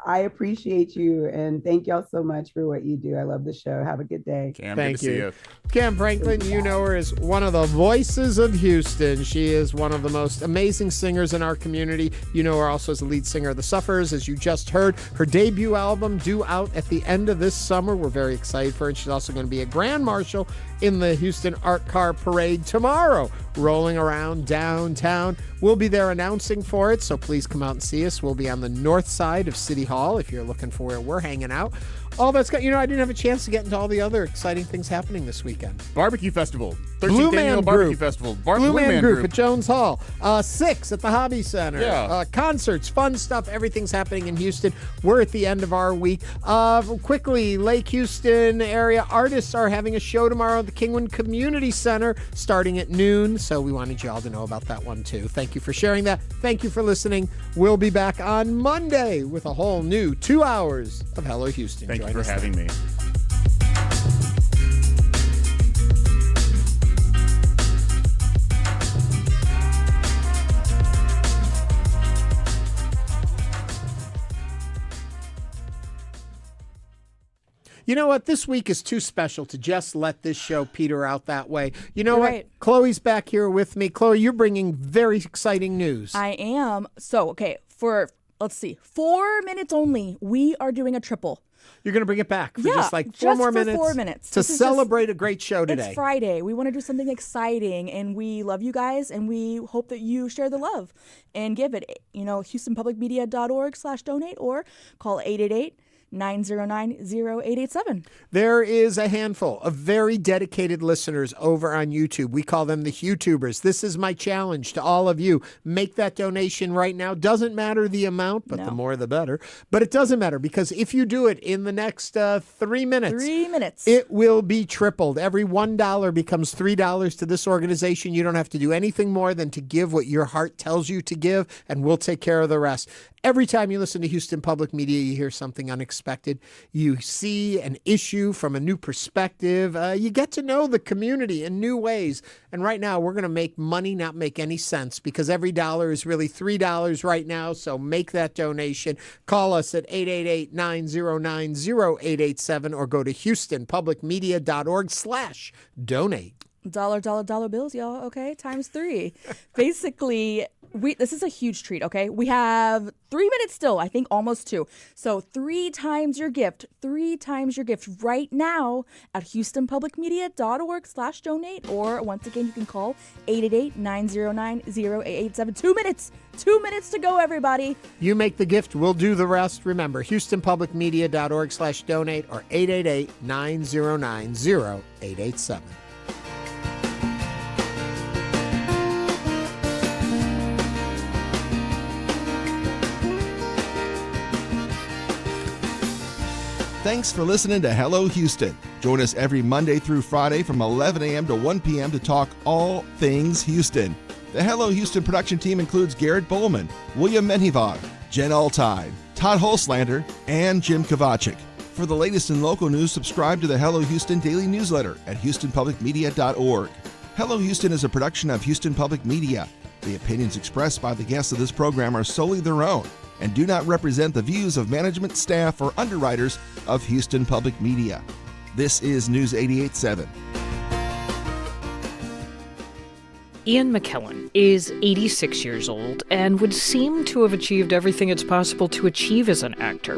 S8: I appreciate you, and thank y'all so much for what you do. I love the show. Have a good day.
S2: Kam,
S13: thank
S2: good to see you.
S13: Kam Franklin, you know her as one of the voices of Houston. She is one of the most amazing singers in our community. You know her also as the lead singer of the Suffers, as you just heard. Her debut album due out at the end of this summer. We're very excited for her. And she's also going to be a Grand Marshal in the Houston Art Car Parade tomorrow, rolling around downtown. We'll be there announcing for it, so please come out and see us. We'll be on the north side of City Hall if you're looking for where we're hanging out. All that's got, I didn't have a chance to get into all the other exciting things happening this weekend.
S2: Barbecue Festival. 13th
S13: Blue
S2: Annual
S13: Man
S2: Barbecue
S13: Group.
S2: Festival.
S13: Blue Man Group at Jones Hall. 6 at the Hobby Center.
S2: Yeah.
S13: Concerts, fun stuff. Everything's happening in Houston. We're at the end of our week. Quickly, Lake Houston area artists are having a show tomorrow at the Kingwood Community Center starting at noon. So we wanted you all to know about that one too. Thank you for sharing that. Thank you for listening. We'll be back on Monday with a whole new 2 hours of Hello Houston.
S2: Thank you for having me.
S13: You know what? This week is too special to just let this show peter out that way. You know what?
S14: Right.
S13: Chloe's back here with me. Chloe, you're bringing very exciting news.
S14: I am. So, okay, for, let's see, 4 minutes only, we are doing a triple.
S13: You're going to bring it back for just like
S14: just
S13: 4 more
S14: for
S13: minutes?
S14: 4 minutes.
S13: To celebrate a great show today.
S14: It's Friday. We want to do something exciting, and we love you guys, and we hope that you share the love and give it, HoustonPublicMedia.org/donate or call 888-909-0887.
S13: There is a handful of very dedicated listeners over on YouTube. We call them the HuTubers. This is my challenge to all of you. Make that donation right now. Doesn't matter the amount, but the more the better. But it doesn't matter because if you do it in the next 3 minutes, it will be tripled. Every $1 becomes $3 to this organization. You don't have to do anything more than to give what your heart tells you to give, and we'll take care of the rest. Every time you listen to Houston Public Media, you hear something unexpected. You see an issue from a new perspective. You get to know the community in new ways. And right now, we're going to make money not make any sense because every dollar is really $3 right now. So make that donation. Call us at 888-909-0887 or go to HoustonPublicMedia.org/donate.
S14: Dollar bills, y'all. Okay, times 3. Basically, this is a huge treat. Okay, we have 3 minutes still. I think almost 2. So 3 times your gift. 3 times your gift right now at HoustonPublicMedia.org/donate. Or once again, you can call 888-909-0887. 2 minutes. 2 minutes to go, everybody.
S13: You make the gift, we'll do the rest. Remember, HoustonPublicMedia.org/donate or 888-909-0887.
S1: Thanks for listening to Hello Houston. Join us every Monday through Friday from 11 a.m. to 1 p.m. to talk all things Houston. The Hello Houston production team includes Garrett Bowman, William Menhivog, Jen Altide, Todd Holslander, and Jim Kovacic. For the latest in local news, subscribe to the Hello Houston daily newsletter at HoustonPublicMedia.org. Hello Houston is a production of Houston Public Media. The opinions expressed by the guests of this program are solely their own and do not represent the views of management, staff, or underwriters of Houston Public Media. This is News 88.7.
S11: Ian McKellen is 86 years old and would seem to have achieved everything it's possible to achieve as an actor.